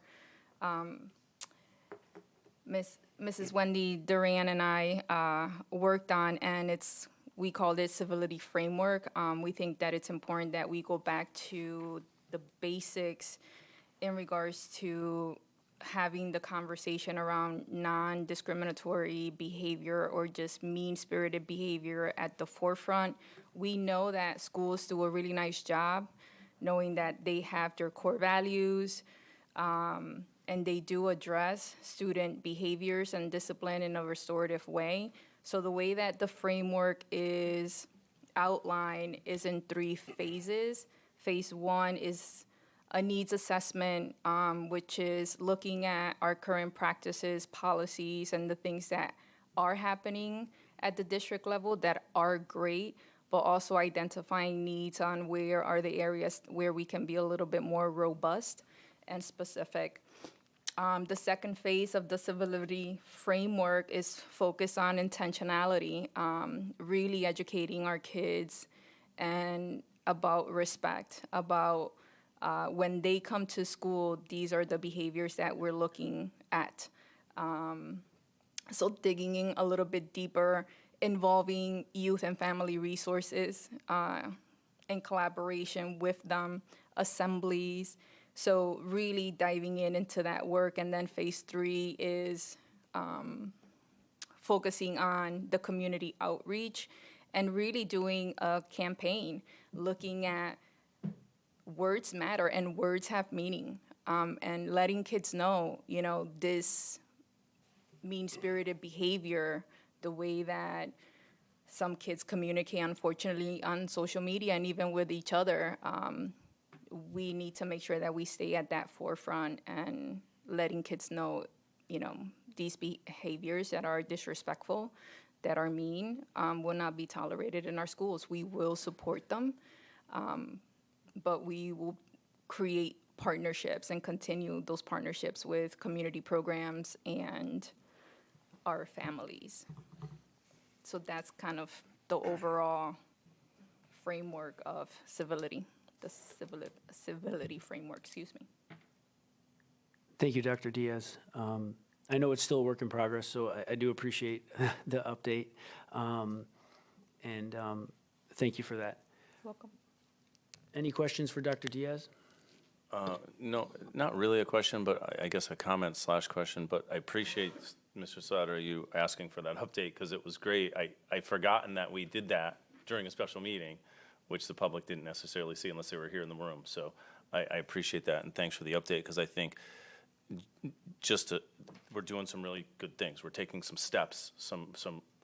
Speaker 3: Mrs. Wendy Duran and I worked on, and we called it civility framework. We think that it's important that we go back to the basics in regards to having the conversation around non-discriminatory behavior or just mean-spirited behavior at the forefront. We know that schools do a really nice job knowing that they have their core values, and they do address student behaviors and discipline in a restorative way. So the way that the framework is outlined is in 3 phases. Phase 1 is a needs assessment, which is looking at our current practices, policies, and the things that are happening at the district level that are great, but also identifying needs on where are the areas where we can be a little bit more robust and specific. The second phase of the civility framework is focused on intentionality, really educating our kids and about respect, about when they come to school, these are the behaviors that we're looking at. So digging in a little bit deeper, involving youth and family resources in collaboration with them, assemblies. So really diving into that work. And then phase 3 is focusing on the community outreach and really doing a campaign, looking at words matter and words have meaning, and letting kids know, this mean-spirited behavior, the way that some kids communicate, unfortunately, on social media and even with each other, we need to make sure that we stay at that forefront and letting kids know, these behaviors that are disrespectful, that are mean, will not be tolerated in our schools. We will support them, but we will create partnerships and continue those partnerships with community programs and our families. So that's kind of the overall framework of civility, the civility framework, excuse me.
Speaker 1: Thank you, Dr. Diaz. I know it's still a work in progress, so I do appreciate the update. And thank you for that.
Speaker 3: Welcome.
Speaker 1: Any questions for Dr. Diaz?
Speaker 6: No, not really a question, but I guess a comment/question. But I appreciate, Mr. Sutter, you asking for that update because it was great. I'd forgotten that we did that during a special meeting, which the public didn't necessarily see unless they were here in the room. So I appreciate that, and thanks for the update because I think we're doing some really good things. We're taking some steps, some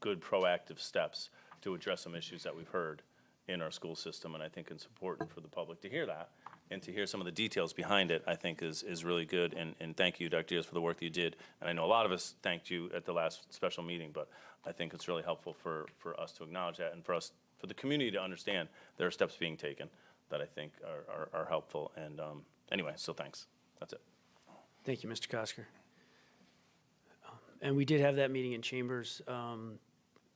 Speaker 6: good proactive steps to address some issues that we've heard in our school system, and I think it's important for the public to hear that and to hear some of the details behind it. I think is really good, and thank you, Dr. Diaz, for the work that you did. And I know a lot of us thanked you at the last special meeting, but I think it's really helpful for us to acknowledge that and for the community to understand there are steps being taken that I think are helpful. And anyway, so thanks. That's it.
Speaker 1: Thank you, Mr. Kosker. And we did have that meeting in chambers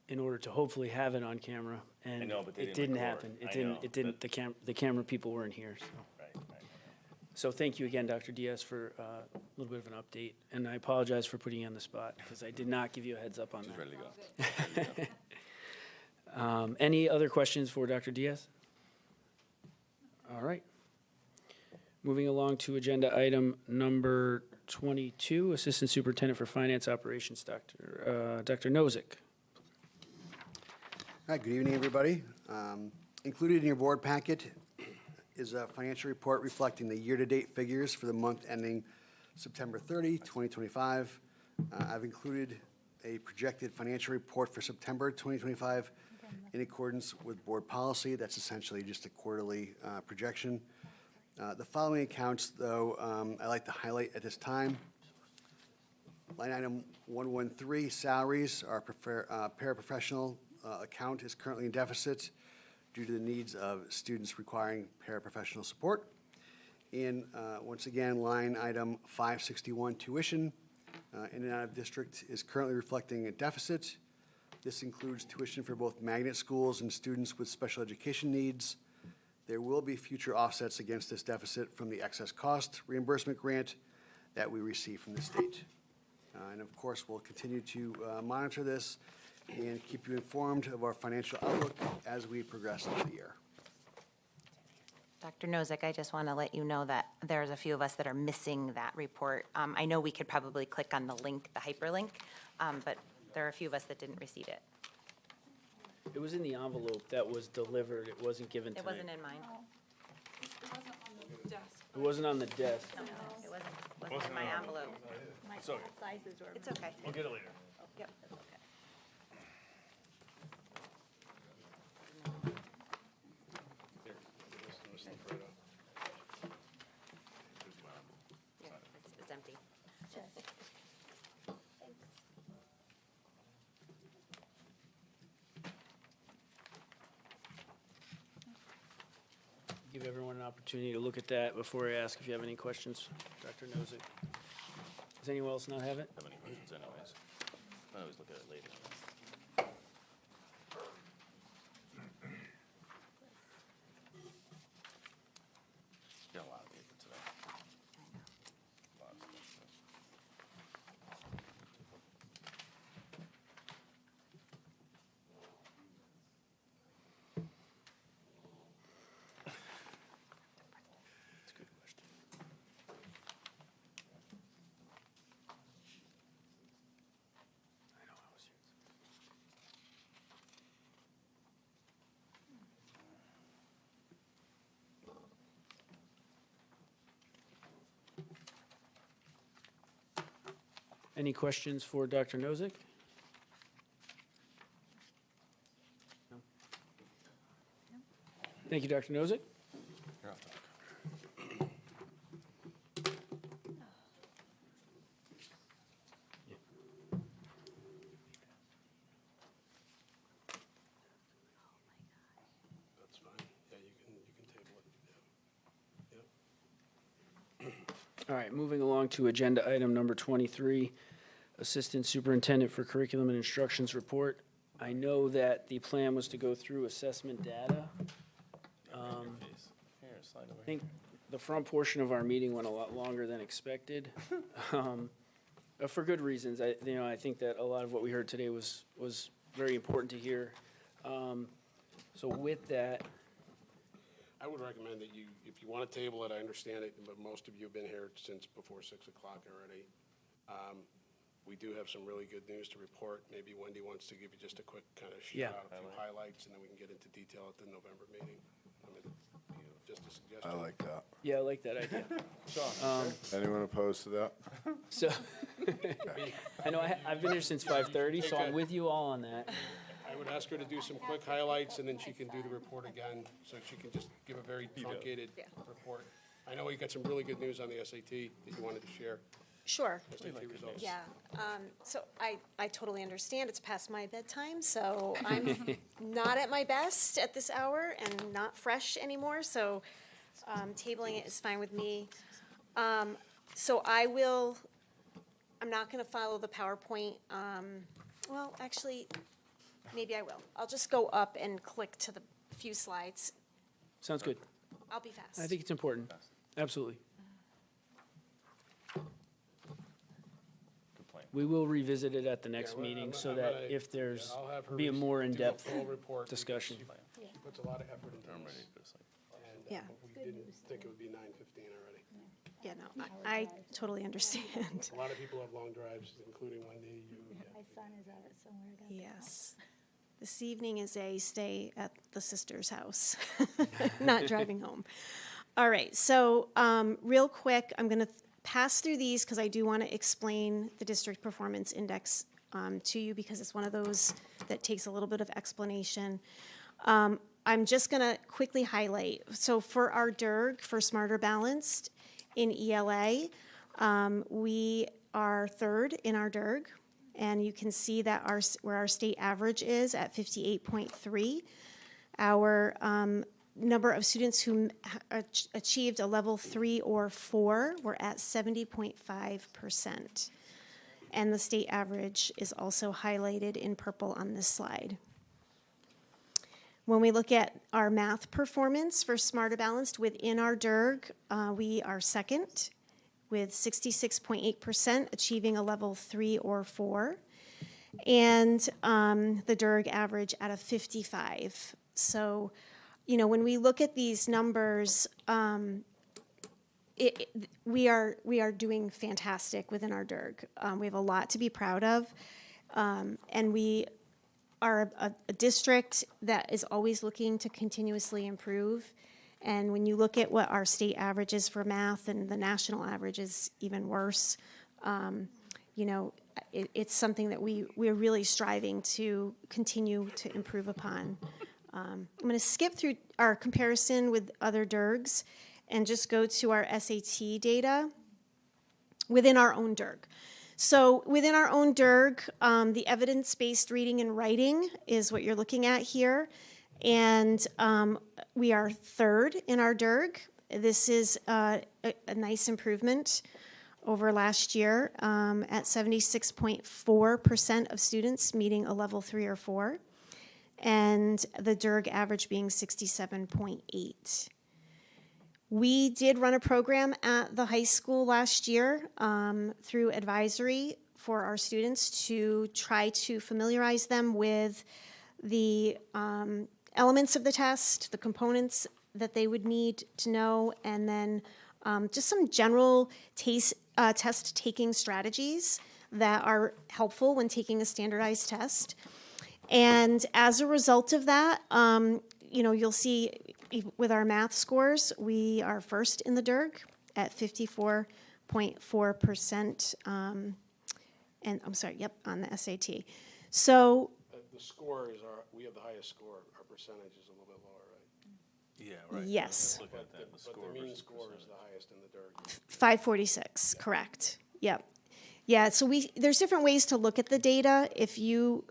Speaker 1: in order to hopefully have it on camera, and
Speaker 6: I know, but they
Speaker 1: it didn't
Speaker 6: didn't record.
Speaker 1: happen.
Speaker 6: I
Speaker 1: It didn't.
Speaker 6: know,
Speaker 1: It didn't. The camera people weren't here. So.
Speaker 6: Right.
Speaker 1: So thank you again, Dr. Diaz, for a little bit of an update, and I apologize for putting you on the spot because I did not give you a heads up on that.
Speaker 6: Ready to go.
Speaker 1: Any other questions for Dr. Diaz? All right. Moving along to agenda item number 22, Assistant Superintendent for Finance Operations, Dr. Nozick.
Speaker 4: Hi, good evening, everybody. Included in your board packet is a financial report reflecting the year-to-date figures for the month ending September 30, 2025. I've included a projected financial report for September 2025 in accordance with board policy. That's essentially just a quarterly projection. The following accounts, though, I'd like to highlight at this time. Line item 113, salaries. Our paraprofessional account is currently in deficit due to the needs of students requiring paraprofessional support. And once again, line item 561, tuition in and out of district is currently reflecting a deficit. This includes tuition for both magnet schools and students with special education needs. There will be future offsets against this deficit from the excess cost reimbursement grant that we receive from the state. And of course, we'll continue to monitor this and keep you informed of our financial outlook as we progress through the year.
Speaker 21: Dr. Nozick, I just want to let you know that there's a few of us that are missing that report. I know we could probably click on the link, the hyperlink, but there are a few of us that didn't receive it.
Speaker 1: It was in the envelope that was delivered. It wasn't given
Speaker 21: It
Speaker 1: tonight.
Speaker 21: wasn't in mine.
Speaker 1: It wasn't on the desk.
Speaker 21: No, it wasn't in my envelope.
Speaker 17: My sizes were.
Speaker 21: It's okay.
Speaker 6: We'll get it later.
Speaker 21: Yep, it's okay. Yeah, it's empty.
Speaker 1: Give everyone an opportunity to look at that before I ask if you have any questions. Dr. Nozick. Does anyone else not have it?
Speaker 6: Have any questions anyways? I always look at it later. Got a lot of paper today. A lot of stuff. That's a good question. I know I was here.
Speaker 1: Any questions for Dr. Nozick? No. Thank you, Dr. Nozick.
Speaker 6: Here, I'll talk.
Speaker 2: That's fine. Yeah, you can table it. Yeah.
Speaker 1: All right, moving along to agenda item number 23, Assistant Superintendent for Curriculum and Instructions Report. I know that the plan was to go through assessment data.
Speaker 6: Here, slide over
Speaker 1: I think the front portion of our meeting went a lot longer than expected, for good reasons. I think that a lot of what we heard today was very important to hear. So with that,
Speaker 2: I would recommend that you, if you want to table it, I understand it, but most of you have been here since before 6 o'clock already. We do have some really good news to report. Maybe Wendy wants to give you just a quick kind of
Speaker 1: Yeah.
Speaker 2: shout out, a few highlights, and then we can get into detail at the November meeting. I mean, just a suggestion.
Speaker 14: I like that.
Speaker 1: yeah, I like that idea.
Speaker 14: Anyone opposed to that?
Speaker 1: So, I know I've been here since 5:30, so I'm with you all on that.
Speaker 2: I would ask her to do some quick highlights, and then she can do the report again, so she can just give a very truncated report. I know you got some really good news on the SAT that you wanted to share.
Speaker 18: Sure.
Speaker 2: SAT results.
Speaker 18: Yeah, so I totally understand, it's past my bedtime, so I'm not at my best at this hour and not fresh anymore, so tabling it is fine with me. So I'm not gonna follow the PowerPoint, well, actually, maybe I will. I'll just go up and click to the few slides.
Speaker 1: Sounds good.
Speaker 18: I'll be fast.
Speaker 1: I think it's important. Absolutely.
Speaker 6: Good plan.
Speaker 1: We will revisit it at the next
Speaker 2: Yeah, well,
Speaker 1: meeting
Speaker 2: I'm
Speaker 1: so
Speaker 2: gonna-
Speaker 1: that if there's,
Speaker 2: I'll have her
Speaker 1: be a more
Speaker 2: do
Speaker 1: in-depth
Speaker 2: full report because
Speaker 1: discussion.
Speaker 2: She puts a lot of effort into
Speaker 6: I'm ready
Speaker 2: this,
Speaker 6: to go to sleep.
Speaker 2: and
Speaker 18: Yeah.
Speaker 2: we didn't think it would be 9:15 already.
Speaker 18: Yeah, no, I totally understand.
Speaker 2: A lot of people have long drives, including Wendy, you.
Speaker 17: My son is out somewhere down there.
Speaker 18: Yes. This evening is a stay at the sister's house, not driving home. All right, so real quick, I'm going to pass through these because I do want to explain the district performance index to you because it's one of those that takes a little bit of explanation. I'm just going to quickly highlight. So for our DIRG, for Smarter Balanced in ELA, we are third in our DIRG. And you can see that where our state average is at 58.3. Our number of students who achieved a level 3 or 4 were at 70.5%. And the state average is also highlighted in purple on this slide. When we look at our math performance for Smarter Balanced within our DIRG, we are second with 66.8% achieving a level 3 or 4, and the DIRG average at a 55. So, you know, when we look at these numbers, we are doing fantastic within our DIRG. We have a lot to be proud of, and we are a district that is always looking to continuously improve. And when you look at what our state average is for math, and the national average is even worse, you know, it's something that we're really striving to continue to improve upon. I'm going to skip through our comparison with other DIRGs and just go to our SAT data within our own DIRG. So within our own DIRG, the evidence-based reading and writing is what you're looking at here. And we are third in our DIRG. This is a nice improvement over last year at 76.4% of students meeting a level 3 or 4, and the DIRG average being 67.8. We did run a program at the high school last year through advisory for our students to try to familiarize them with the elements of the test, the components that they would need to know, and then just some general test-taking strategies that are helpful when taking a standardized test. And as a result of that, you know, you'll see with our math scores, we are first in the DIRG at 54.4%, and I'm sorry, yep, on the SAT. So
Speaker 2: The score is we have the highest score. Our percentage is a little bit lower, right?
Speaker 6: Yeah, right.
Speaker 18: Yes.
Speaker 6: Look at that, the score
Speaker 2: But the mean
Speaker 6: versus
Speaker 2: score is the highest in the DIRG.
Speaker 18: 546, correct. Yep. Yeah, so there's different ways to look at the data. If you,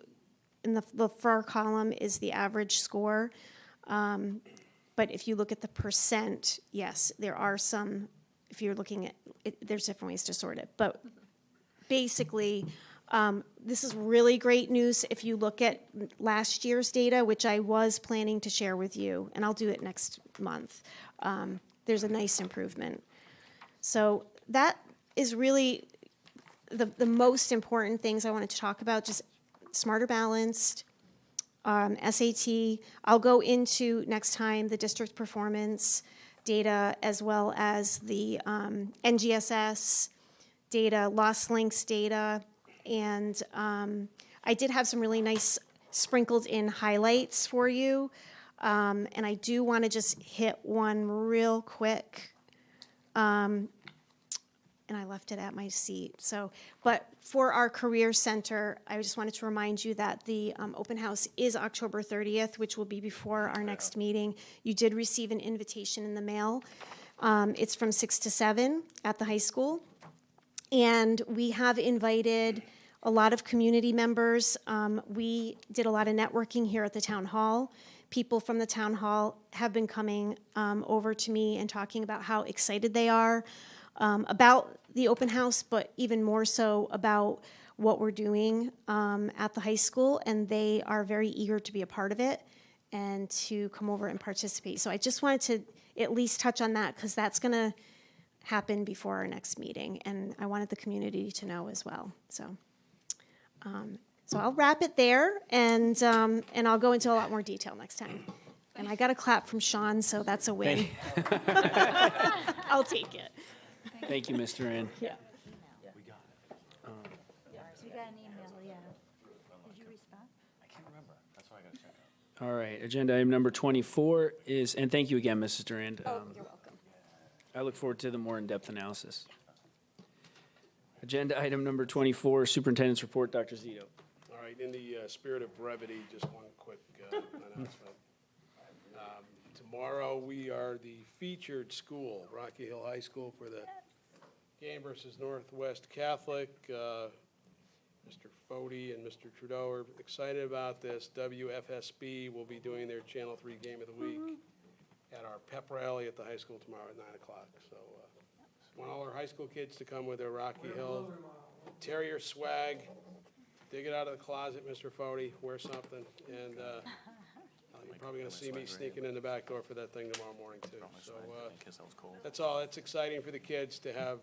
Speaker 18: in the far column is the average score. But if you look at the percent, yes, there are some, if you're looking at it, there's different ways to sort it. But basically, this is really great news if you look at last year's data, which I was planning to share with you, and I'll do it next month. There's a nice improvement. So that is really the most important things I wanted to talk about, just Smarter Balanced, SAT. I'll go into next time the district performance data as well as the NGSS data, Lost Links data, and I did have some really nice sprinkled in highlights for you. And I do want to just hit one real quick. And I left it at my seat. So, but for our Career Center, I just wanted to remind you that the open house is October 30th, which will be before our next meeting. You did receive an invitation in the mail. It's from 6 to 7 at the high school. And we have invited a lot of community members. We did a lot of networking here at the town hall. People from the town hall have been coming over to me and talking about how excited they are about the open house, but even more so about what we're doing at the high school, and they are very eager to be a part of it and to come over and participate. So I just wanted to at least touch on that because that's going to happen before our next meeting, and I wanted the community to know as well. So, so I'll wrap it there, and I'll go into a lot more detail next time. And I got a clap from Sean, so that's a win. I'll take it.
Speaker 1: Thank you, Mr. Rand.
Speaker 18: Yeah.
Speaker 17: We got an email, yeah. Did you respond?
Speaker 6: I can't remember. That's why I gotta check.
Speaker 1: All right, agenda item number 24 is, and thank you again, Mrs. Durand.
Speaker 18: Oh, you're welcome.
Speaker 1: I look forward to the more in-depth analysis. Agenda item number 24, Superintendent's Report, Dr. Zito.
Speaker 2: All right, in the spirit of brevity, just one quick announcement. Tomorrow, we are the featured school, Rocky Hill High School, for the game versus Northwest Catholic. Mr. Fody and Mr. Trudeau are excited about this. WFSB will be doing their Channel 3 Game of the Week at our pep rally at the high school tomorrow at 9 o'clock. So want all our high school kids to come with their Rocky Hill Terrier swag. Dig it out of the closet, Mr. Fody, wear something, and probably gonna see me sneaking in the back door for that thing tomorrow morning too. So,
Speaker 6: Guess that was cold.
Speaker 2: that's all. It's exciting for the kids to have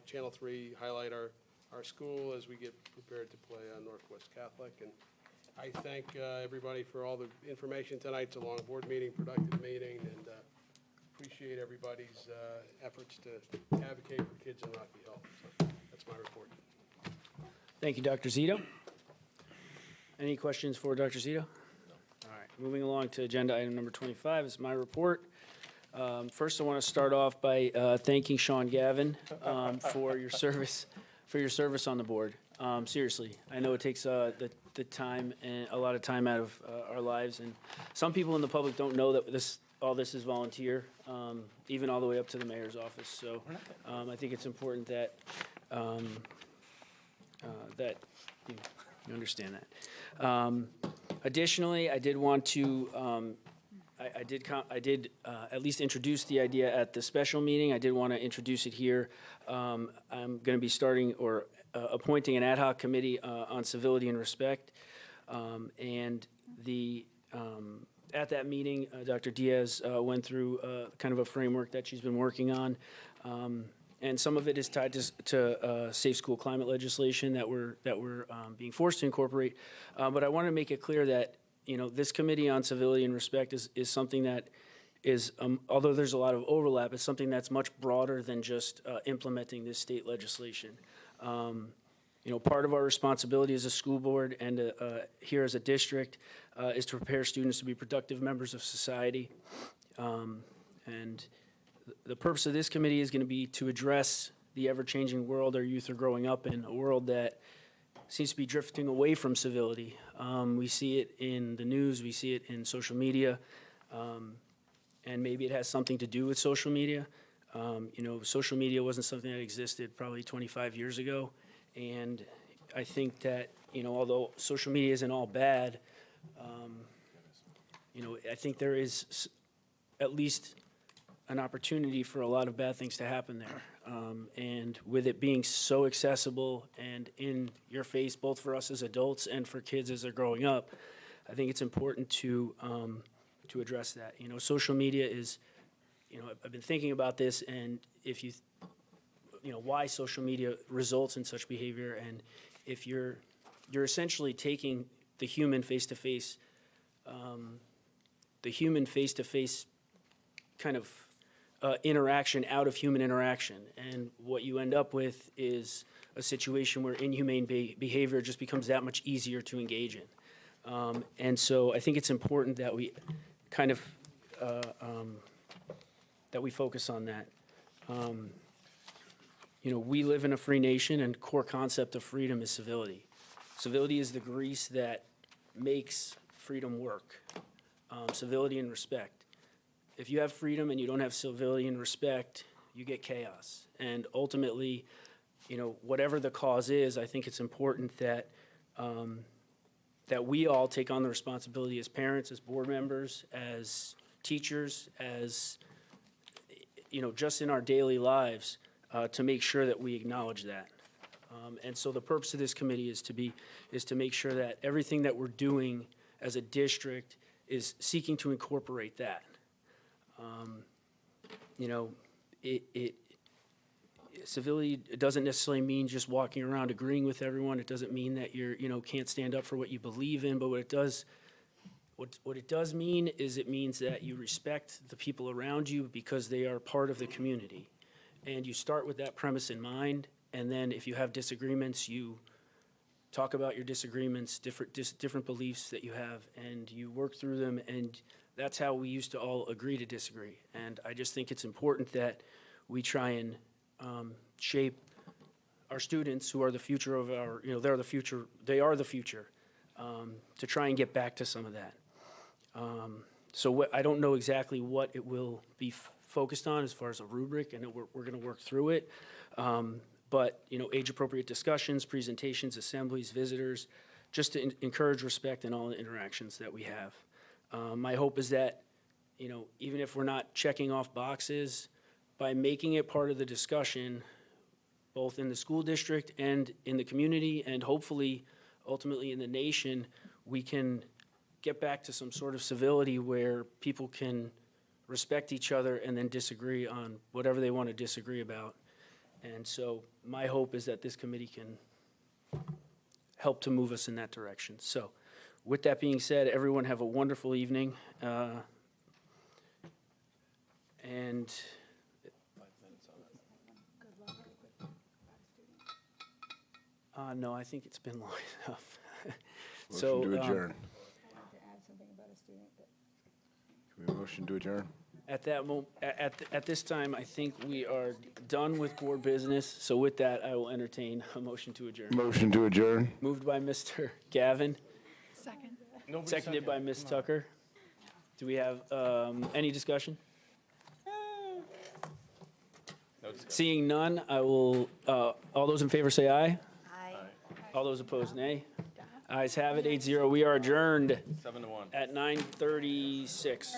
Speaker 2: Channel 3 highlight our school as we get prepared to play Northwest Catholic. And I thank everybody for all the information tonight. It's a long board meeting, productive meeting, and appreciate everybody's efforts to advocate for kids in Rocky Hill. So that's my report.
Speaker 1: Thank you, Dr. Zito. Any questions for Dr. Zito? All right, moving along to agenda item number 25 is my report. First, I want to start off by thanking Sean Gavin for your service on the board. Seriously, I know it takes the time and a lot of time out of our lives, and some people in the public don't know that all this is volunteer, even all the way up to the mayor's office. So I think it's important that that you understand that. Additionally, I did want to. I did at least introduce the idea at the special meeting. I did want to introduce it here. I'm going to be starting or appointing an ad hoc committee on civility and respect. And at that meeting, Dr. Diaz went through kind of a framework that she's been working on. And some of it is tied to safe school climate legislation that we're being forced to incorporate. But I want to make it clear that this committee on civility and respect is something that is, although there's a lot of overlap, it's something that's much broader than just implementing this state legislation. Part of our responsibility as a school board and here as a district is to prepare students to be productive members of society. And the purpose of this committee is going to be to address the ever-changing world our youth are growing up in, a world that seems to be drifting away from civility. We see it in the news, we see it in social media, and maybe it has something to do with social media. Social media wasn't something that existed probably 25 years ago, and I think that, although social media isn't all bad, I think there is at least an opportunity for a lot of bad things to happen there. And with it being so accessible and in your face, both for us as adults and for kids as they're growing up, I think it's important to address that. Social media is, I've been thinking about this, and if why social media results in such behavior, and if you're essentially taking the human face-to-face kind of interaction out of human interaction. And what you end up with is a situation where inhumane behavior just becomes that much easier to engage in. And so I think it's important that we kind of, that we focus on that. We live in a free nation, and core concept of freedom is civility. Civility is the grease that makes freedom work. Civility and respect. If you have freedom and you don't have civility and respect, you get chaos. And ultimately, whatever the cause is, I think it's important that that we all take on the responsibility as parents, as board members, as teachers, as just in our daily lives, to make sure that we acknowledge that. And so the purpose of this committee is to make sure that everything that we're doing as a district is seeking to incorporate that. Civility doesn't necessarily mean just walking around agreeing with everyone. It doesn't mean that you're, can't stand up for what you believe in. But what it does mean is it means that you respect the people around you because they are part of the community. And you start with that premise in mind. And then if you have disagreements, you talk about your disagreements, different beliefs that you have, and you work through them. And that's how we used to all agree to disagree. And I just think it's important that we try and shape our students, who are the future of our, they are the future, to try and get back to some of that. So I don't know exactly what it will be focused on as far as a rubric, and we're going to work through it. But, age-appropriate discussions, presentations, assemblies, visitors, just to encourage respect in all the interactions that we have. My hope is that, even if we're not checking off boxes, by making it part of the discussion, both in the school district and in the community, and hopefully, ultimately in the nation, we can get back to some sort of civility where people can respect each other and then disagree on whatever they want to disagree about. And so my hope is that this committee can help to move us in that direction. So with that being said, everyone have a wonderful evening. And no, I think it's been long enough. So,
Speaker 14: Motion to adjourn.
Speaker 20: To add something about a student that
Speaker 14: Can we motion to adjourn?
Speaker 1: At that at this time, I think we are done with board business. So with that, I will entertain a motion to adjourn.
Speaker 14: Motion to adjourn.
Speaker 1: Moved by Mr. Gavin,
Speaker 13: Second.
Speaker 1: seconded by Ms. Tucker. Do we have any discussion? Seeing none, I will, all those in favor say aye.
Speaker 21: Aye.
Speaker 1: All those opposed, nay. Ayes have it, 8-0. We are adjourned
Speaker 6: 7-1.
Speaker 1: at 9:36.